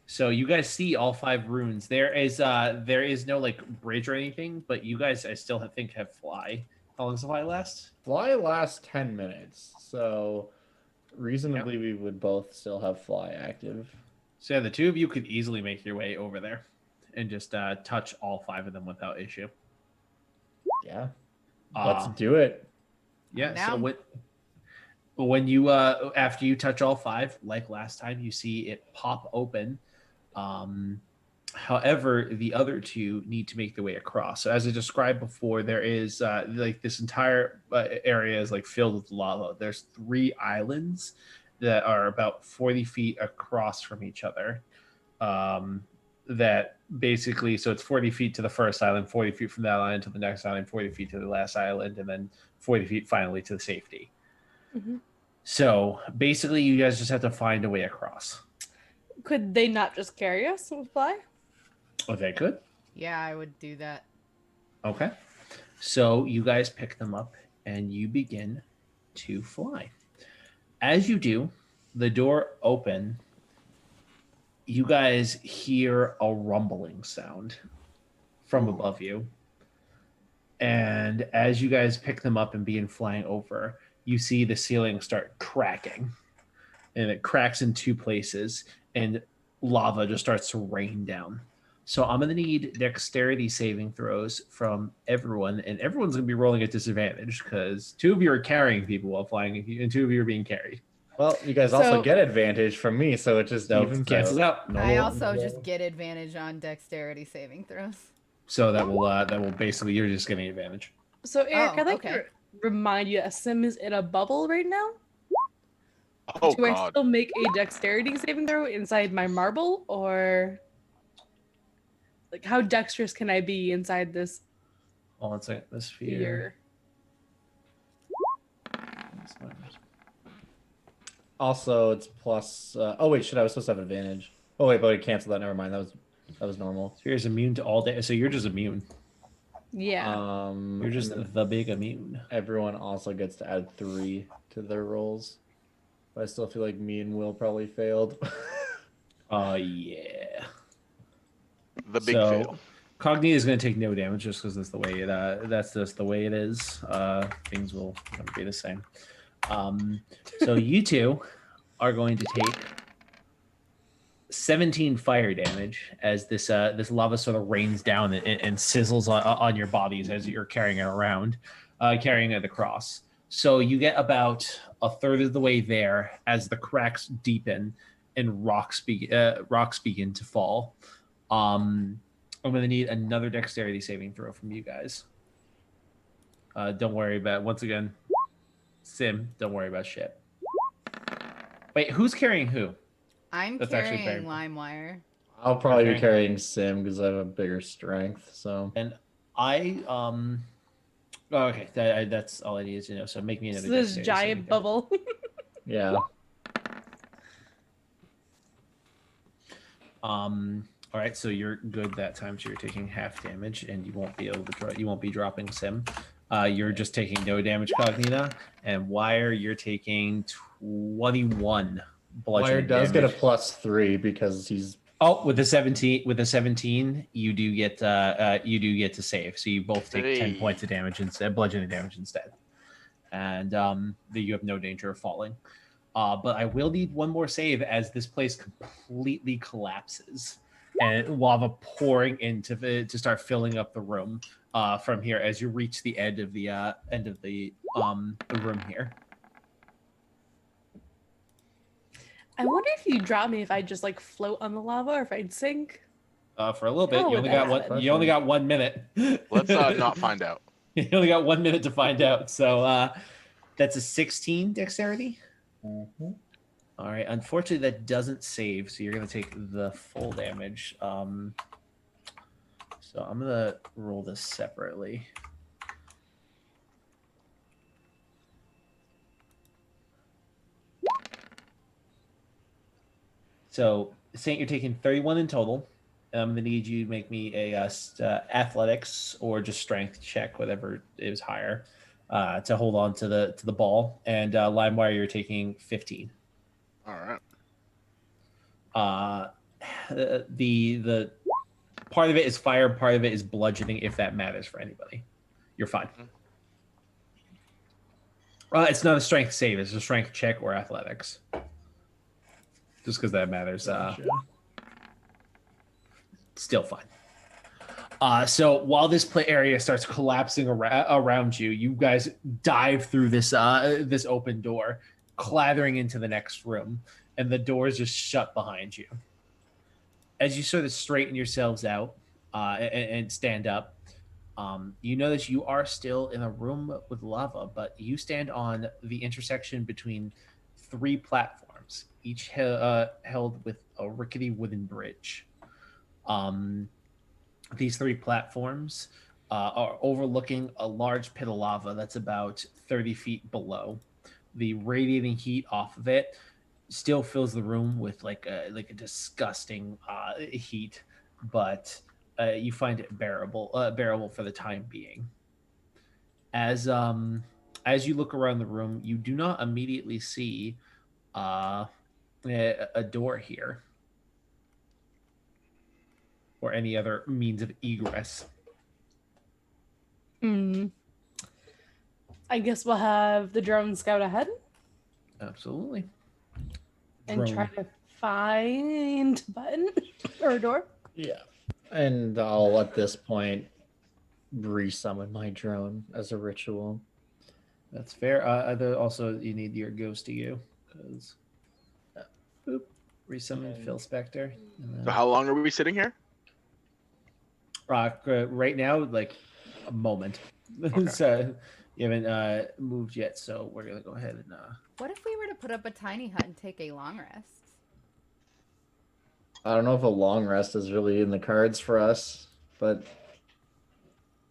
So you guys see all 5 runes. There is no like bridge or anything, but you guys I still think have fly. How long does the fly last? Fly lasts 10 minutes, so reasonably we would both still have fly active. So yeah, the 2 of you could easily make your way over there and just touch all 5 of them without issue. Yeah. Let's do it. Yeah. I'm So down. when you after you touch all 5, like last time, you see it pop open. However, the other 2 need to make their way across. So as I described before, there is like this entire area is like filled with lava. There's 3 islands that are about 40 feet across from each other. That basically, so it's 40 feet to the first island, 40 feet from that island to the next island, 40 feet to the last island, and then 40 feet finally to the safety. Mhm. So basically, you guys just have to find a way across. Could they not just carry us with fly? Oh, they could. Yeah, I would do that. Okay. So you guys pick them up and you begin to fly. As you do, the door open. You guys hear a rumbling sound from above you. And as you guys pick them up and begin flying over, you see the ceiling start cracking. And it cracks in 2 places, and lava just starts to rain down. So I'm going to need dexterity saving throws from everyone, and everyone's going to be rolling at disadvantage because 2 of you are carrying people while flying, and 2 of you are being carried. Well, you guys also So- get advantage from me, so it just So evens it cancels out. I also just get advantage on dexterity saving throws. So that will basically, you're just getting advantage. So Eric, Oh, I'd like okay. to remind you that Sim is in a bubble right now. Oh Do I god. still make a dexterity saving throw inside my marble, or like how dexterous can I be inside this Hold on a second. This sphere? Also, it's plus. Oh wait, shit! I was supposed to have advantage. Oh wait, but I canceled that. Never mind. That was normal. Sphere is immune to all day. So you're just immune. Yeah. You're just and then the big immune. everyone also gets to add 3 to their rolls. But I still feel like me and Will probably failed. Yeah. The big So, fail. Cogni is going to take no damage just because that's the way that's just the way it is. Things will never be the same. So you 2 are going to take 17 fire damage as this lava sort of rains down and sizzles on your bodies as you're carrying it around, carrying it across. So you get about a third of the way there as the cracks deepen and rocks begin to fall. I'm going to need another dexterity saving throw from you guys. Don't worry about, once again, Sim, don't worry about shit. Wait, who's carrying who? I'm That's actually carrying very- LimeWire. I'll probably be Okay. carrying Sim because I have a bigger strength. So And I okay, that's all I need to know. So make me So another. this dexterity giant saving throw. bubble. yeah. All right, so you're good that time. So you're taking half damage, and you won't be able to you won't be dropping Sim. You're just taking no damage, Cognita, and Wire, you're taking 21 bludgeoning Wire does damage. get a +3 because he's Oh, with the 17, you do get to save. So you both take 10 Hey. points of damage instead, bludgeoning damage instead, and you have no danger of falling. But I will need one more save as this place completely collapses. and lava pouring to start filling up the room from here as you reach the end of the room here. I wonder if you drop me if I just like float on the lava or if I'd sink. For a little bit, How you would only that got one. happen? You only got 1 minute. Let's not find out. You only got 1 minute to find out. So that's a 16 dexterity. Mhm. All right. Unfortunately, that doesn't save, so you're gonna take the full damage. So I'm gonna roll this separately. So, Saint, you're taking 31 in total. I'm gonna need you to make me a athletics or just strength check, whatever is higher, to hold on to the ball. And Limewire, you're taking 15. All right. The part of it is fire, part of it is bludgeoning. If that matters for anybody, you're fine. It's not a strength save; it's a strength check or athletics. Just because that matters. Gotcha. Still fine. So while this play area starts collapsing around you, you guys dive through this open door, clattering into the next room, and the doors just shut behind you. As you sort of straighten yourselves out and stand up, you notice you are still in a room with lava, but you stand on the intersection between 3 platforms, each held with a rickety wooden bridge. These 3 platforms are overlooking a large pit of lava that's about 30 feet below. The radiating heat off of it still fills the room with like a disgusting heat, but you find it bearable for the time being. As you look around the room, you do not immediately see a door here or any other means of egress. I guess we'll have the drone scout ahead Absolutely. and try to find a button or a door. Yeah. And I'll at this point resummon my drone as a ritual. That's fair. Also, you need your ghost to you because boop, resummon Phil Spector. So how long are we sitting here? Right now, like a moment. Okay. So you haven't moved yet, so we're gonna go ahead and. What if we were to put up a tiny hut and take a long rest? I don't know if a long rest is really in the cards for us, but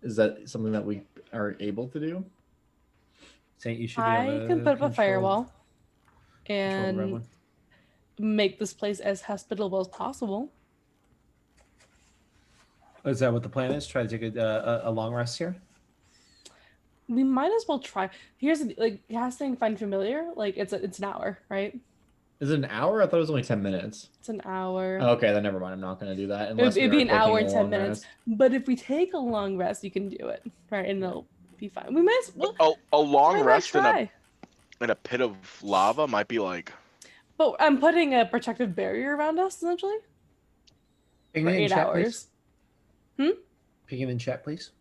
is that something that we are able to do? Saint, you should be I able to can put up a control- firewall control the red and one. make this place as hospitable as possible. Is that what the plan is? Try to take a long rest here. We might as well try. Here's like casting find familiar. Like it's an hour, right? Is it an hour? I thought it was only 10 minutes. It's an hour. Okay, then never mind. I'm not going to do that. It'd we be are an hour taking and a 10 long minutes. rest. But if we take a long rest, you can do it, right? And it'll be fine. We might as well. A long why not rest try? in a pit of lava might be like. But I'm putting a protective barrier around us essentially Ping for it in 8 chat, hours. please. Ping it in chat, please.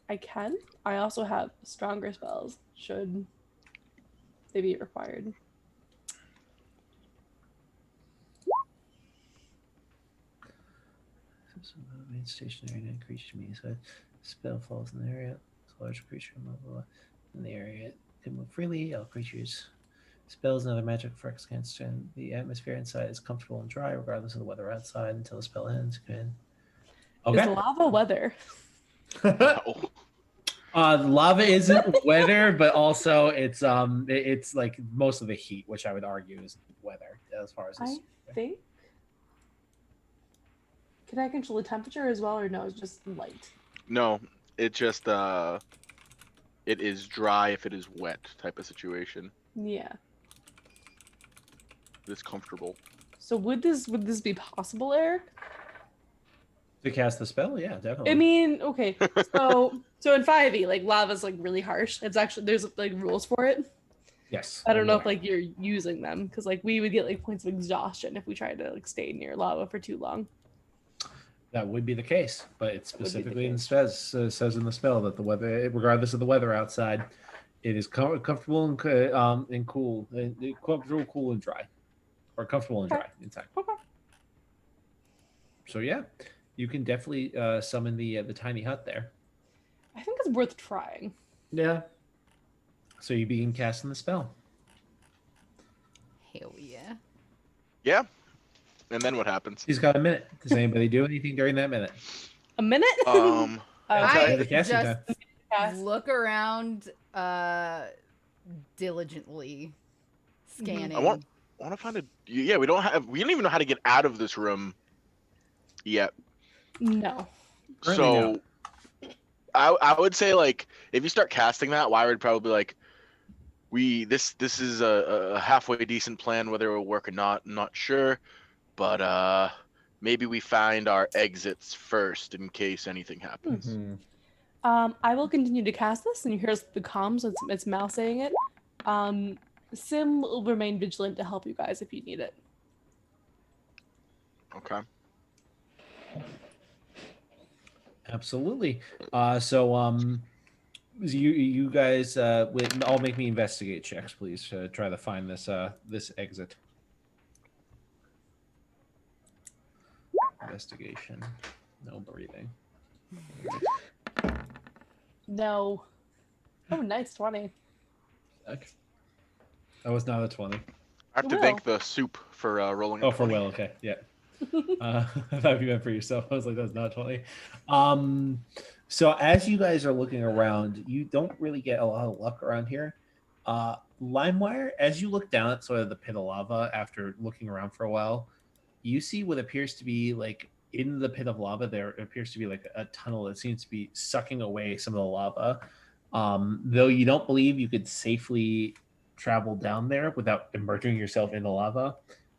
I can. I also have stronger spells should they be required. Remain stationary and creature means so spell falls in the area. It's a large creature in the area can move freely. All creatures, spells, and other magic effects can stand. The atmosphere inside is comfortable and dry, regardless of the weather outside, until the spell ends. Good. Is Okay. lava weather? No. Lava isn't weather, but also it's like most of the heat, which I would argue is weather as far as I this. think. Can I control the temperature as well, or no? It's just light. No, it just it is dry if it is wet type of situation. Yeah. It's comfortable. So would this be possible, Eric? To cast the spell, yeah, definitely. I mean, okay. So in 5e, like lava's like really harsh. It's actually there's like rules for it. yes. I don't know if aware. like you're using them because like we would get like points of exhaustion if we tried to like stay near lava for too long. That would be the case, but it's That would be the specifically in the case. says in the spell that the weather, regardless of the weather outside, it is comfortable and cool, comfortable, cool and dry, or comfortable and Okay. dry inside. Okay. So yeah, you can definitely summon the tiny hut there. I think it's worth trying. Yeah. So you begin casting the spell. Hell yeah. Yeah. And then what happens? He's got a minute. Does anybody do anything during that minute? A minute? Okay. I The casting just time. Cast. look around diligently, scanning. I want to find a. Yeah, we don't even know how to get out of this room yet. No. Currently, So I would say, like, if you start casting that, Why would probably like, this is a halfway decent plan. Whether it will work or not, I'm not sure, but maybe we find our exits first in case anything happens. Mhm. I will continue to cast this, and here's the comms. It's Mal saying it. Sim will remain vigilant to help you guys if you need it. Okay. Absolutely. So you guys all make me investigate checks, please, to try to find this exit. Investigation. No breathing. No. Oh, nice 20. Okay. That was not a 20. I have to Will. thank the soup for rolling. a Oh, for 20. Will. Okay. Yeah. I thought you meant for yourself. I was like, that's not 20. So as you guys are looking around, you don't really get a lot of luck around here. LimeWire, as you look down at sort of the pit of lava after looking around for a while, you see what appears to be like in the pit of lava. There appears to be like a tunnel that seems to be sucking away some of the lava. Though you don't believe you could safely travel down there without immersing yourself in the lava,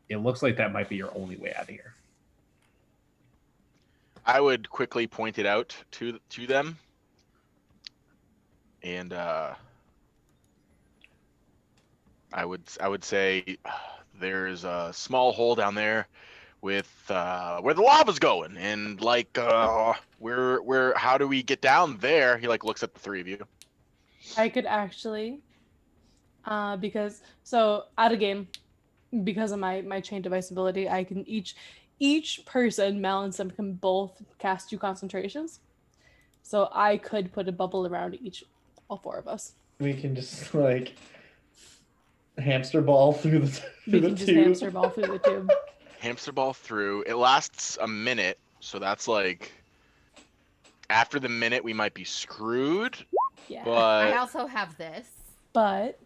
it looks like that might be your only way out of here. I would quickly point it out to them, and I would say there's a small hole down there with where the lava's going, and like where how do we get down there? He like looks at the three of you. I could actually, because so out of game, because of my chain device ability, I can each person, Mal and Sim, can both cast 2 concentrations. So I could put a bubble around all 4 of us. We can just like hamster ball through the We can just hamster ball through the tube. Hamster ball through. It lasts a minute, so that's like after the minute we might be screwed. Yeah. I But also have this. But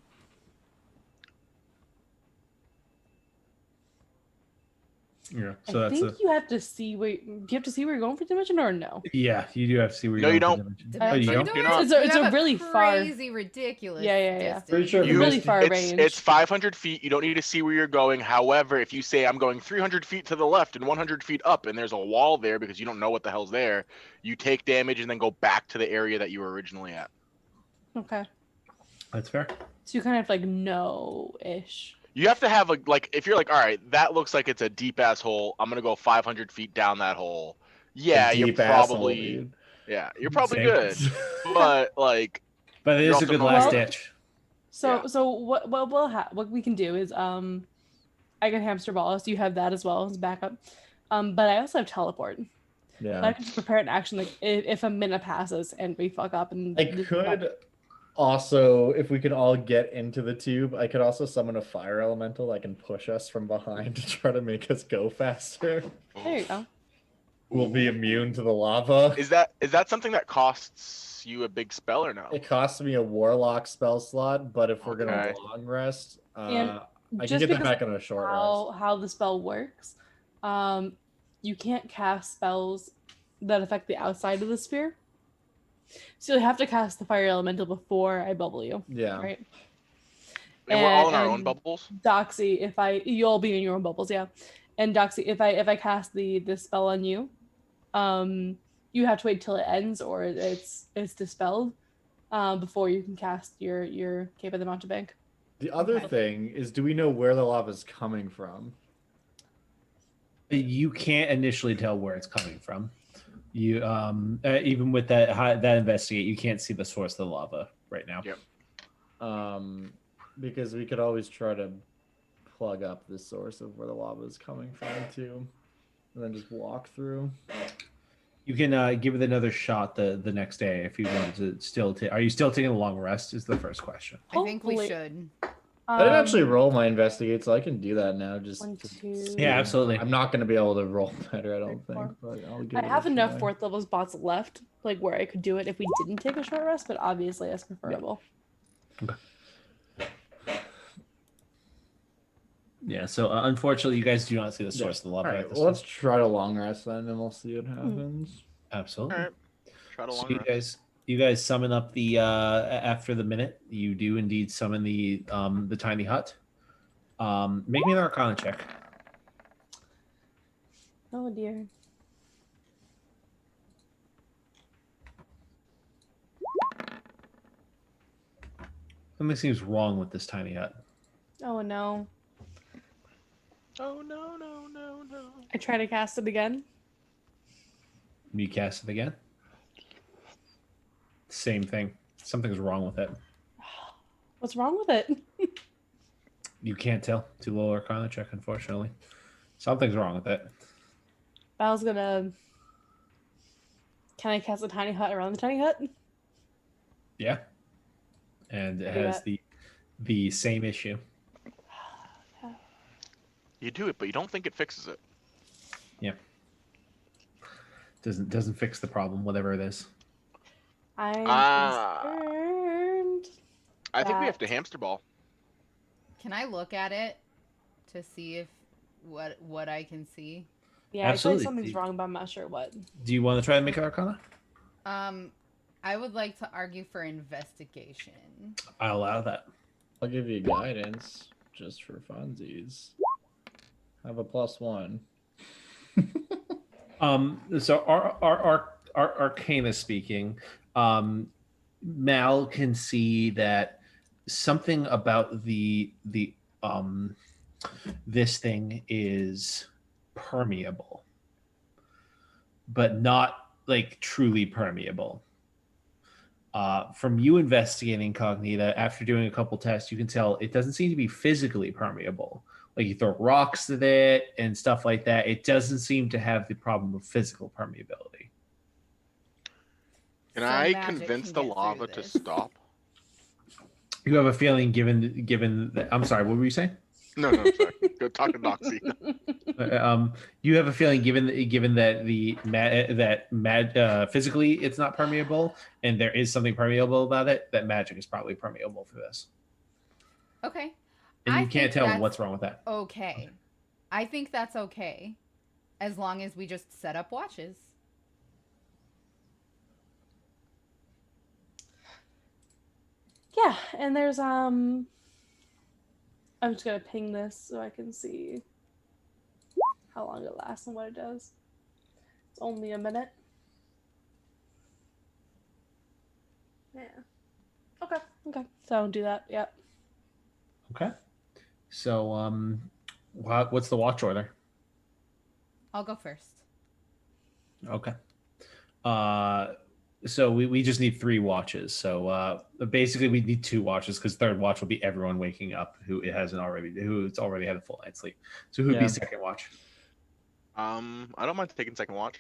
Yeah. I So that's think you have to see where do you have to see where you're going for dimension or no? yeah. You do have to see where No, you're you going don't. for dimension. Dimension Oh, you No, don't? door? you're not. It's a- You it's a have really far- crazy, ridiculous. Yeah. distance. Pretty sure You- Really far it's range. 500 feet. You don't need to see where you're going. However, if you say I'm going 300 feet to the left and 100 feet up, and there's a wall there because you don't know what the hell's there, you take damage and then go back to the area that you were originally at. Okay. That's fair. So you kind of like know-ish. You have to have a like if you're like, all right, that looks like it's a deep ass hole. I'm gonna go 500 feet down that hole. Yeah, you're probably you're probably Same. good, but like But it You're is a also good not last wrong. ditch. So Yeah. so what we can do is I can hamster ball, so you have that as well as backup. But I also have teleport. So I Yeah. can just prepare an action like if a minute passes and we fuck up and I could also, if we can all get into the tube, I could also summon a fire elemental that can push us from behind to try to make us go faster. There you go. We'll be immune to the lava. is that something that costs you a big spell or no? It costs me a warlock spell slot, but if we're gonna Okay. long rest, And I can just get that because back on a short rest. how the spell works, you can't cast spells that affect the outside of the sphere. So you have to cast the fire elemental before I bubble you, Yeah. right? And we're all in our and- own bubbles. Doxy, you'll be in your own bubbles, yeah. And Doxy, if I cast the spell on you, you have to wait till it ends or it's dispelled, before you can cast your Cape of the Mountain Bank. The other Okay. thing is, do we know where the lava is coming from? You can't initially tell where it's coming from. You even with that investigate, you can't see the source of the lava right now. Yep. Because we could always try to plug up the source of where the lava is coming from too, and then just walk through. You can give it another shot the next day if you wanted to still take. Are you still taking a long rest? Is the first question. I think we Hopefully- should. I didn't actually roll my investigate, so I can do that now. Just One, to two, see. Yeah, absolutely. I'm not going to be able to roll better, I don't Three, think. But I'll give I it have a enough try. 4th level spots left, like where I could do it if we didn't take a short rest, but obviously that's preferable. Yeah. So unfortunately, you guys do not see the source of the lava. All at right, this well, time. let's try to long rest then, and we'll see what happens. Absolutely. All right. Try to So long rest. you guys summon up the after the minute. You do indeed summon the tiny hut. Make me an Arcana check. Oh dear. Something seems wrong with this tiny hut. Oh no. Oh no no no no. I try to cast it again. You cast it again. Same thing. Something's wrong with it. What's wrong with it? You can't tell. Too low Arcana check, unfortunately. Something's wrong with it. Val's gonna. Can I cast a tiny hut around the tiny hut? Yeah. And it Do has that. the same issue. You do it, but you don't think it fixes it. Doesn't fix the problem, whatever it is. I'm Ah. concerned. I think we have to That- hamster ball. Can I look at it to see if what I can see? Yeah, I feel Absolutely. like something's wrong, but I'm not sure what. Do you want to try and make an Arcana? I would like to argue for investigation. I'll allow that. I'll give you guidance just for funsies. Have a +1. So our Arcana speaking, Mal can see that something about the this thing is permeable, but not like truly permeable. From you investigating Cognita, after doing a couple tests, you can tell it doesn't seem to be physically permeable. Like you throw rocks at it and stuff like that. It doesn't seem to have the problem of physical permeability. Can Some I magic convince can the get through lava to this. stop? You have a feeling, given that, I'm sorry, what were you saying? No, I'm sorry. Go talk to Noxie. You have a feeling, given that physically it's not permeable, and there is something permeable about it, that magic is probably permeable for this, Okay. and I you can't think tell that's what's wrong with that. Okay. I think that's okay, as long as we just set up watches. Yeah, and there's I'm just gonna ping this so I can see how long it lasts and what it does. It's only a minute. Yeah. Okay. So I'll do that. Yep. Okay. So, what's the watch order? I'll go first. Okay. So we just need 3 watches. So basically we need 2 watches because third watch will be everyone waking up who's already had a full night's sleep. So who'd Yeah. be second watch? I don't mind taking second watch.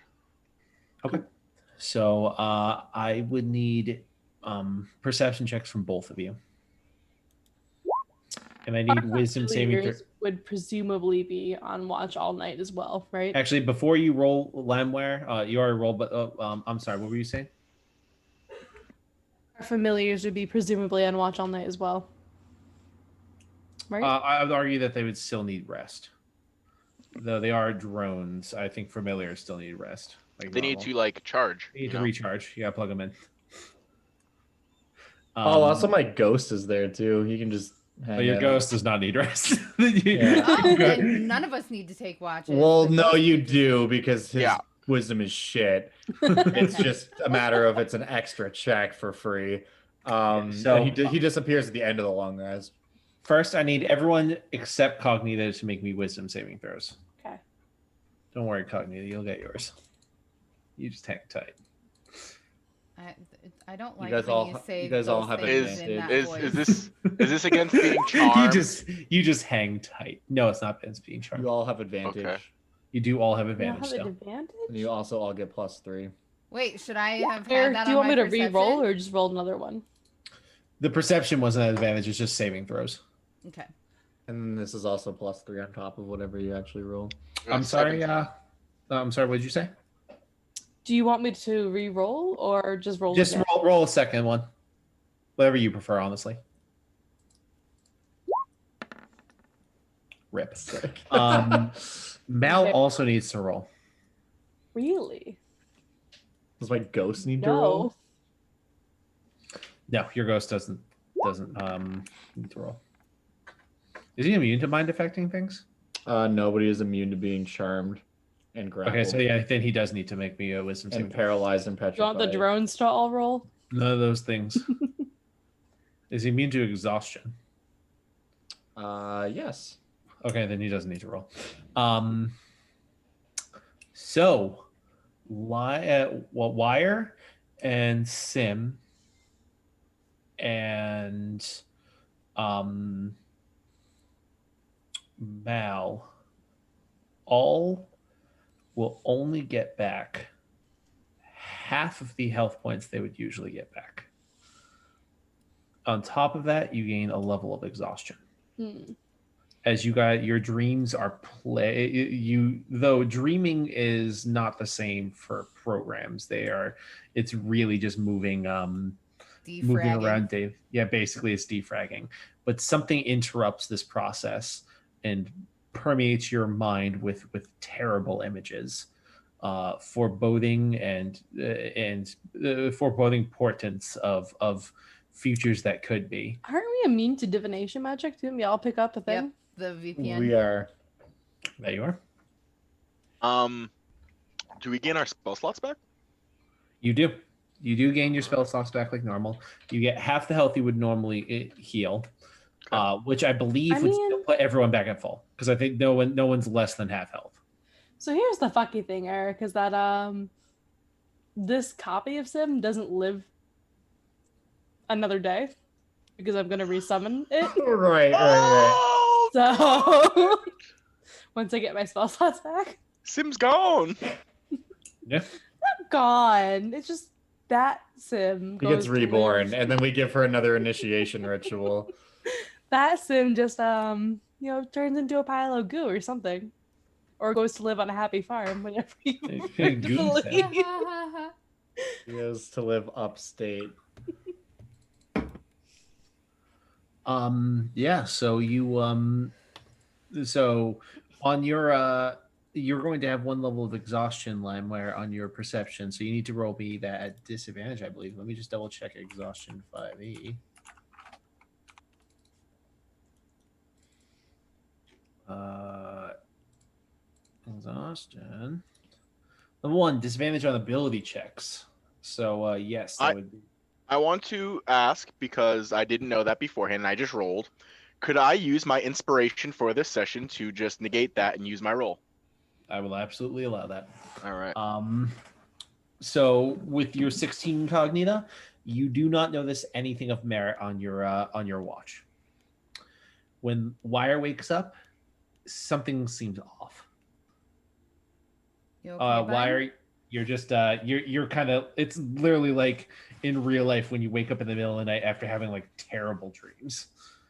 Okay. So I would need perception checks from both of you. And I need wisdom saving throw. Leaders would presumably be on watch all night as well, right? Actually, before you roll Lamware, you already rolled, but I'm sorry, what were you saying? Our familiars would be presumably on watch all night as well. Right? I would argue that they would still need rest. Though they are drones, I think familiars still need rest. Like They need normal. to like charge. They need you to know? recharge. You gotta plug them in. Oh, also my ghost is there too. He can just hang But your out. ghost does not need rest. Yeah. Oh, then none of us need to take watches. Well, The no, ghost you can just- do because his Yeah. wisdom is shit. It's just a matter of it's an extra check for free. So- And he disappears at the end of the long rest. First, I need everyone except Cognita to make me wisdom saving throws. Okay. Don't worry, Cognita. You'll get yours. You just hang tight. I don't You like guys when all you ha- say you guys all those have things in that advantage. voice. Is this against being charmed? you just hang tight. No, it's not against being charmed. You all have advantage. Okay. You do all have You don't advantage have still. an advantage? And you also all get +3. Wait, should I have had Eric, that do you on want my me to re-roll perception? or just roll another one? The perception wasn't an advantage. It's just saving throws. Okay. And this is also +3 on top of whatever you actually roll. I'm sorry. I'm sorry. What did you say? Do you want me to re-roll or just roll Just again? roll a second one. Whatever you prefer, honestly. Rip. Mal Okay. also needs to roll. Really? Does my ghost need to roll? No, your ghost doesn't need to roll. Is he immune to mind affecting things? Nobody is immune to being charmed and grappled. Okay, so yeah, then he does need to make me a wisdom And saving. paralyzed and Do you petrified. want the drones to all roll? None of those things. Is he immune to exhaustion? Yes. Okay, then he doesn't need to roll. So, Wire and Sim and Mal all will only get back half of the health points they would usually get back. On top of that, you gain a level of exhaustion. As you got your dreams are though dreaming is not the same for programs. It's really just moving around, Dave. Yeah, basically it's defragging. But something interrupts this process and permeates your mind with terrible images, foreboding and foreboding portents of futures that could be. Aren't we immune to divination magic? Didn't we all pick up a thing? Yep, the VPN. We are. There you are. Do we gain our spell slots back? You do. You do gain your spell slots back like normal. You get half the health you would normally heal, which I believe would still put everyone back at full, because I think no one's less than half health. So here's the fucky thing, Eric, is that this copy of Sim doesn't live another day because I'm gonna resummon it. Right. Oh, So once I get my spell slots back, Sim's gone. Yeah. I'm gone. It's just that Sim He gets goes to reborn, live- and then we give her another initiation ritual. That Sim just turns into a pile of goo or something, or goes to live on a happy farm whenever you Goo Sim. leave. He goes to live upstate. Yeah, so you so on your you're going to have one level of exhaustion, Limeware, on your perception, so you need to roll me that at disadvantage, I believe. Let me just double check exhaustion 5e. Exhaustion. Number one, disadvantage on ability checks. So yes, that would be. I want to ask, because I didn't know that beforehand and I just rolled. Could I use my inspiration for this session to just negate that and use my roll? I will absolutely allow that. All right. So with your 16 Cognita, you do not notice anything of merit on your watch. When Wire wakes up, something seems off. You okay, bud? Wire, you're just you're kind of, it's literally like in real life when you wake up in the middle of the night after having like terrible dreams.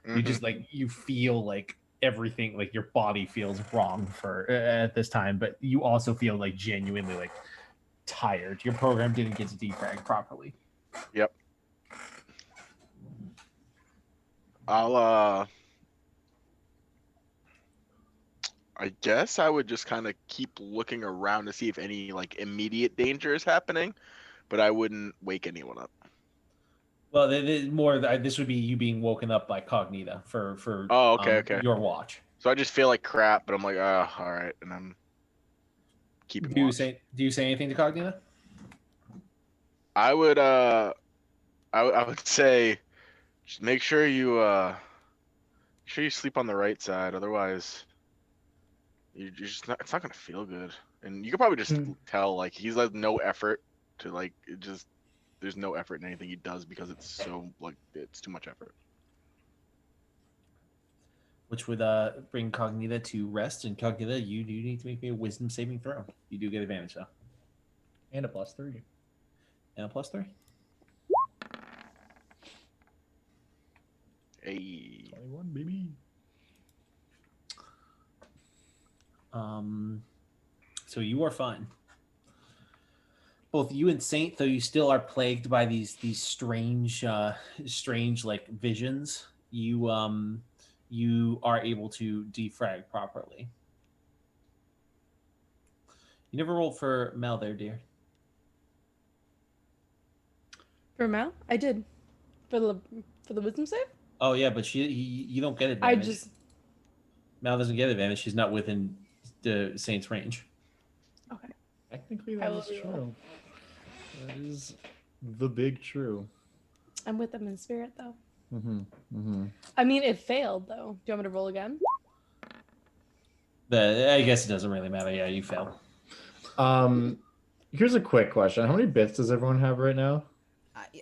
You just like, you feel like everything, like your body feels wrong for at this time, but you also feel like genuinely like tired. Your program didn't get to defrag properly. Yep. I guess I would just kind of keep looking around to see if any like immediate danger is happening, but I wouldn't wake anyone up. Well, this would be you being woken up by Cognita for okay. your watch. So I just feel like crap, but I'm like, all right, and I'm keeping watch. Do you say anything to Cognita? I would say just make sure you sleep on the right side, otherwise you're just not, it's not gonna feel good. And you can probably just tell like he's like no effort to like it just there's no effort in anything he does because it's so like it's too much effort. Which would bring Cognita to rest, and Cognita, you do need to make me a wisdom saving throw. You do get advantage though. And a +3. And a +3. Hey. 21, baby. So you are fine. Both you and Saint, though you still are plagued by these strange like visions, you are able to defrag properly. You never rolled for Mel there, dear. For Mal, I did. For the wisdom save? Oh yeah, but you don't get advantage. Mal doesn't get advantage. She's not within the Saint's range. Okay. Technically, that is true. That is the big true. I'm with them in spirit, though. Mm-hmm. I mean, it failed, though. Do you want me to roll again? I guess it doesn't really matter. Yeah, you failed. Here's a quick question. How many bits does everyone have right now?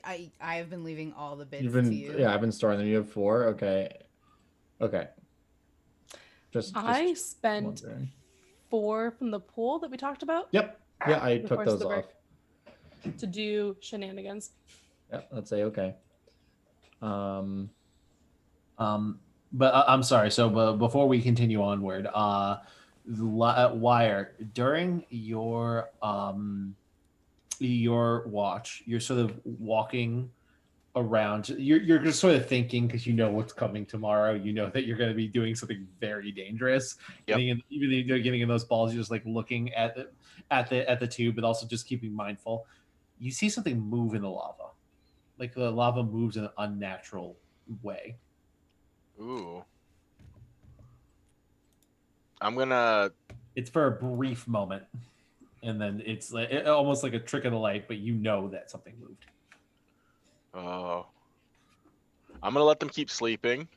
I have been leaving all the bits to you. Yeah, I've been storing them. You have 4? Okay. Just I spent wondering. 4 from the pool that we talked about. Yep. Yeah, I Before took those the break. off. To do shenanigans. Yeah, let's say okay. But I'm sorry. So, before we continue onward, Wire, during your watch, you're sort of walking around. You're just sort of thinking because you know what's coming tomorrow. You know that you're going to be doing something very dangerous. Yep. Even if you're getting in those balls, you're just like looking at the tube, but also just keeping mindful. You see something move in the lava, like the lava moves in an unnatural way. Ooh. I'm gonna. It's for a brief moment, and then it's like almost like a trick of the light, but you know that something moved. Oh. I'm gonna let them keep sleeping.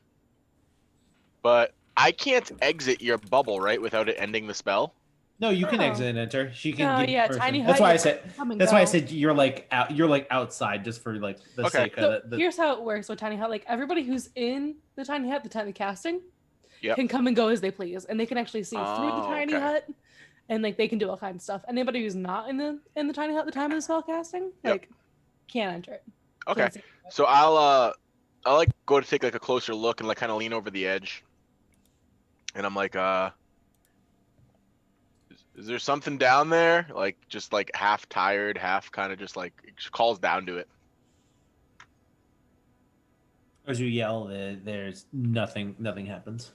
But I can't exit your bubble, right, without it ending the spell. No, you can Oh. exit and enter. She can. No, give yeah, person- tiny That's hut, why I you said. come and That's why I go. said you're like out. You're like outside just for like the Okay. sake So of the. here's how it works with tiny hut. Like everybody who's in the tiny hut, the time of casting, Yep. can come and go as they please, and they can actually see through the Oh, tiny okay. hut, and like they can do all kinds of stuff. Anybody who's not in the tiny hut at the time of the spell casting, Yep. like can't enter it. Okay. Can't see it. So I'll like go to take like a closer look and like kind of lean over the edge. And I'm like, is there something down there? Like just like half tired, half kind of just like it just calls down to it. As you yell, there's nothing. Nothing happens.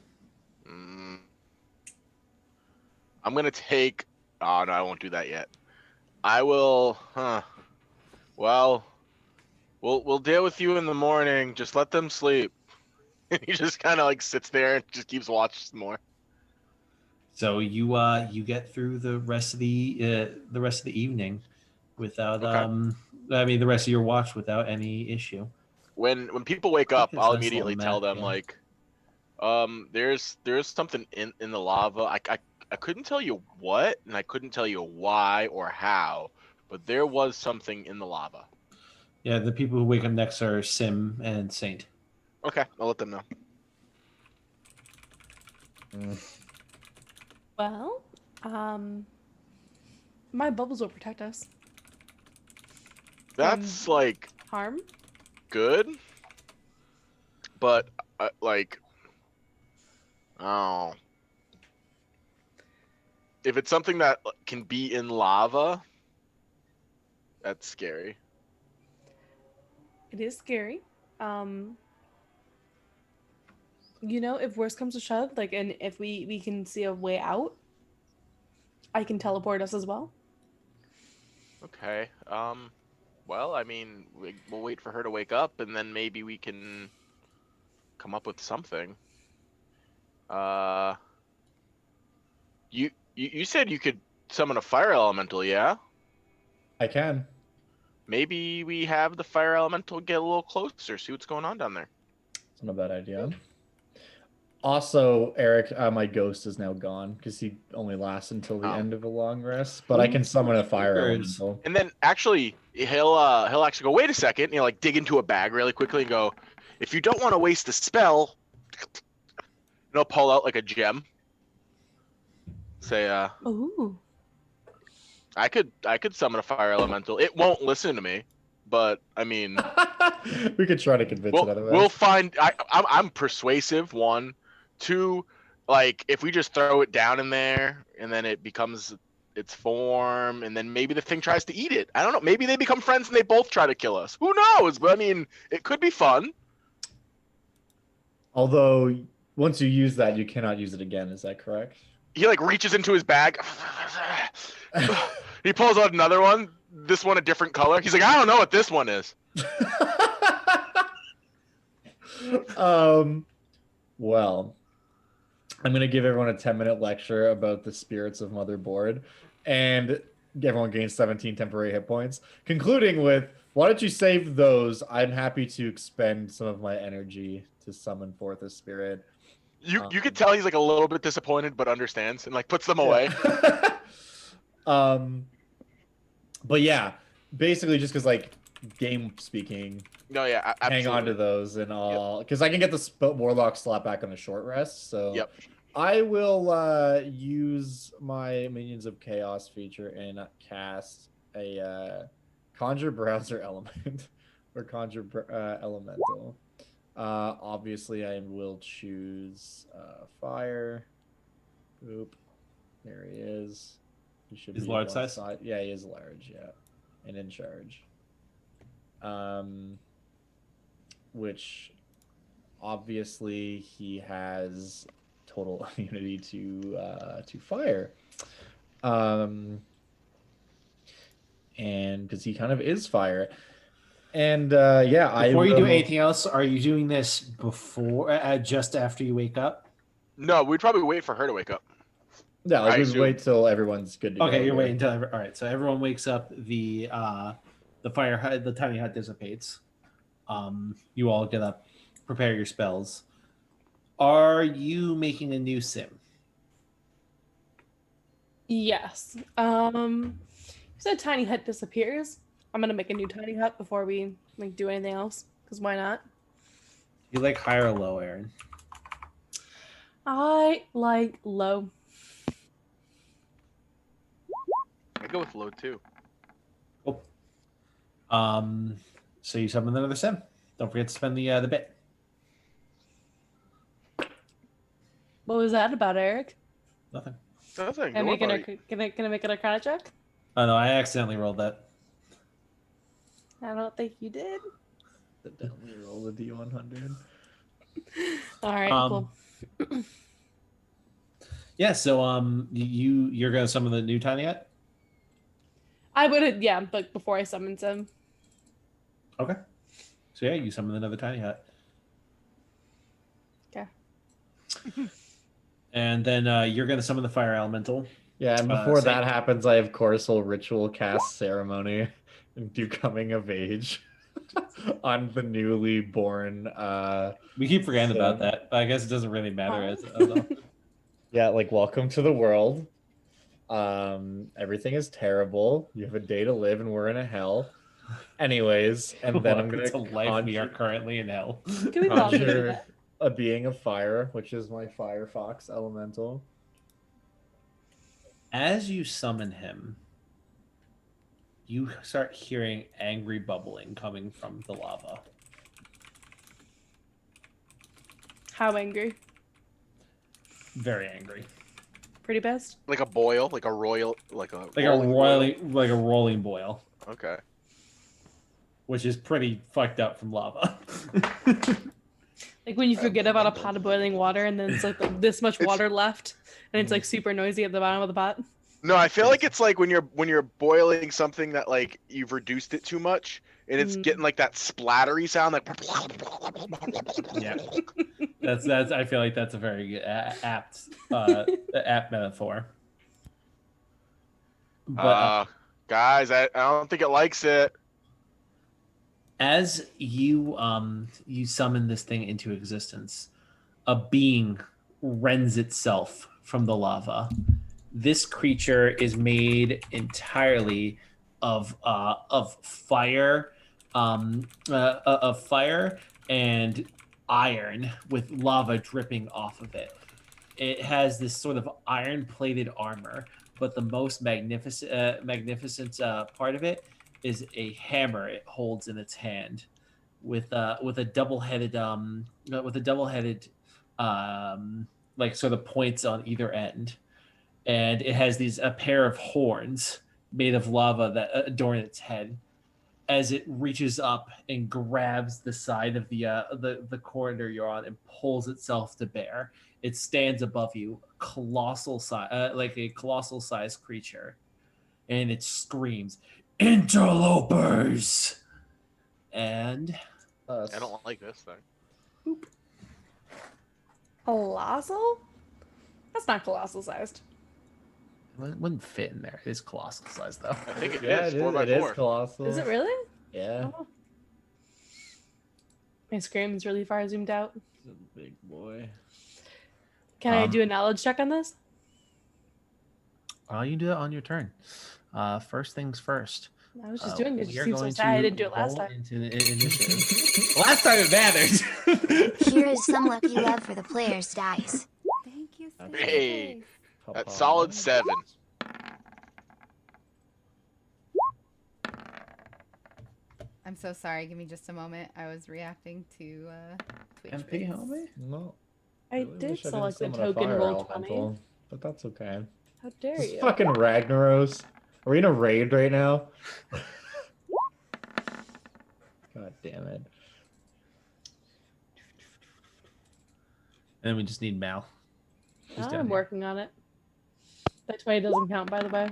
I'm gonna take. Oh no, I won't do that yet. I will. Well, we'll deal with you in the morning. Just let them sleep. He just kind of like sits there and just keeps watching some more. So you get through the rest of the evening without Okay. I mean the rest of your watch without any issue. When people wake I up, think it's I'll nice little immediately tell map, them yeah. like, there's something in the lava. I couldn't tell you what, and I couldn't tell you why or how, but there was something in the lava. Yeah, the people who wake up next are Sim and Saint. Okay, I'll let them know. Well, my bubbles will protect us. That's like Harm. good, but like, oh, if it's something that can be in lava, that's scary. It is scary. You know, if worse comes to shove, like, and if we can see a way out, I can teleport us as well. Okay. Well, I mean, we'll wait for her to wake up, and then maybe we can come up with something. You said you could summon a fire elemental, yeah? I can. Maybe we have the fire elemental get a little closer, see what's going on down there. It's not a bad idea. Also, Eric, my ghost is now gone because he only lasts until the Oh. end of a long rest. But I can summon a fire Triggers. elemental. And then actually he'll actually go, wait a second, and he'll like dig into a bag really quickly and go, if you don't want to waste a spell, and he'll pull out like a gem. Say, Ooh. I could summon a fire elemental. It won't listen to me, but I mean, We could try to convince it otherwise. we'll find. I'm persuasive. 1, 2, like if we just throw it down in there and then it becomes its form, and then maybe the thing tries to eat it. I don't know. Maybe they become friends and they both try to kill us. Who knows? But I mean, it could be fun. Although once you use that, you cannot use it again. Is that correct? He like reaches into his bag. He pulls out another one. This one a different color. He's like, I don't know what this one is. Well, I'm going to give everyone a 10-minute lecture about the spirits of Motherboard, and everyone gains 17 temporary hit points, concluding with, why don't you save those? I'm happy to expend some of my energy to summon forth a spirit. You could tell he's like a little bit disappointed, but understands and like puts them away. But yeah, basically just because like game speaking, No, yeah, hang on to those and all, because I can get the Warlock slot back on a short rest. So Yep. I will use my Minions of Chaos feature and cast a Conjure Browser Element or Conjure Elemental. Obviously, I will choose Fire. Oop, there he is. He should He's be large one size? side. Yeah, he is large. Yeah, and in charge. Which obviously he has total immunity to fire. And because he kind of is fire. And yeah, Before you do will- anything else, are you doing this before, just after you wake up? No, we'd probably wait for her to wake up. Yeah, like I we assume. wait till everyone's good to go. Okay, you're here. waiting until all right. So everyone wakes up. The fire hut, the tiny hut dissipates. You all get up, prepare your spells. Are you making a new sim? Yes. You said tiny hut disappears. I'm gonna make a new tiny hut before we like do anything else. Because why not? You like high or low, Aaron? I like low. I go with low too. Cool. So you summon another sim. Don't forget to spend the bit. What was that about, Eric? Nothing. Nothing. Can I Don't make worry an about it. can I make an Arcana check? Oh no, I accidentally rolled that. I don't think you did. Definitely roll a D100. All right, cool. Yeah. So you're gonna summon the new tiny hut. I would, yeah, but before I summons him. Okay. So yeah, you summon another tiny hut. Okay. And then you're gonna summon the fire elemental. Yeah, and before same. that happens, I of course will ritual cast ceremony and do coming of age on the newly born. We keep forgetting So- about that, but I guess it doesn't really matter. Yeah, like welcome to the world. Everything is terrible. You have a day to live, and we're in a hell. Anyways, and then I'm gonna to life. We are conjure, currently in hell. Can we pause conjure that? a being of fire, which is my Firefox elemental. As you summon him, you start hearing angry bubbling coming from the lava. How angry? Very angry, Pretty best. Like a boil, like a royal, like a like a rolling boil, Okay. which is pretty fucked up from lava. Like when you forget about a pot of boiling water and then it's like this much water left and it's like super noisy at the bottom of the pot. No, I feel like it's like when you're boiling something that like you've reduced it too much, and it's getting like that splattery sound, like. Yeah, that's. I feel like that's a very apt metaphor. But Guys, I don't think it likes it. as you you summon this thing into existence, a being rends itself from the lava. This creature is made entirely of fire, of fire and iron with lava dripping off of it. It has this sort of iron-plated armor, but the most magnificent part of it is a hammer it holds in its hand, with a double-headed like sort of points on either end, and it has a pair of horns made of lava that adorn its head. As it reaches up and grabs the side of the corridor you're on and pulls itself to bear, it stands above you, colossal size, like a colossal sized creature, and it screams, "Interlopers!" And I don't like this thing. Colossal? That's not colossal sized. It wouldn't fit in there. It is colossal size, though. I think it Yeah, is. it 4 is, by it 4. is colossal. Is it really? Yeah. Oh. My screen's really far zoomed out. He's a big boy. Can I do a knowledge check on this? You can do that on your turn. First things first. I was just doing it. It We just are seems so going sad I to didn't do it last roll time. into initiative. Last time it mattered. Here is some luck you have for the player's dice. Thank you. Hey. Papa. That's solid 7. I'm so sorry. Give me just a moment. I was reacting to Twitch. MP, bits. homie? No. I really did wish didn't select the summon a token fire roll 20. elemental, but that's okay. How dare This is you? fucking Ragnaros. Are we in a raid right now? God damn it. And we just need Mal. She's down I'm here. working on it. That 20 doesn't count, by the way.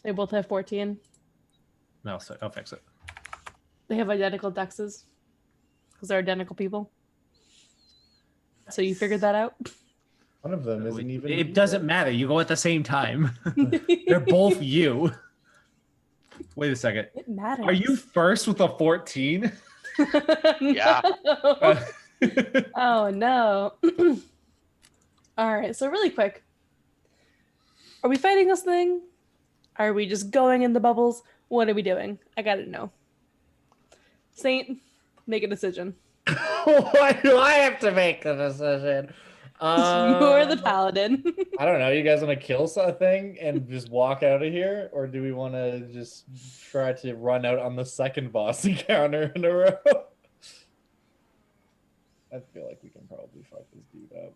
They both have 14. Mal, so I'll fix it. They have identical dexes because they're identical people. So you figured that out? One of them isn't even. It doesn't matter. You go at the same time. They're both you. Wait a second. It matters. Are you first with a 14? Yeah. No. Oh no. All right, so really quick. Are we fighting this thing? Are we just going in the bubbles? What are we doing? I gotta know. Saint, make a decision. Why do I have to make the decision? You're the paladin. I don't know. You guys want to kill something and just walk out of here, or do we want to just try to run out on the second boss encounter in a row? I feel like we can probably fuck this dude up.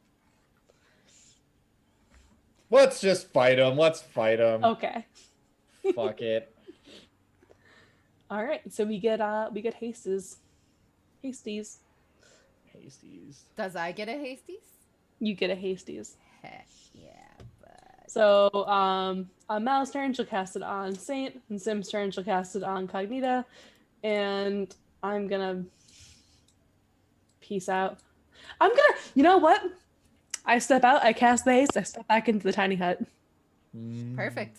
Let's just fight him. Let's fight him. Okay. Fuck it. All right, so we get hasties. Hasties. Hasties. Does I get a hasties? You get a hasties. Heck yeah, but So on Mal's turn, she'll cast it on Saint, and Sim's turn, she'll cast it on Cognita, and I'm gonna peace out. You know what? I step out, I cast the haste, I step back into the tiny hut. perfect.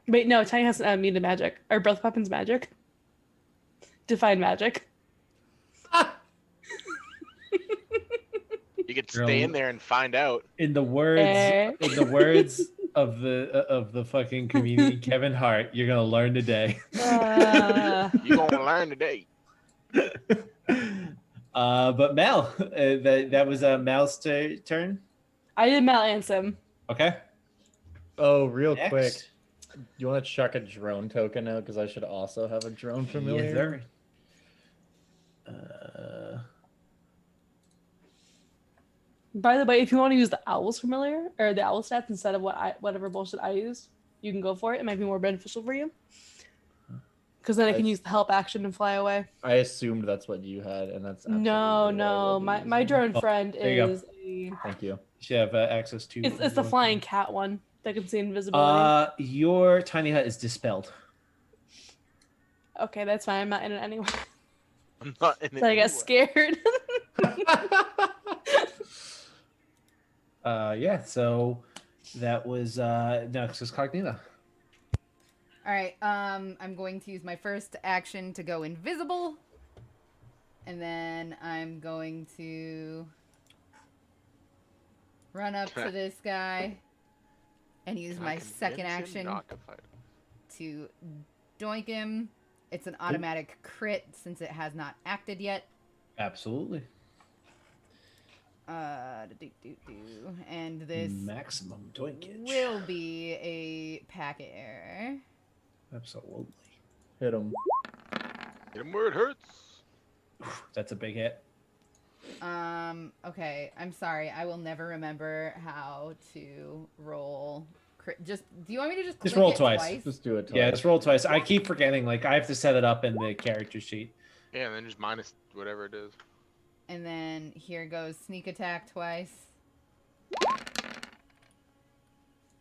Wait, no, tiny hut's not immune to magic. Are both weapons magic? Define magic. You could stay in there and find out. In the words of the fucking comedian Kevin Hart, you're gonna learn today. You're gonna learn today. But Mal, that was Mal's turn. I did Mal and Sim. Okay. Oh, real Next. quick. You want to chuck a drone token out? Because I should also have a drone familiar. Yes, sir. By the way, if you want to use the owl's familiar or the owl stats instead of whatever bullshit I use, you can go for it. It might be more beneficial for you. Because then I can use the help action and fly away. I assumed that's what you had, and that's absolutely No, what I no. will be My using. drone Oh, friend there you go. is a. Thank you. You should have access to. It's the flying cat one that can see invisibility. Your tiny hut is dispelled. Okay, that's fine. I'm not in it anyway. I'm not in it. So I got anyway. scared. Yeah. So that was next is Cognita. All right. I'm going to use my first action to go invisible. And then I'm going to run up to this guy and use Can I my convince second him action not to fight? to doink him. It's an automatic crit since it has not acted yet. Absolutely. And this Maximum doinkage. will be a packet error. Absolutely. Hit him. Hit him where it hurts. That's a big hit. Okay, I'm sorry. I will never remember how to roll. Do you want me to just click roll it twice. Just do it. Yeah, twice. just roll twice. I keep forgetting. Like, I have to set it up in the character sheet. Yeah, and then just minus whatever it is. And then here goes sneak attack twice.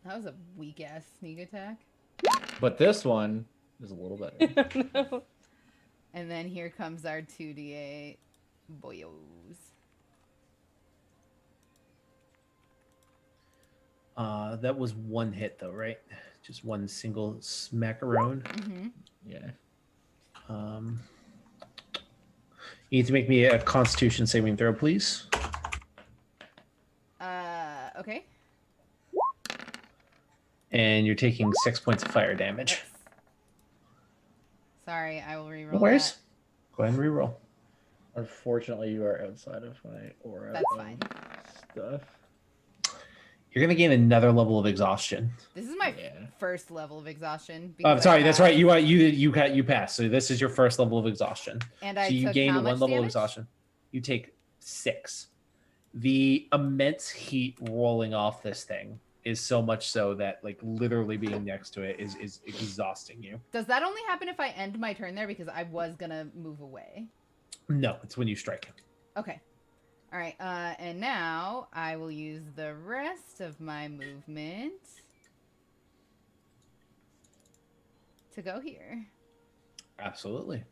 That was a weak ass sneak attack. But this one is a little better. No. And then here comes our 2d8 boyos. That was one hit though, right? Just one single smackarone. Mm-hmm. Yeah. You need to make me a Constitution saving throw, please. Okay. And you're taking 6 points of fire damage. Yes. Sorry, I will reroll No worries. that. Go ahead and reroll. Unfortunately, you are outside of my aura. That's of fine. Stuff. You're gonna gain another level of exhaustion. This is my Yeah. first level of exhaustion. Oh, because sorry, I that's have- right. You passed. So this is your first level of exhaustion. And So I you took gain how one much level of damage? exhaustion. You take 6. The immense heat rolling off this thing is so much so that like literally being next to it is exhausting you. Does that only happen if I end my turn there? Because I was gonna move away. No, it's when you strike him. Okay. All right. And now I will use the rest of my movement to go here. Absolutely.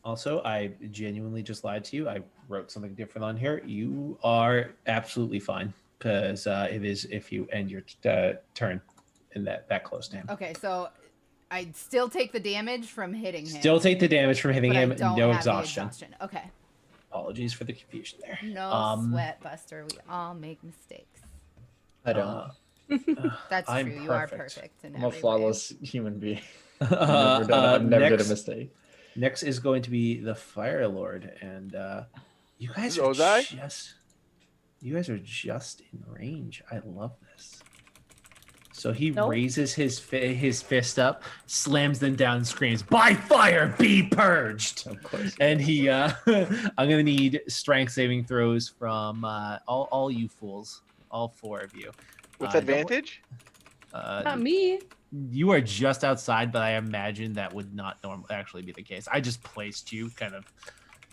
Also, I genuinely just lied to you. I wrote something different on here. You are absolutely fine because it is if you end your turn in that close to him. Okay, so I still take the damage from hitting him. Still take the damage from hitting but him. I don't No have the exhaustion. Okay. Apologies for the confusion there. No sweat, Buster. We all make mistakes. I don't. That's I'm true. You are perfect. perfect. In I'm a every way. flawless human being. I've never did a mistake. Next is going to be the Fire Lord, and you guys are Ozai? you guys are just in range. I love this. So he Nope. raises his fist up, slams them down, and screams, "By fire, be purged!" Of course. And he, I'm gonna need strength saving throws from all you fools, all 4 of you. With Don't- advantage? Not me. You are just outside, but I imagine that would not normally actually be the case. I just placed you kind of.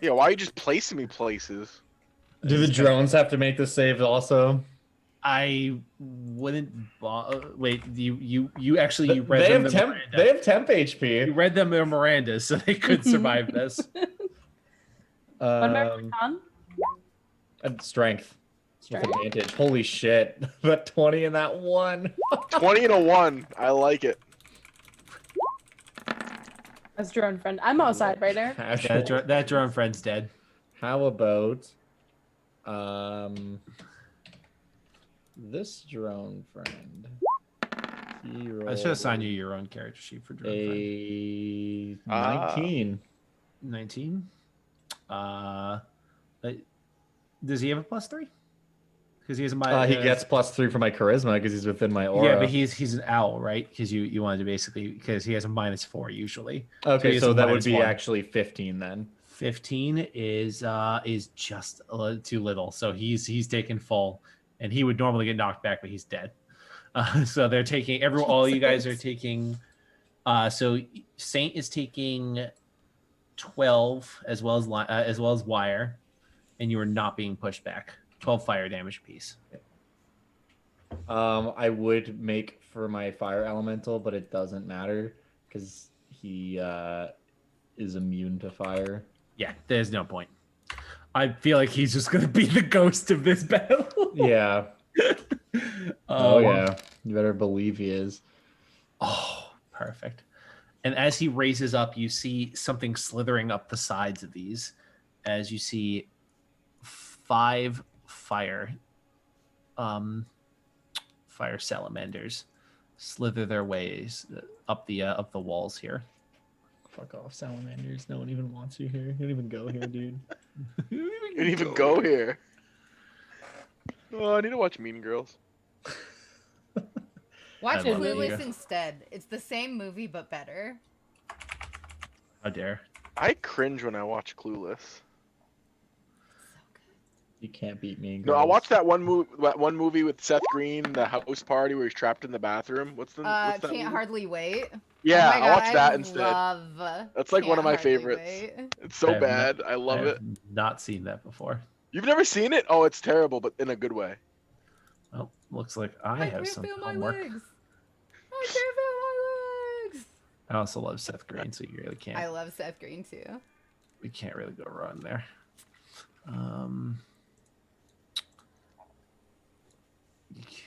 Yeah, why are you just placing me places? Do the drones have to make the save also? I wouldn't. Wait, you actually you read They them have the temp. Miranda. They have temp You HP. read them their Mirandas, so they could survive this. What about con? Strength. With Strength. advantage. Holy shit. But 20 in that one. 20 and a 1. I like it. That's drone friend. I'm outside right now. Yeah, that drone friend's dead. How about this drone friend? He I should assign you rolled your own character sheet for drone friend. a Ah. 19. 19. Does he have a +3? Because he has a He gets +3 for my charisma because he's within my aura. Yeah, but he's an owl, right? Because you wanted to basically because he has a -4 usually. Okay, he's so a that would be -1. actually 15 then. 15 is just a little too little, so he's taken full, and he would normally get knocked back, but he's dead. So they're taking all you guys are taking. So Saint is taking 12 as well as Wire, and you are not being pushed back. 12 fire damage apiece. I would make for my fire elemental, but it doesn't matter because he is immune to fire. Yeah, there's no point. I feel like he's just gonna be the ghost of this battle. Yeah. Oh yeah. You better believe he is. Oh, perfect. And as he raises up, you see something slithering up the sides of these. As you see 5 fire salamanders slither their ways up the walls here. Fuck off, salamanders. No one even wants you here. You don't even go here, dude. You didn't even go here. Oh, I need to watch Mean Girls. Watch I love it. Clueless instead. It's the same movie but better. How dare. I cringe when I watch Clueless. You can't beat me. No, I watched that one movie with Seth Green, the house party where he's trapped in the bathroom. What's that Can't movie? Hardly Wait. Yeah, Oh my I watched God, that instead. Love That's like one of my Can't Hardly favorites. Wait. It's so I have bad. I love I it. have not seen that before. You've never seen it? Oh, it's terrible, but in a good way. Well, looks like I have can't some feel my homework. legs. I can't feel my legs. I also love Seth Green, so you really can't. I love Seth Green too. We can't really go wrong there.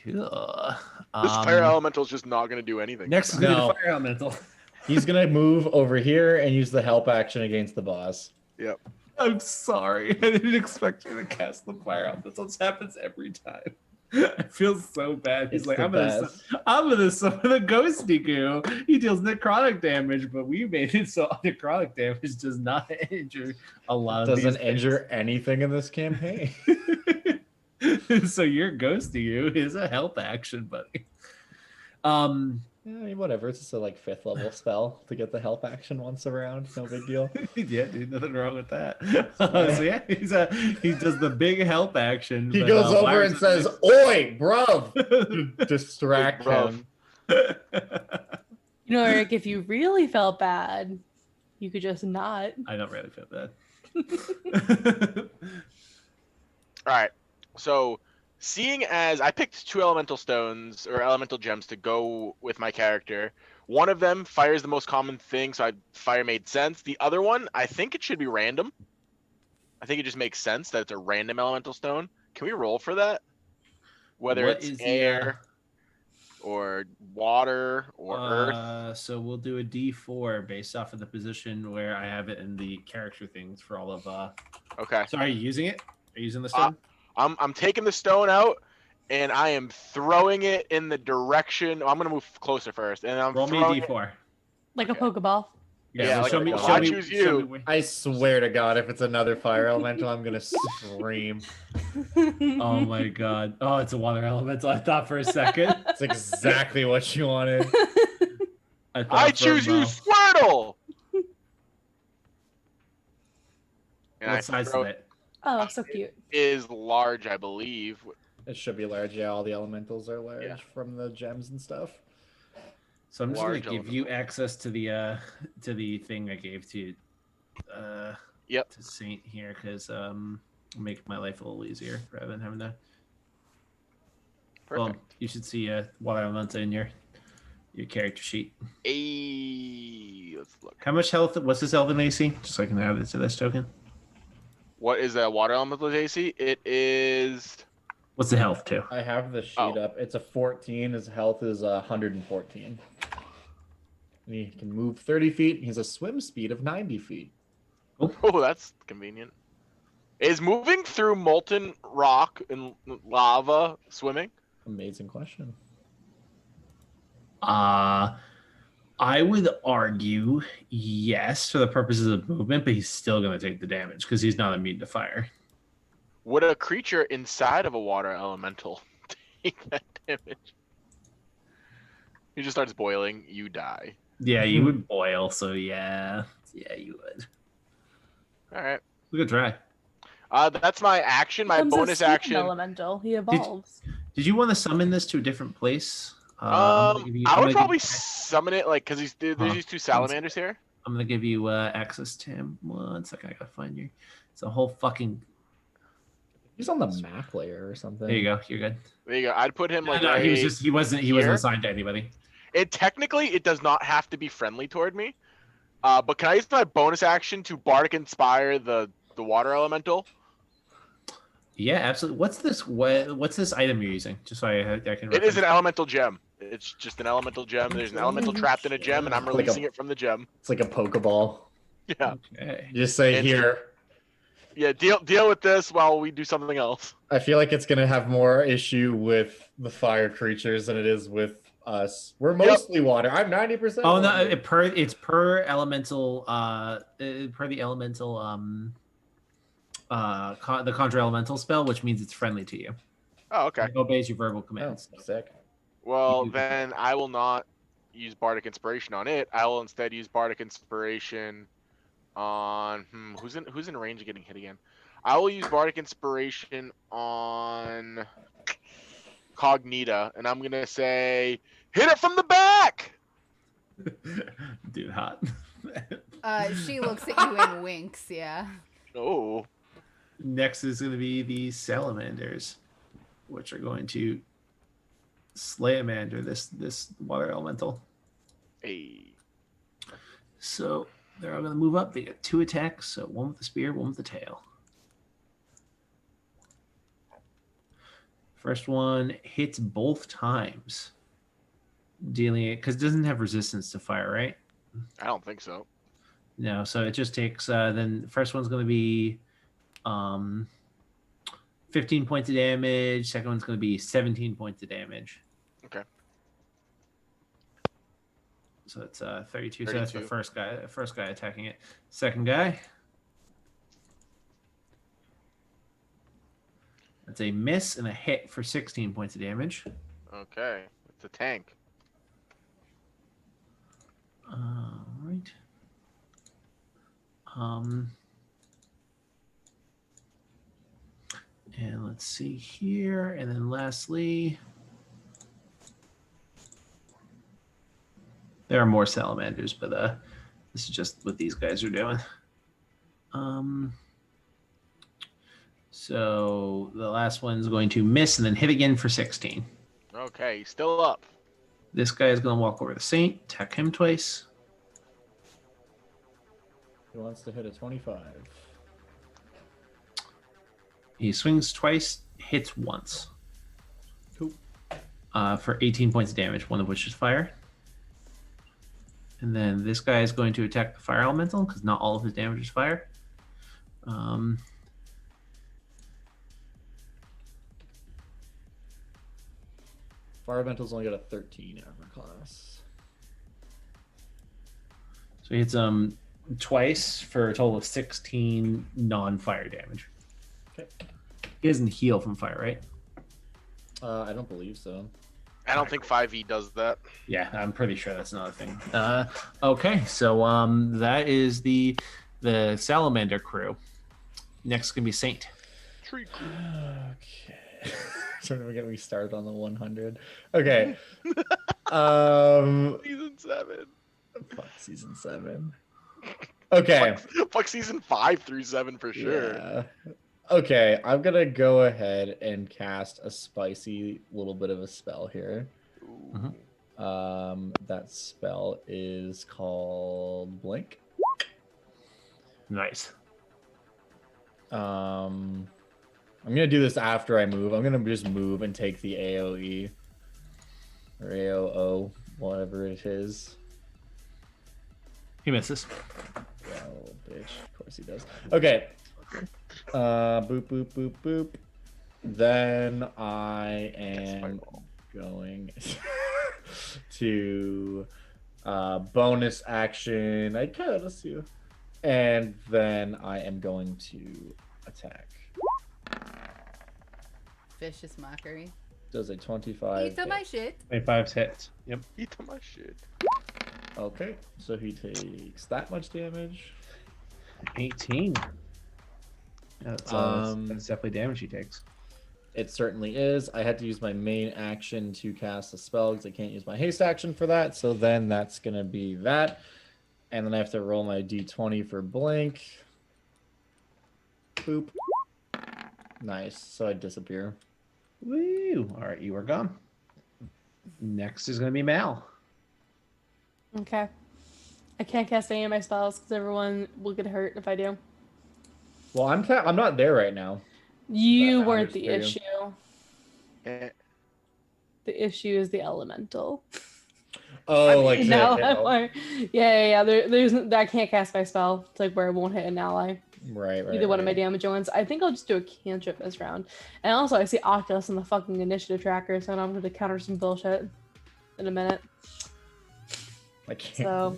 Cool. This fire elemental is just not going to do anything. Next is No. gonna be the fire elemental. He's gonna move over here and use the help action against the boss. Yep. I'm sorry. I didn't expect you to cast the fire elemental. This happens every time. I feel so bad. He's It's like, the I'm gonna summon a ghosty goo. He deals necrotic damage, but we made it so necrotic damage does not injure a lot of Doesn't these injure anything in this campaign. things. So your ghosty goo is a help action, buddy. Yeah, I mean, whatever. It's just a like 5th level spell to get the help action once around. No big deal. Yeah, dude, nothing wrong with that. So yeah, he does the big help action. He but, goes over Myers and says, "Oi, bruv!" is- Distract Bruv. him. You know, Eric, if you really felt bad, you could just not. I don't really feel bad. All right. So, seeing as I picked 2 elemental stones or elemental gems to go with my character, one of them fire is the most common thing, so fire made sense. The other one, I think it should be random. I think it just makes sense that it's a random elemental stone. Can we roll for that? Whether What it's is the, air or water or earth. So we'll do a D4 based off of the position where I have it in the character things for all of. Okay. So are you using it? Are you using the stone? I'm taking the stone out and I am throwing it in the direction. I'm gonna move closer first, and I'm Roll me a throwing it- D4. Like a Okay. Pokeball. Yeah, like show a me. Pokeball. Show I me. choose show you. me where- I swear to God, if it's another fire elemental, I'm gonna scream. Oh my god. Oh, it's a water elemental. I thought for a second. It's exactly what you wanted. I choose you, Squirtle. And What size throw is it? Oh, so cute. is large, I believe. It should be large. Yeah, all the elementals are large Yeah. from the gems and stuff. So I'm just gonna Large give you access to the thing I gave to Yep. to Saint here because make my life a little easier rather than having to. Perfect. Well, you should see water elemental in your character sheet. Let's look. How much health? What's his health and AC? Just so I can add it to this token. What is that water elemental AC? It is. What's the health too? I have the sheet Oh. up. It's a 14. His health is 114. And he can move 30 feet. He has a swim speed of 90 feet. Oh, that's convenient. Is moving through molten rock and lava swimming? Amazing question. I would argue yes for the purposes of movement, but he's still going to take the damage because he's not immune to fire. Would a creature inside of a water elemental take that damage? He just starts boiling. You die. Yeah, you would boil, so yeah, you would. All right. Good try. That's my action. My Becomes a bonus steam action. Elemental. He evolves. Did you want to summon this to a different place? I'm gonna give you- I'm I gonna would give probably you- summon it like because there's Huh. these 2 salamanders here. I'm gonna give you access to him. 1 second, I gotta find you. It's a whole fucking. He's on the Mac layer or something. There you go. You're good. There you go. I'd put him like. No, he was right just he wasn't here. assigned to anybody. It technically it does not have to be friendly toward me, but can I use my bonus action to bardic inspire the water elemental? Yeah, absolutely. What's this? What's this item you're using? Just so I can. It is an elemental gem. It's just an elemental gem. There's an elemental trapped in a gem, and I'm Like a- releasing it from the gem. It's like a Pokeball. Yeah. Okay. You just say And- here. Yeah. Deal with this while we do something else. I feel like it's gonna have more issue with the fire creatures than it is with us. We're mostly water. I'm 90%. Oh no, water. it's per elemental per the elemental the conjure elemental spell, which means it's friendly to you. Oh, okay. It obeys your verbal Oh, commands. sick. Well, You- then I will not use Bardic Inspiration on it. I will instead use Bardic Inspiration on who's in range of getting hit again. I will use Bardic Inspiration on Cognita, and I'm gonna say, hit it from the back. Dude, hot. She looks at you and winks. Yeah. Oh, Next is going to be the salamanders, which are going to salamander this water elemental. hey. So they're all going to move up. They get 2 attacks, so one with the spear, one with the tail. First one hits both times, dealing it because it doesn't have resistance to fire, right? I don't think so. No, so it just takes. Then the first one's going to be 15 points of damage. Second one's going to be 17 points of damage. Okay. So it's 32. So that's the 32. first guy attacking it. Second guy. That's a miss and a hit for 16 points of damage. Okay, it's a tank. All right. And let's see here. And then lastly, there are more salamanders, but this is just what these guys are doing. So the last one's going to miss and then hit again for 16. Okay, he's still up. This guy is going to walk over to Saint, attack him twice. He wants to hit a 25. He swings twice, hits once. Cool. For 18 points of damage, one of which is fire. And then this guy is going to attack the fire elemental because not all of his damage is fire. Fire Elemental's only got a 13 armor class. So he hits twice for a total of 16 non-fire damage. Okay. He doesn't heal from fire, right? I don't believe so. I don't think 5e does that. Yeah, I'm pretty sure that's another thing. Okay, so that is the salamander crew. Next can be Saint. Tree crew. Okay. So we're gonna get started on the 100. Okay. Season 7. Fuck season 7. Okay. Fuck season 5 through 7 for sure. Yeah. Okay, I'm gonna go ahead and cast a spicy little bit of a spell here. Ooh. Mhm. That spell is called Blink. Nice. I'm gonna do this after I move. I'm gonna just move and take the AOE or AOO, whatever it is. He misses. Yeah, little bitch. Of course he does. Okay. Boop boop boop boop. Then I am going to bonus action. I could, let's see. And then I am going to attack. Vicious mockery. Does a 25. Eat my shit. 25 hits. Yep. Eat my shit. Okay, so he takes that much damage. 18. Yeah, that's definitely damage he takes. It certainly is. I had to use my main action to cast a spell because I can't use my haste action for that. So then that's going to be that. And then I have to roll my d20 for blink. Boop. Nice. So I disappear. Woo! All right, you are gone. Next is going to be Mal. Okay. I can't cast any of my spells because everyone will get hurt if I do. Well, I'm not there right now. You That weren't the matters for issue. Eh. The issue is the elemental. Oh, like An the ally, hill. yeah. There's I can't cast my spell. It's like where it won't hit an ally. Right. Either one of my damage ones. I think I'll just do a cantrip this round. And also, I see Oculus in the fucking initiative tracker, so I'm going to counter some bullshit in a minute. I can't. So,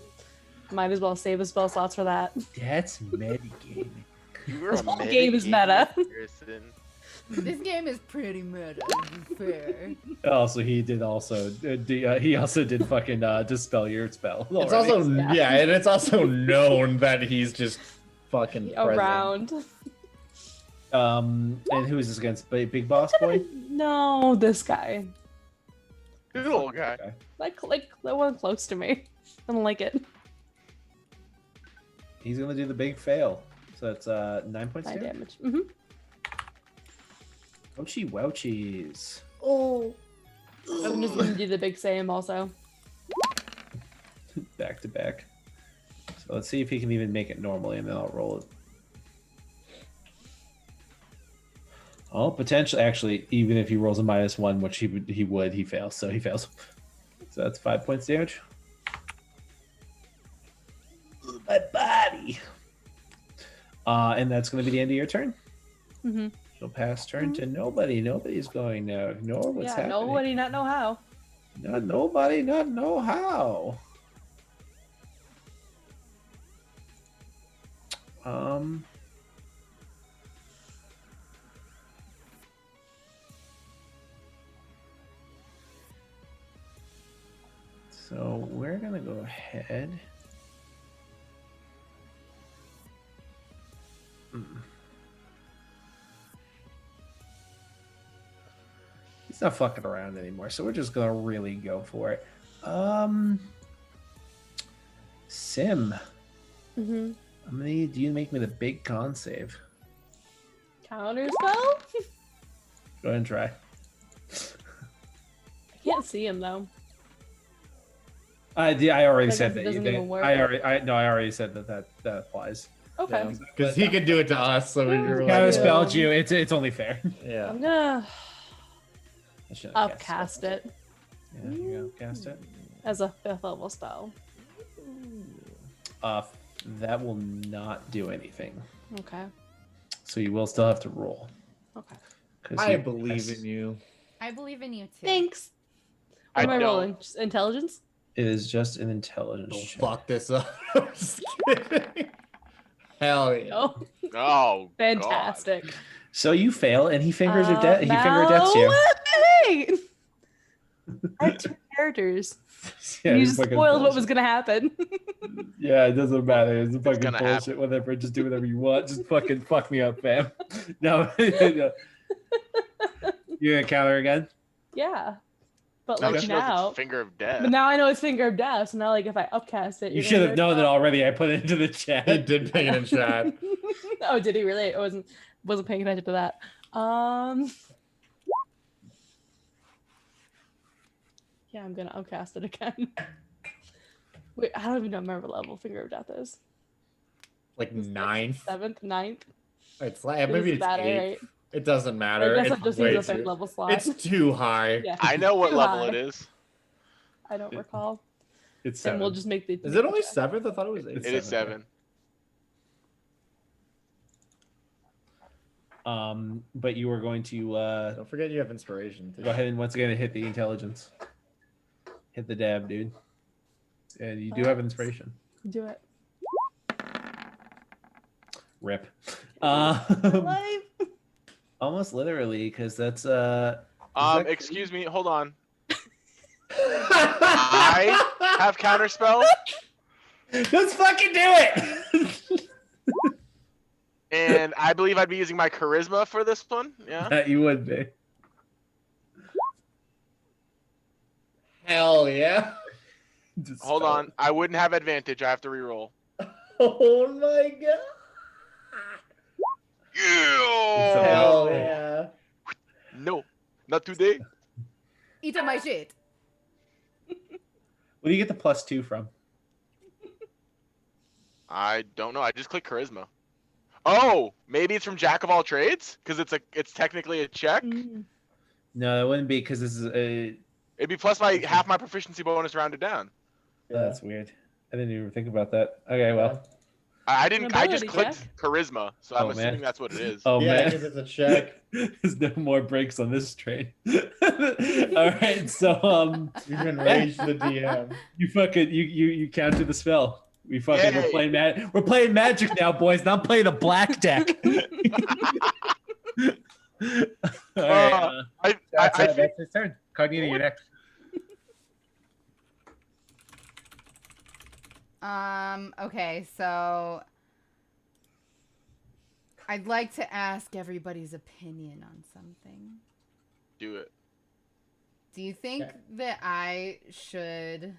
might as well save the spell slots for that. That's metagaming. You're This a whole game is meta. person. This game is pretty meta, to be fair. Also, he also did fucking dispel your spell. It's already. also Yeah. and it's also known that he's just fucking present. Around. And who is this against? Big Boss Boy? No, this guy. This little guy. Like the one close to me. I don't like it. He's gonna do the big fail. So that's 9 points 9 damage. damage. Ouchie wouchies. Oh. I'm just gonna do the big Sam also. Back to back. So let's see if he can even make it normally, and then I'll roll it. Oh, potentially. Actually, even if he rolls a -1, which he fails. So he fails. So that's 5 points damage. My body. And that's going to be the end of your turn. Mm-hmm. She'll pass turn to nobody. Nobody's going to ignore what's happening. Nobody not know how. Not nobody, not know how. So we're gonna go ahead. He's not fucking around anymore, so we're just gonna really go for it. Sim, Mm-hmm. I'm gonna need you to make me the big con save. Counter spell? Go ahead and try. I can't see him though. I already I said guess it that. doesn't even work. I already said that applies. Okay. Because he could do it to us, so we were Counter like, spelled you. It's only fair. yeah. I'm gonna I shouldn't have upcast it Yeah, you go cast it. as a 5th level spell. That will not do anything. Okay. So you will still have to roll. Okay. 'Cause I you- believe in you. I believe in you too. Thanks. What I am I don't. rolling? Just intelligence? It is just an intelligence Don't check. fuck this up. I'm just kidding. Hell yeah. Oh, Oh, fantastic. So you fail, and he fingers your death. He finger deaths you. Wait! I have 2 characters. Yeah, You it's just fucking spoiled what bullshit. was gonna happen. Yeah, it doesn't matter. It's fucking gonna bullshit. happen. Whatever. Just do whatever you want. Just fucking fuck me up, fam. No. No. You gonna counter again? Yeah. But Now like she knows now. it's finger of death. But now I know it's finger of death, so now like if I upcast it, You you're should have gonna known that already. I put it into the chat. He did ping it in chat. Oh, did he really? I wasn't paying attention to that. Yeah, I'm gonna upcast it again. Wait, I don't even remember what level Finger of Death is. Like 9th. 7th, 9th. It's like maybe it's Doesn't matter, 8th. right? It doesn't I matter. guess It's I just way use a 3rd too- level slot. It's too high. Yeah, I know what too level high. it is. I don't recall. It's And we'll 7. just make the. Is it only 7th? I thought it was 8th. It is 7. But you are going to Don't forget you have inspiration. Too. go ahead and once again hit the intelligence. Hit the dab, dude. And you do have inspiration. Do it. Rip. Life. Almost literally, because that's that- Excuse me, hold on. I have counterspell, Let's fucking do it. and I believe I'd be using my charisma for this one. Yeah. That you would be. Hell yeah. Just Hold spell on. I wouldn't have advantage. I have to reroll. Oh my god. Yeah. Hell yeah. No, not today. Eat up my shit. Where do you get the +2 from? I don't know. I just clicked charisma. Oh, maybe it's from Jack of all trades because it's technically a check. Mm. No, it wouldn't be because this is It'd be plus my half my proficiency bonus rounded down. That's weird. I didn't even think about that. Okay, well. I didn't. I just Ability clicked check. charisma, so I'm Oh, man. assuming that's what it is. Oh Yeah, man, because it's a check. there's no more breaks on this train. All right, so You've enraged the DM. you counter the spell. We're Yay. playing we're playing Magic now, boys. Not playing a black deck. All right, That's his turn. Cognito, you're next. Okay, so I'd like to ask everybody's opinion on something. Do it. Do you think Okay. that I should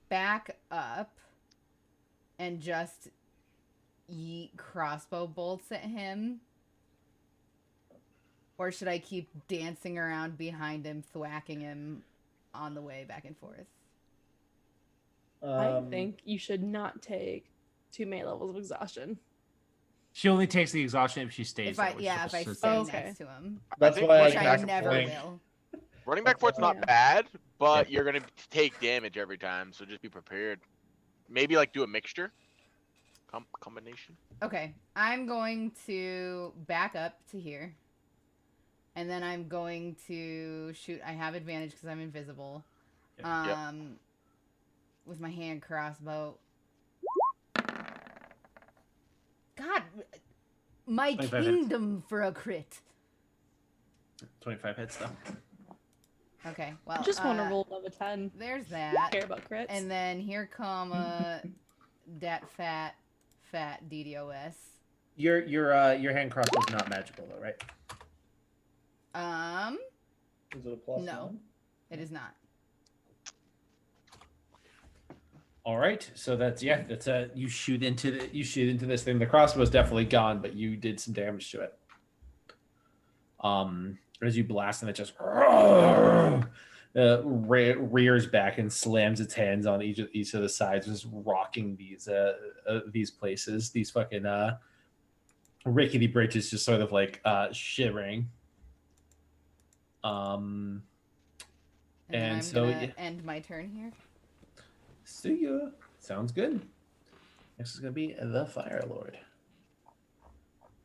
back up and just yeet crossbow bolts at him? Or should I keep dancing around behind him, thwacking him on the way back and forth? I think you should not take 2 melee levels of exhaustion. She only takes the exhaustion if she stays. If I there, which if I is- stay Okay. next to him, That's think why I which running I back and never forth- will. Running back forth's not Yeah. bad, but you're gonna take damage every time, so just be prepared. Maybe like do a mixture, combination. Okay, I'm going to back up to here. And then I'm going to shoot. I have advantage because I'm invisible. Yep. With my hand crossbow. God, my 25 hits. kingdom for a crit. 25 hits though. Okay, well, I just want to roll above a 10. There's I don't that. care about crits. And then here come that fat DDoS. Your hand crossbow is not magical though, right? Is it a plus No. one? It is not. All right, so that's you shoot into this thing. The crossbow is definitely gone, but you did some damage to it. As you blast and it just rears back and slams its hands on each of the sides, just rocking these places. These fucking rickety bridges just sort of like shivering. And then And I'm so, gonna yeah. end my turn here. See ya. Sounds good. Next is gonna be the Fire Lord.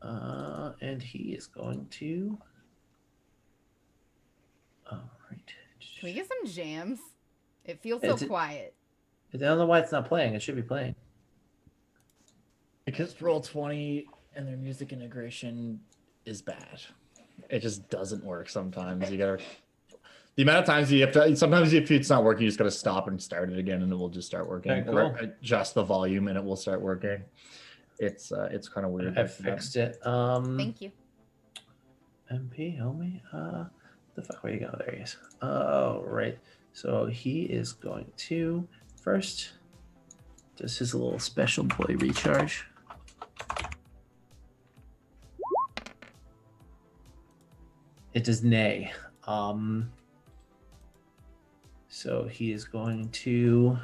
And he is going to. All right. Can we get some jams? It feels so It's- quiet. I don't know why it's not playing. It should be playing. Because Roll20 and their music integration is bad. It just doesn't work sometimes. You gotta. The amount of times you have to. Sometimes if it's not working, you just gotta stop and start it again, and it will just start working. Okay, Or cool. adjust the volume, and it will start working. It's kind of weird. I fixed it. Thank you. MP, homie. The fuck, where you go? There he is. Oh, right. So he is going to first. Does his little special boy recharge? It does nay. So he is going to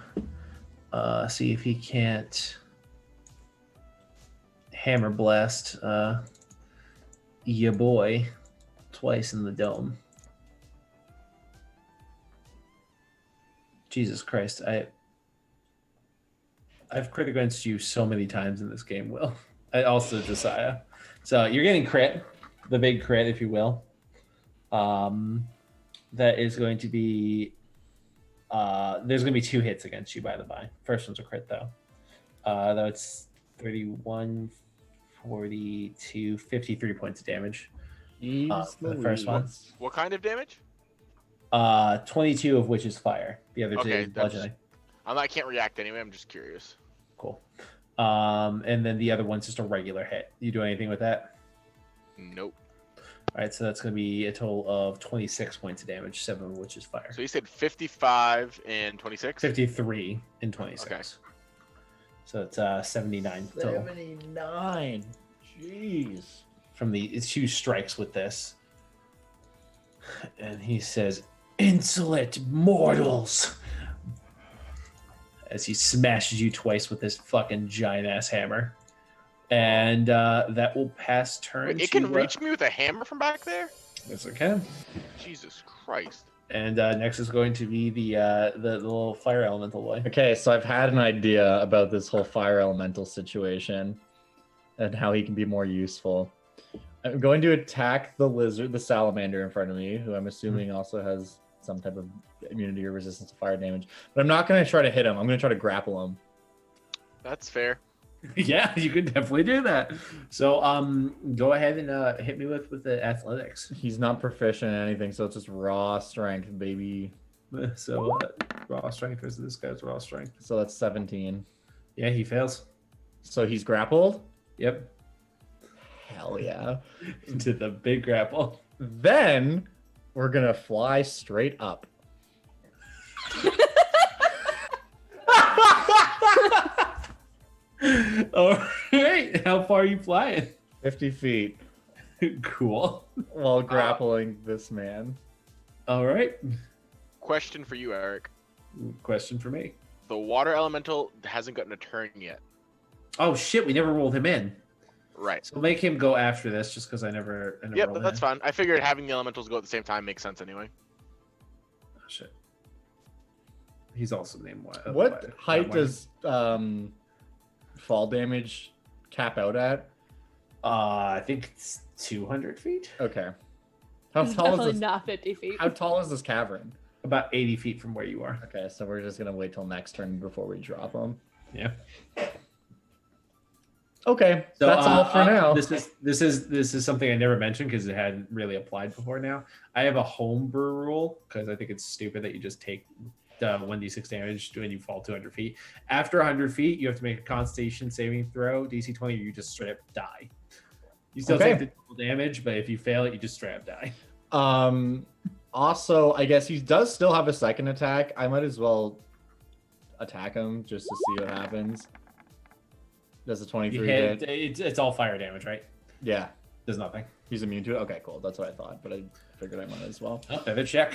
see if he can't hammer blast ya boy twice in the dome. Jesus Christ, I've crit against you so many times in this game, Will. I also Josiah. So you're getting crit, the big crit, if you will. That is going to be there's going to be 2 hits against you, by the by. First one's a crit though. Though it's 31, 42, 53 points of damage. For the first one. What kind of damage? 22 of which is fire. The other 2 Okay, is bludgeoning. I can't react anyway. I'm just curious. Cool. And then the other one's just a regular hit. You do anything with that? Nope. All right, so that's going to be a total of 26 points of damage, 7 of which is fire. So you said 55 and 26. 53 and 26. Okay. So it's 79 total 79. Jeez. from the 2 strikes with this. And he says, "Insolent mortals!" As he smashes you twice with this fucking giant ass hammer. And that will pass turn. Wait, it can reach me with a hammer from back there? Yes, it can. Jesus Christ. And next is going to be the little fire elemental boy. Okay, so I've had an idea about this whole fire elemental situation and how he can be more useful. I'm going to attack the lizard, the salamander in front of me, who I'm assuming also has some type of immunity or resistance to fire damage. But I'm not going to try to hit him. I'm going to try to grapple him. That's fair. Yeah, you could definitely do that. So go ahead and hit me with the athletics. He's not proficient in anything, so it's just raw strength, baby. So raw strength versus this guy's raw strength. So that's 17. Yeah, he fails. So he's grappled? Yep. Hell yeah. To the big grapple. Then we're going to fly straight up. All right. How far are you flying? 50 feet Cool. while grappling this man. All right. Question for you, Eric. Question for me. The water elemental hasn't gotten a turn yet. Oh shit! We never rolled him in. Right. So make him go after this, just because I never Yep, rolled that's in. fine. I figured having the elementals go at the same time makes sense anyway. Oh, shit. He's also named what? What height does fall damage cap out at? I think it's 200 feet. Okay. How It's tall definitely is this? not 50 feet. How tall is this cavern? About 80 feet from where you are. Okay, so we're just gonna wait till next turn before we drop him. Yeah. Okay, So that's all for now. This is something I never mentioned because it hadn't really applied before. Now I have a homebrew rule because I think it's stupid that you just take 1d6 damage when you fall 200 feet. After 100 feet, you have to make a Constitution saving throw, DC 20, or you just straight up die. You still Okay. take the double damage, but if you fail it, you just straight up die. Also, I guess he does still have a second attack. I might as well attack him just to see what happens. Does a You 23 hit, hit? it's all fire damage, right? Yeah, There's nothing. he's immune to it. Okay, cool. That's what I thought, but I figured I might as well. Oh, feather check.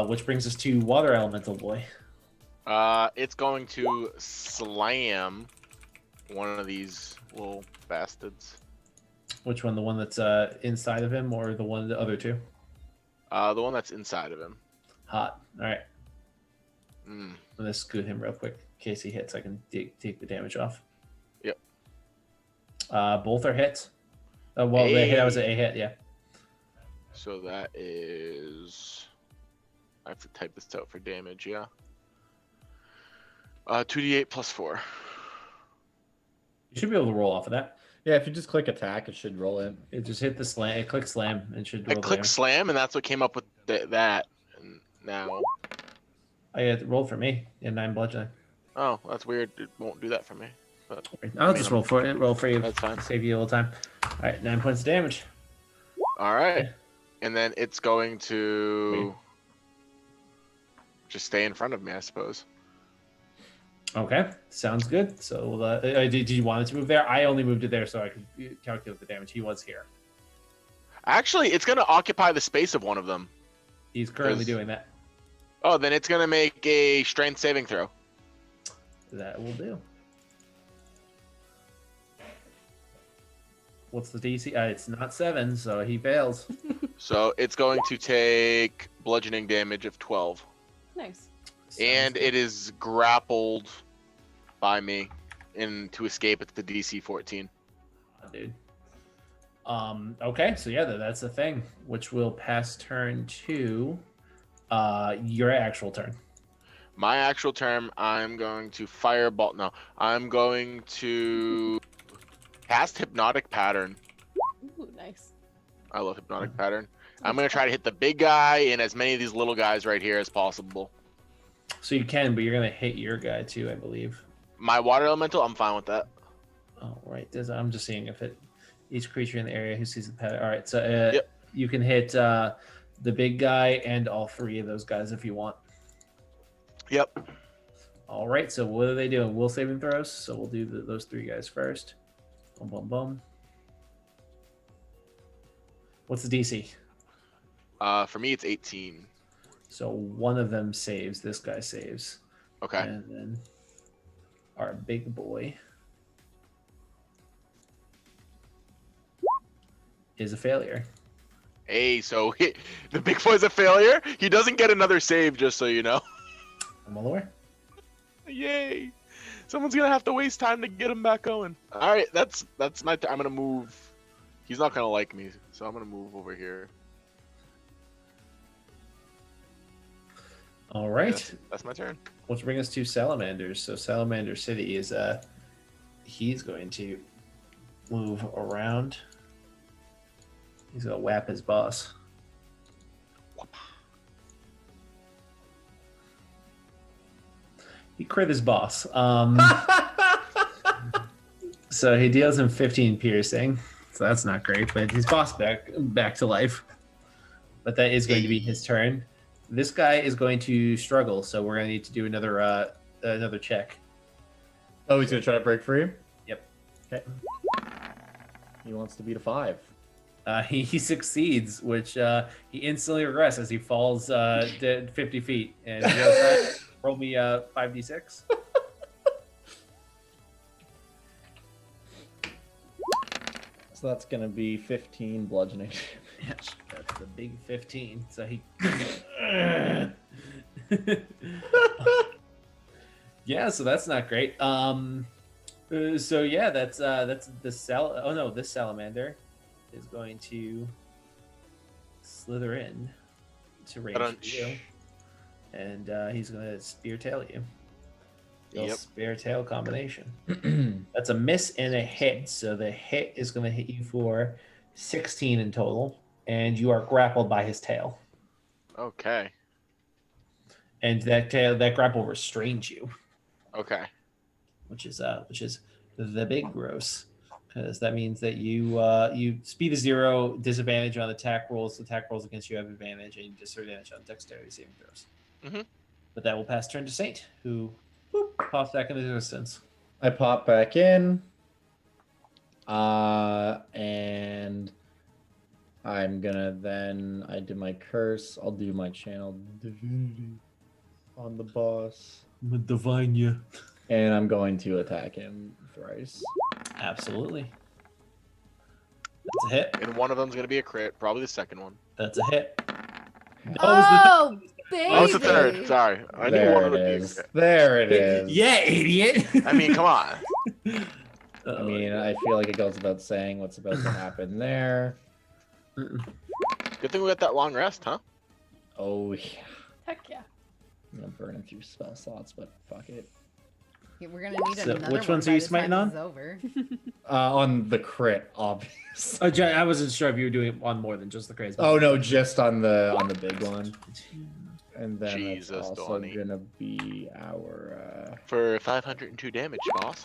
Which brings us to water elemental boy. It's going to slam one of these little bastards. Which one? The one that's inside of him, or the other two? The one that's inside of him. Hot. All right. Mm. I'm gonna scoot him real quick in case he hits. I can take the damage off. Yep. Both are hits. Well, the hit, that was a hit. Yeah. So that is. I have to type this out for damage. Yeah. 2d8 plus 4. You should be able to roll off of that. Yeah, if you just click attack, it should roll in. It just hit the slam. It clicked slam and should I roll. clicked slam, and that's what came up with that. And now. I had rolled for me in 9 bludgeoning. Oh, that's weird. It won't do that for me. But I'll just roll for it. Roll for you. That's fine. Save you a little time. All right, 9 points of damage. all right, and then it's going to just stay in front of me, I suppose. Okay, sounds good. So, did you want it to move there? I only moved it there so I could calculate the damage. He was here. Actually, it's going to occupy the space of one of them. He's currently 'Cause- doing that. Oh, then it's going to make a strength saving throw. That will do. What's the DC? It's not 7, so he fails. So it's going to take bludgeoning damage of 12. Nice. And it is grappled by me to escape at the DC 14. Dude. Okay, so yeah, that's the thing, which will pass turn to your actual turn. My actual term, I'm going to fireball. No, I'm going to cast Hypnotic Pattern. Ooh, nice. I love Hypnotic Pattern. I'm going to try to hit the big guy and as many of these little guys right here as possible. So you can, but you're gonna hit your guy too, I believe. My water elemental, I'm fine with that. Oh, right. I'm just seeing if each creature in the area who sees the pattern. All right, so Yep. you can hit the big guy and all 3 of those guys if you want. Yep. All right, so what are they doing? Will saving throws. So we'll do those 3 guys first. Boom, boom, boom. What's the DC? For me, it's 18. So one of them saves. This guy saves. Okay. And then our big boy is a failure. Hey, so the big boy's a failure. He doesn't get another save, just so you know. I'm all aware. Yay! Someone's gonna have to waste time to get him back going. All right, that's my. I'm gonna move. He's not gonna like me, so I'm gonna move over here. All right. That's my turn. Which brings us to Salamanders. So Salamander City is he's going to move around. He's gonna whap his boss. He crit his boss. So he deals him 15 piercing. So that's not great, but his boss back to life. But that is going to be his turn. This guy is going to struggle, so we're gonna need to do another check. Oh, he's gonna try to break free. Yep. Okay. He wants to beat a 5. He succeeds, which he instantly regrets as he falls 50 feet. And roll me 5d6. So that's gonna be 15 bludgeoning. Yeah, that's the big 15. So he. Yeah, so that's not great. So yeah, that's the Oh no, this salamander is going to slither in to range for you, and he's going to spear tail you. Yep. Spear tail combination. That's a miss and a hit. So the hit is going to hit you for 16 in total, and you are grappled by his tail. Okay. And that grapple restrains you. Okay. Which is the big gross, because that means that you speed is 0, disadvantage on attack rolls. Attack rolls against you have advantage, and disadvantage on dexterity saving throws. Mm-hmm. But that will pass turn to Saint, who pops back into existence. I pop back in, and I'm gonna then I do my curse. I'll do my channel divinity on the boss. I'm gonna divine you. And I'm going to attack him thrice. Absolutely. That's a hit. And one of them's gonna be a crit, probably the second one. That's a hit. Oh, baby! Oh, it's the third. Sorry, I knew There one it of them would be a is. crit. There it is. Yeah, idiot. I mean, come on. I mean, I feel like it goes without saying what's about to happen there. Good thing we got that long rest, huh? Oh yeah. Heck yeah. I'm gonna burn a few spell slots, but fuck it. Yeah, we're gonna need So, another which one ones by are you the time smiting on? this is over. On the crit, obviously. I wasn't sure if you were doing it on more than just the crazy. Oh no, just on the big one. And then Jesus, it's also Donnie. gonna be our. For 502 damage, boss.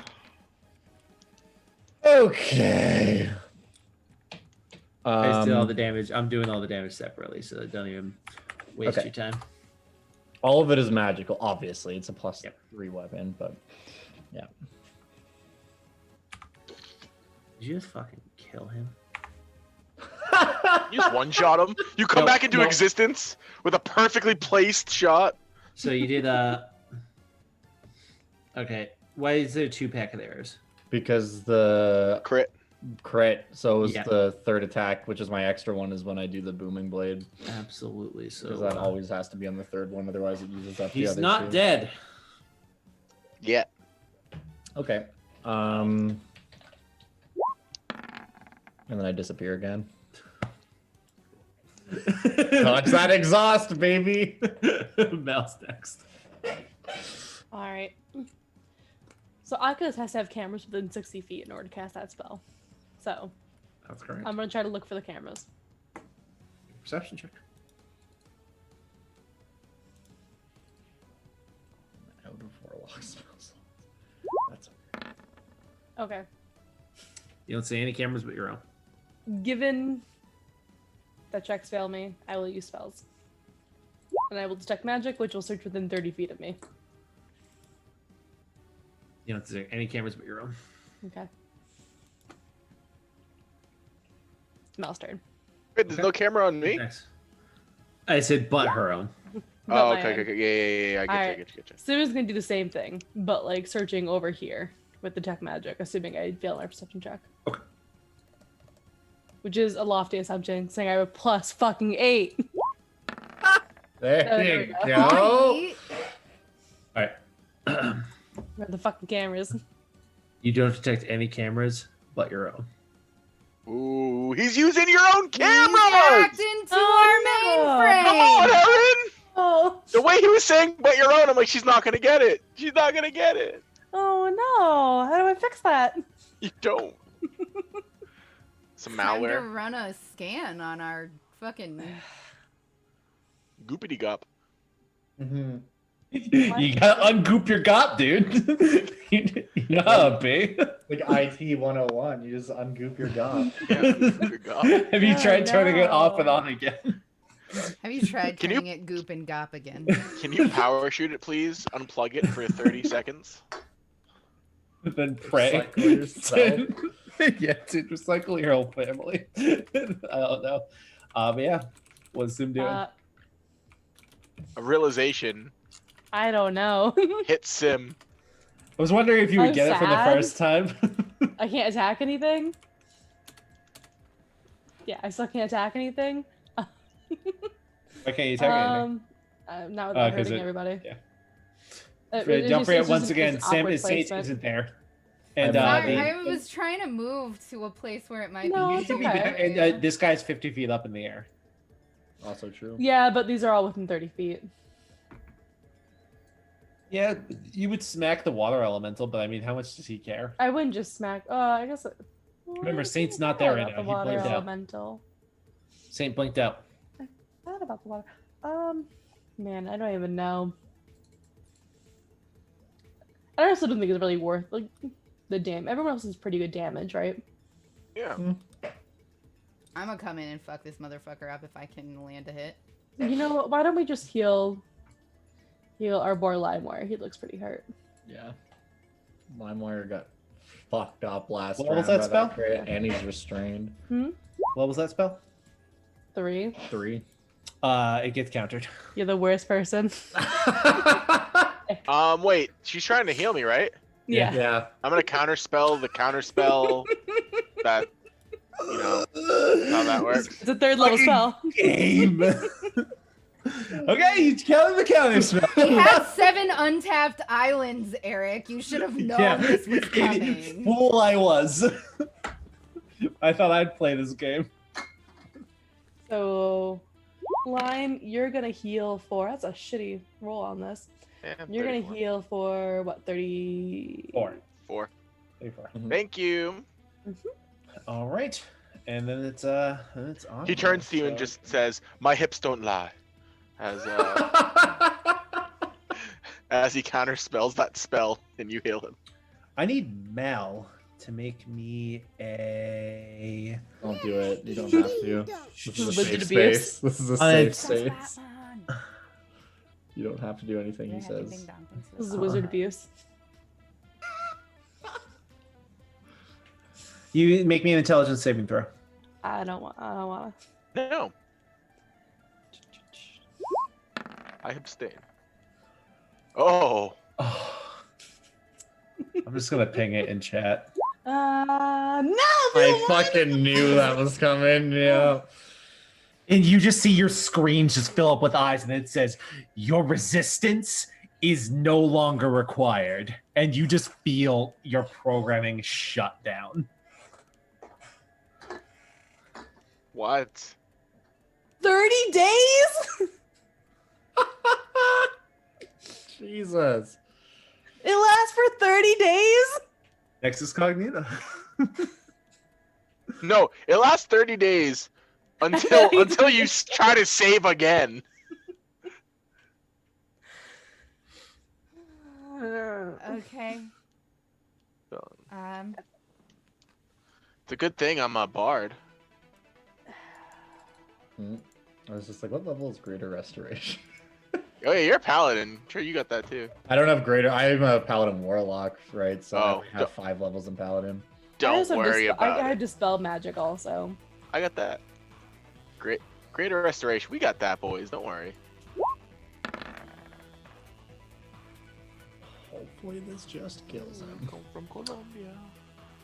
Okay. I did all the damage. I'm doing all the damage separately, so don't even waste Okay. your time. All of it is magical, obviously. It's a plus 3 weapon, but yeah. Did you just fucking kill him? You just one-shot him. You come No, back into no. existence with a perfectly placed shot. So you did Okay. Why is there 2 pack of arrows? Because the Crit. so it was Yeah. the third attack, which is my extra one, is when I do the booming blade. Absolutely. So Because that always has to be on the third one, otherwise it uses up the he's other not 2. dead. Yeah. Okay. And then I disappear again. Dodge that exhaust, baby. Mouse next. All right. So Akos has to have cameras within 60 feet in order to cast that spell. So That's correct. I'm gonna try to look for the cameras. Perception check. Out of warlock spells. That's okay. Okay. You don't see any cameras but your own. Given that checks fail me, I will use spells. And I will detect magic, which will search within 30 feet of me. You don't see any cameras but your own. Okay. Mouse turn. Wait, there's no camera on me? Next. I said but her own. But Oh, my okay, own. okay, yeah. I get you, I Alright. get you. Suna's gonna do the same thing, but like searching over here with detect magic, assuming I fail my perception check. which is a lofty assumption, saying I have a plus fucking 8. There There you we go. All right. Where are the fucking cameras? You don't detect any cameras but your own. Ooh, he's using your own He's cameras. hacked into our Come on, mainframe. Erin. Oh, The way he was saying "but your own," I'm like, she's not gonna get it. She's not gonna get it. oh no! How do I fix that? You don't. Some Time to malware. run a scan on our fucking. Goopity gop. Mm-hmm. You gotta ungoop your gop, dude. You know how it be. Like IT 101, you just ungoop your gob. Your gop. Have you Oh, tried turning it off and no. on again? Have you tried Can you- turning it goop and gop again? Can you power shoot it, please? Unplug it for 30 seconds. Then pray. Recycle yourself. Yeah, to recycle your whole family. I don't know. But yeah, what's Sim doing? Uh, A realization. I don't know. Hit sim. I was wondering if you would I'm get it for the sad. first time. I can't attack anything. Yeah, I still can't attack anything. Why can't you attack anything? Not without 'cause hurting it- everybody. yeah. It Don't just- forget it's once just again, this Sam awkward is Saint placement. isn't there. And Sorry, I was trying to move to a place where it might No, be. it's easier okay. and, area. this guy's 50 feet up in the air. Also true. Yeah, but these are all within 30 feet. Yeah, you would smack the water elemental, but I mean, how much does he care? I wouldn't just smack. I guess. Remember, Saint's not there right about now. The He water blinked out. elemental. Saint blinked out. What about the water? Man, I don't even know. I also don't think it's really worth like the damage. Everyone else is pretty good damage, right? Yeah. I'm gonna come in and fuck this motherfucker up if I can land a hit. You know what? Why don't we just heal our boy Limewire? He looks pretty hurt. Yeah. LimeWire got fucked up last What round. was that by spell? crit, and he's restrained. What was that spell? 3. 3. It gets countered. You're the worst person. Wait. She's trying to heal me, right? Yeah. Yeah. I'm gonna counterspell the counterspell. That. You know how that works. It's a 3rd level spell. Game. Okay, you counted the counter spell. He had 7 untapped islands, Eric. You should have known this was coming. Fool I was. I thought I'd play this game. So, Lime, you're gonna heal for. That's a shitty roll on this. Yeah, You're gonna 34. heal for what? 30. 4. 4. 34. Thank you. All right, and then it's on. He turns to you and just says, "My hips don't lie," as as he counterspells that spell, and you heal him. I need Mal to make me a. Don't do it. You don't have to. This is a Wizard safe abuse. space. This is a I've- safe space. You don't have to do anything he says. This is wizard abuse. You make me an intelligence saving throw. I don't want. No. I abstain. Oh. I'm just gonna ping it in chat. No. I fucking knew that was coming. Yeah. And you just see your screen just fill up with eyes, and it says, "Your resistance is no longer required," and you just feel your programming shut down. What? 30 days? Jesus. It lasts for 30 days? Nexus Cognita. No, it lasts 30 days until you try to save again. Okay. It's a good thing I'm a bard. I was just like, what level is Greater Restoration? Oh yeah, you're a paladin. Sure, you got that too. I don't have Greater. I'm a Paladin Warlock, right? So I Oh, only have 5 levels in Paladin. Don't worry about I it. dispel magic also. I got that. Greater restoration. We got that, boys. Don't worry. Hopefully this just kills him. Come from Colombia.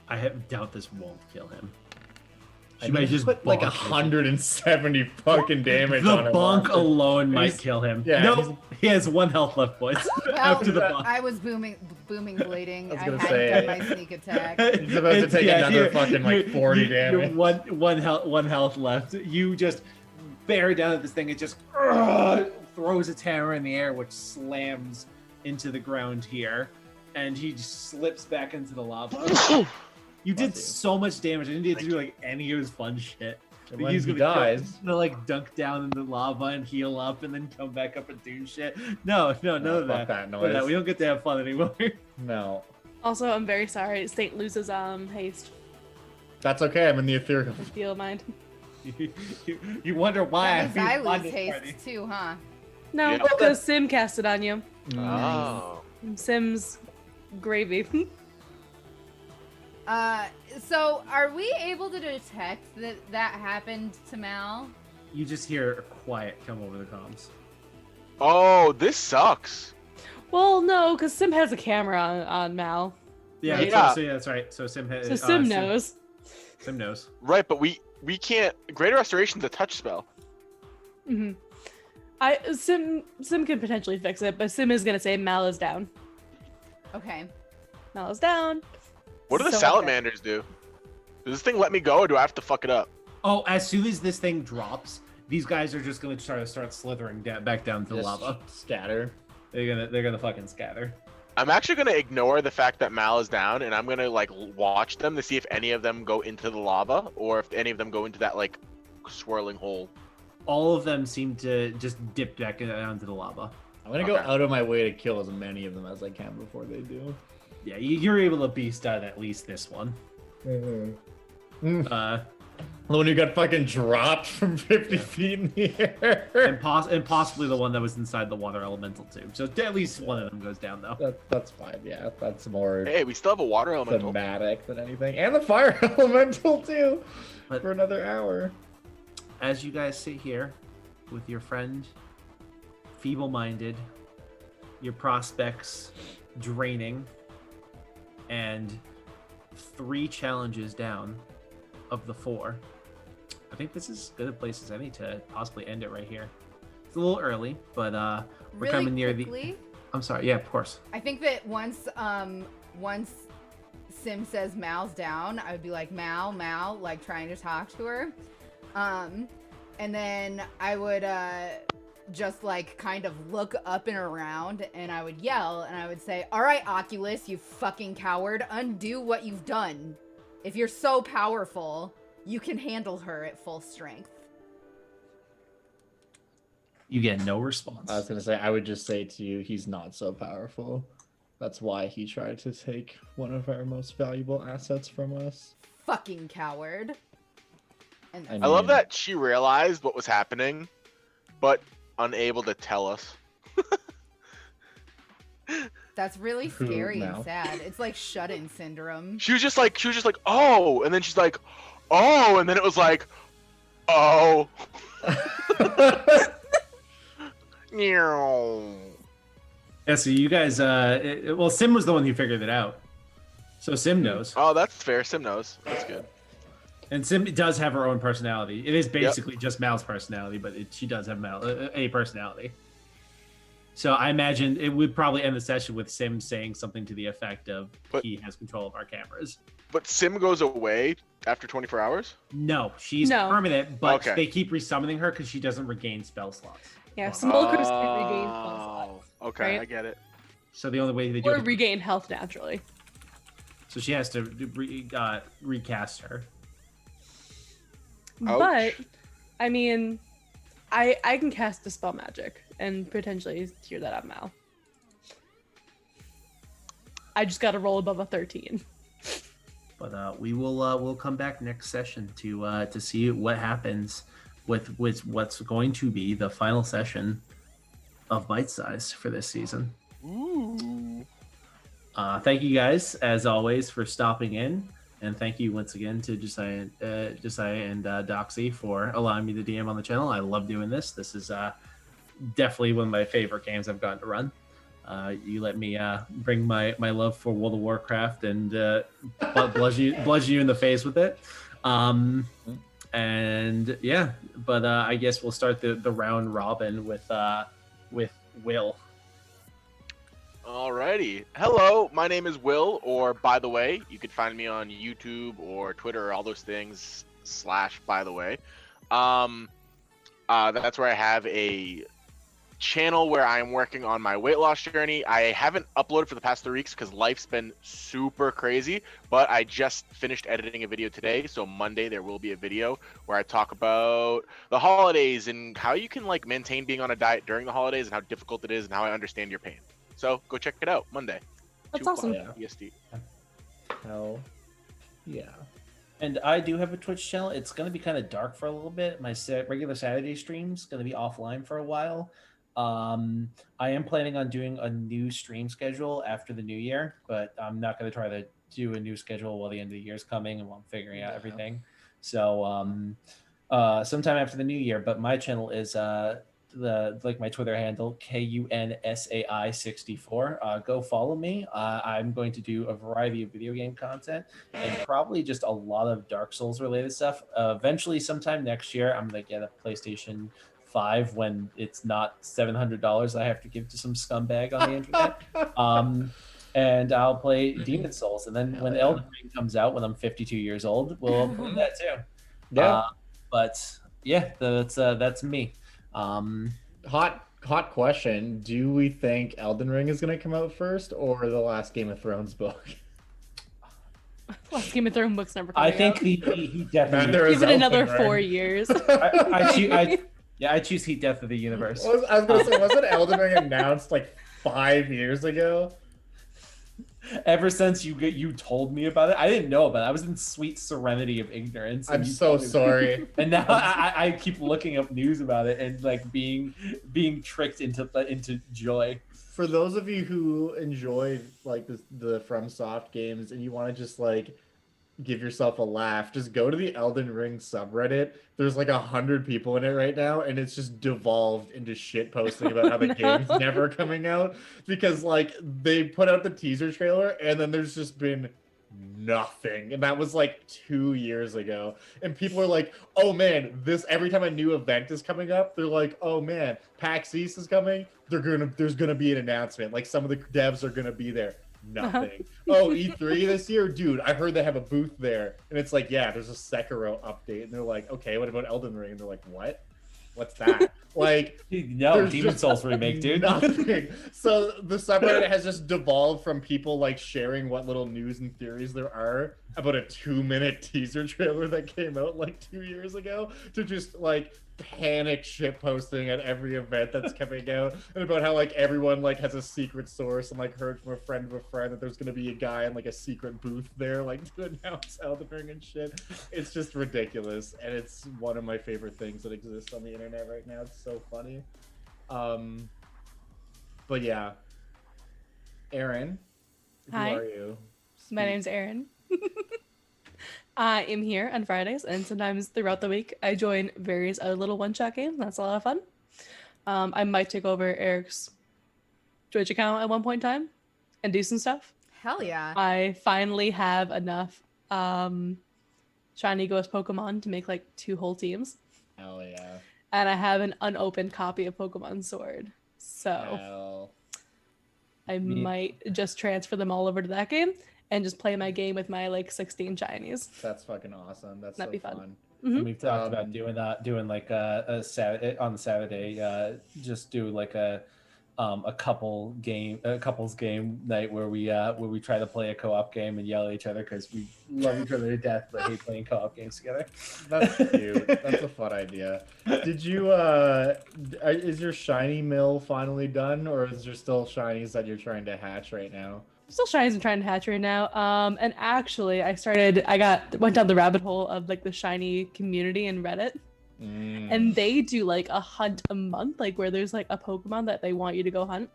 I doubt this won't kill him. She might just put like bonk 170 fucking damage on The him. bonk alone might He's- kill him. yeah, No, he has 1 health left, boys. Well, After the bonk. I was booming bleeding. I was I gonna hadn't say- done my sneak attack. He's about to take another fucking, like, 40 damage. One health left. You just bear down at this thing. It just throws its hammer in the air, which slams into the ground here, and he just slips back into the lava. You did so much damage. I didn't get to do like any of his fun shit. And when He's he gonna dies, gonna like dunk down in the lava and heal up and then come back up and do shit. No, none of fuck that. that None of that. noise. We don't get to have fun anymore. no. Also, I'm very sorry. Saint loses haste. That's okay. I'm in the ethereal. If you don't mind. you wonder why That means I won lose this haste party. too, huh? No, Yeah. because Sim cast it on you. Oh. Sim's gravy. So are we able to detect that happened to Mal? You just hear a quiet come over the comms. Oh, this sucks. Well, no, because Sim has a camera on Mal. Yeah, Yeah. So yeah, that's right. So Sim has. So Sim knows. Sim knows. Right, but we can't. Greater Restoration's a touch spell. hmm Sim can potentially fix it, but Sim is gonna say Mal is down. Okay. Mal is down. What do the So salamanders do? Does this thing let me go, or do I have to fuck it up? Oh, as soon as this thing drops, these guys are just gonna try to start slithering back down to the Just lava. scatter. They're gonna fucking scatter. I'm actually gonna ignore the fact that Mal is down, and I'm gonna like watch them to see if any of them go into the lava, or if any of them go into that like swirling hole. All of them seem to just dip back down to the lava. I'm gonna go Okay. out of my way to kill as many of them as I can before they do. Yeah, you're able to beast out at least this one. Mm-hmm. Uh, The one who got fucking dropped from 50 feet in the air. and possibly the one that was inside the water elemental too. So at least one of them goes down though. That's fine. Yeah, that's more Hey, we still have a water elemental. thematic than anything, and the fire elemental too, But- for another hour. As you guys sit here with your friend, feeble-minded, your prospects draining, and 3 challenges down of the 4, I think this is as good a place as any to possibly end it right here. It's a little early, but we're Really coming near quickly, I'm sorry. Yeah, of course. I think that once Sim says Mal's down, I would be like Mal, like trying to talk to her. And then I would just like kind of look up and around, and I would yell and I would say, "All right, Oculus, you fucking coward, undo what you've done. If you're so powerful, you can handle her at full strength." You get no response. I was gonna say, I would just say to you, he's not so powerful. That's why he tried to take one of our most valuable assets from us. Fucking coward. And I I love mean- that she realized what was happening, but unable to tell us. that's really Who scary now? and sad. It's like shut-in syndrome. She was just like, oh, and then she's like, oh, and then it was like, oh. Meow. Yeah, so you guys, well, Sim was the one who figured it out. So Sim knows. Oh, that's fair. Sim knows. That's good. And Sim does have her own personality. It is basically just Mal's personality, but she does have a personality. So I imagine it would probably end the session with Sim saying something to the effect of, But- he has control of our cameras. But Sim goes away after 24 hours? No, she's No. permanent, but Okay. they keep resummoning her because she doesn't regain spell slots. Yeah, Wow. Simulacrus can regain spell slots. Okay, right? I get it. So the only way they do Or it, regain health naturally. so she has to recast her. Ouch. But I mean, I can cast Dispel Magic and potentially cure that on Mal. I just got to roll above a 13. But we'll come back next session to see what happens with what's going to be the final session of Byte Sized for this season. Ooh. Thank you guys, as always, for stopping in, and thank you once again to Josiah and Doxy for allowing me to DM on the channel. I love doing this. This is definitely one of my favorite games I've gotten to run. You let me bring my love for World of Warcraft and bludgeon you in the face with it. And yeah, but I guess we'll start the round robin with Will. Alrighty. Hello, my name is Will, or by the way, you could find me on YouTube or Twitter or all those things / by the way. That's where I have a channel where I'm working on my weight loss journey. I haven't uploaded for the past 3 weeks because life's been super crazy, but I just finished editing a video today, so Monday there will be a video where I talk about the holidays and how you can like maintain being on a diet during the holidays and how difficult it is and how I understand your pain. So go check it out Monday. That's 2 awesome. o'clock EST. Hell yeah. And I do have a Twitch channel. It's going to be kind of dark for a little bit. My regular Saturday stream's going to be offline for a while. I am planning on doing a new stream schedule after the new year, but I'm not going to try to do a new schedule while the end of the year is coming and while I'm figuring out everything. So sometime after the new year. But my channel is my Twitter handle KUNSAI64. Go follow me. I'm going to do a variety of video game content and probably just a lot of Dark Souls related stuff. Eventually, sometime next year, I'm gonna get a PlayStation 5 when it's not $700 I have to give to some scumbag on the internet. And I'll play Demon Souls, and then when Elden Ring comes out when I'm 52 years old, we'll play that too. Yeah. But yeah, that's me. Hot question. Do we think Elden Ring is going to come out first or the last Game of Thrones book? Last Game of Thrones book's never coming I think out. he definitely. Give it another 4 years. I choose Heat Death of the Universe. I was going to say, wasn't Elden Ring announced like 5 years ago? Ever since you told me about it, I didn't know about it. I was in sweet serenity of ignorance. I'm so sorry. And now I keep looking up news about it and like being tricked into joy. For those of you who enjoyed like the FromSoft games and you want to just like give yourself a laugh, just go to the Elden Ring subreddit. There's like 100 people in it right now, and it's just devolved into shit posting about how the game's never coming out because like they put out the teaser trailer and then there's just been nothing, and that was like 2 years ago. And people are like, "Oh man, this every time a new event is coming up, they're like, oh man, PAX East is coming. There's gonna be an announcement. Like some of the devs are gonna be there." Nothing. Oh, E3 this year, dude. I heard they have a booth there, and it's like, yeah, there's a Sekiro update, and they're like, okay, what about Elden Ring? And they're like, what? What's that? Like, no, Demon Souls remake, dude. Nothing. So the subreddit has just devolved from people like sharing what little news and theories there are about a 2-minute teaser trailer that came out like 2 years ago to just like panic shit posting at every event that's coming out, and about how like everyone like has a secret source and like heard from a friend of a friend that there's gonna be a guy in like a secret booth there like to announce Elden Ring and shit. It's just ridiculous, and it's one of my favorite things that exists on the internet right now. It's so funny. But yeah, Aaron, Hi. who are you? My name's Erin. I am here on Fridays, and sometimes throughout the week, I join various other little one-shot games. That's a lot of fun. I might take over Eric's Twitch account at one point in time and do some stuff. Hell yeah. I finally have enough shiny ghost Pokemon to make like 2 whole teams. Hell yeah. And I have an unopened copy of Pokemon Sword. So Hell. I might just transfer them all over to that game and just play my game with my like 16 shinies. That's fucking awesome. That's That'd so be fun. fun. And we've talked about doing like a Saturday on Saturday, just do like a couples game night where we try to play a co-op game and yell at each other because we love each other to death but hate playing co-op games together. That's cute. That's a fun idea. Did you is your shiny mill finally done, or is there still shinies that you're trying to hatch right now? Still shinies I'm trying to hatch right now. And actually I went down the rabbit hole of like the shiny community in Reddit. And they do like a hunt a month, like where there's like a Pokemon that they want you to go hunt,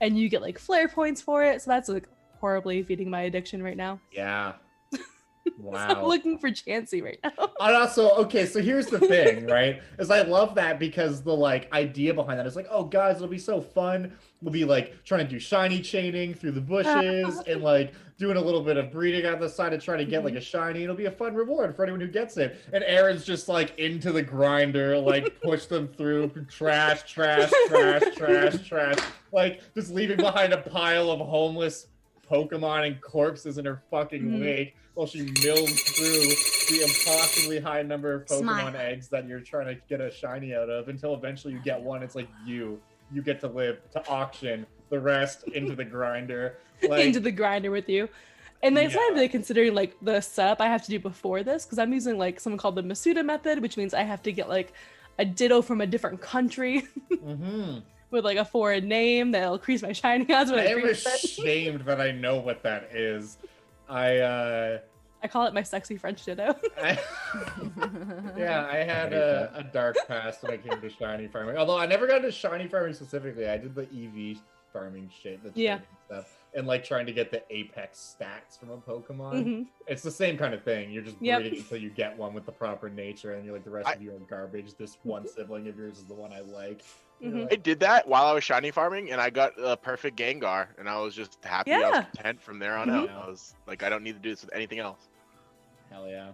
and you get like flare points for it. So that's like horribly feeding my addiction right now. Yeah. Wow. I'm looking for Chansey right now. And also, okay, so here's the thing, right? Is I love that because the like idea behind that is like, oh guys, it'll be so fun. We'll be like trying to do shiny chaining through the bushes and like doing a little bit of breeding on the side to try to get like a shiny. It'll be a fun reward for anyone who gets it. And Aaron's just like into the grinder, like push them through trash, trash, trash, trash, trash. Like just leaving behind a pile of homeless Pokemon and corpses in her fucking wake while she mills through the impossibly high number of Pokemon Smile. eggs that you're trying to get a shiny out of until eventually you get one. It's like you get to live to auction, the rest into the grinder. Like, Into the grinder with you. And that's not really considering like the setup I have to do before this, because I'm using like something called the Masuda method, which means I have to get like a Ditto from a different country with like a foreign name that'll increase my shiny odds when I am breed it. ashamed that I know what that is. I call it my sexy French Ditto. I had a dark past when I came to shiny farming. Although I never got into shiny farming specifically. I did the EV farming shit, the trading stuff, and like trying to get the apex stats from a Pokemon. It's the same kind of thing. You're just breeding until you get one with the proper nature, and you're like, the rest of you are garbage. This one sibling of yours is the one I like. I did that while I was shiny farming, and I got a perfect Gengar, and I was just happy. I was content from there on out. I was like, I don't need to do this with anything else. Hell yeah.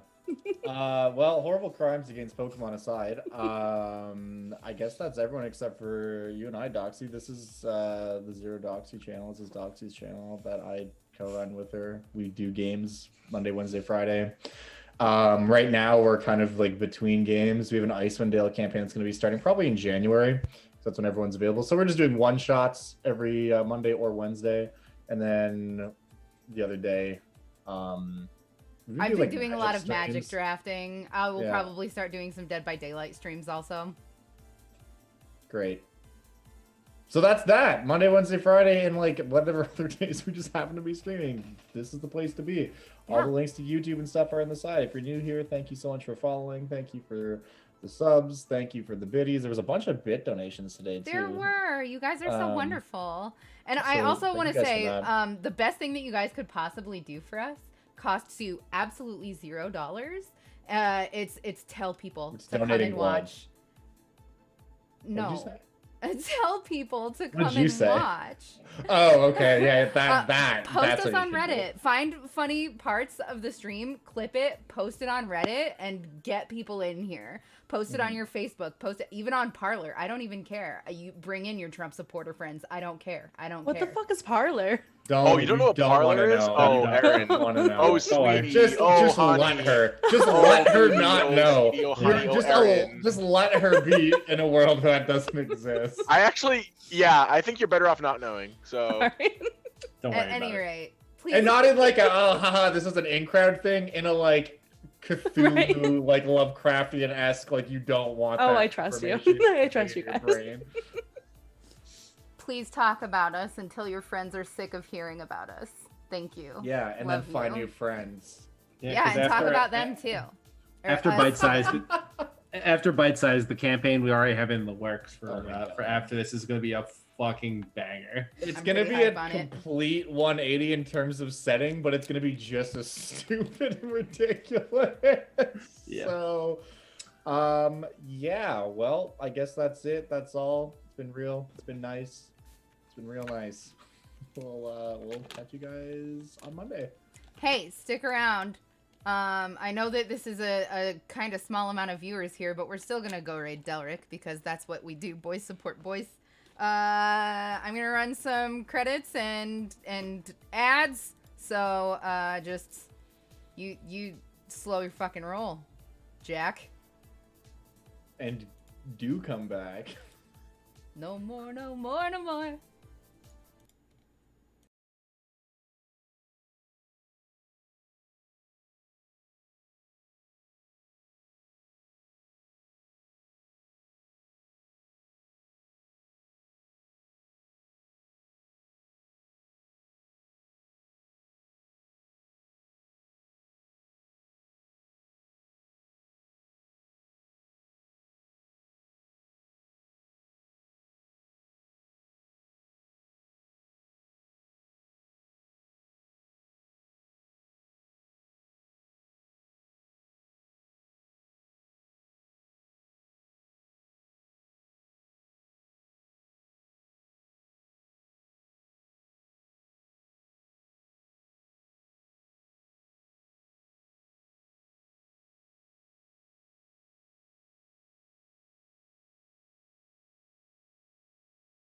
Well, horrible crimes against Pokemon aside, I guess that's everyone except for you and I, Doxy. This is the Zero Doxy channel. This is Doxy's channel that I co-run with her. We do games Monday, Wednesday, Friday. Right now, we're kind of like between games. We have an Icewind Dale campaign that's going to be starting probably in January. So that's when everyone's available. So we're just doing one-shots every Monday or Wednesday. And then the other day... I've been doing a lot of Magic drafting. I will probably start doing some Dead by Daylight streams also. Great. So that's that. Monday, Wednesday, Friday, and like whatever other days we just happen to be streaming. This is the place to be. All the links to YouTube and stuff are on the side. If you're new here, thank you so much for following. Thank you for the subs. Thank you for the biddies. There was a bunch of bit donations today, too. There were. You guys are so wonderful. And I also want to say the best thing that you guys could possibly do for us costs you absolutely $0. It's tell people to come and watch. No. Tell people to come and watch. Oh, okay. Yeah, post us on Reddit. Find funny parts of the stream, clip it, post it on Reddit, and get people in here. Post it on your Facebook. Post it even on Parler. I don't even care. You bring in your Trump supporter friends. I don't care. What the fuck is Parler? You don't know what Parler is? Oh, Aaron. Oh, sweetie. Just let her. Just let her not know. Just let her be in a world that doesn't exist. I think you're better off not knowing. So, don't worry. At any rate, please. And not in like a this is an in-crowd thing. In a like Cthulhu, like Lovecraftian-esque, like you don't want. Oh, I trust you. I trust you guys. Please talk about us until your friends are sick of hearing about us. Thank you. Yeah, and then find new friends. Yeah, and talk about them too. After Byte Sized, the campaign we already have in the works for after this is going to be a fucking banger. It's going to be a complete 180 in terms of setting, but it's going to be just as stupid and ridiculous. Yeah. So, well, I guess that's it. That's all. It's been real. It's been nice. It's been real nice. We'll catch you guys on Monday. Hey, stick around. I know that this is a kind of small amount of viewers here, but we're still gonna go raid Delric because that's what we do. Boys support boys. I'm gonna run some credits and ads. So just you slow your fucking roll, Jack. And do come back. No more, no more, no more.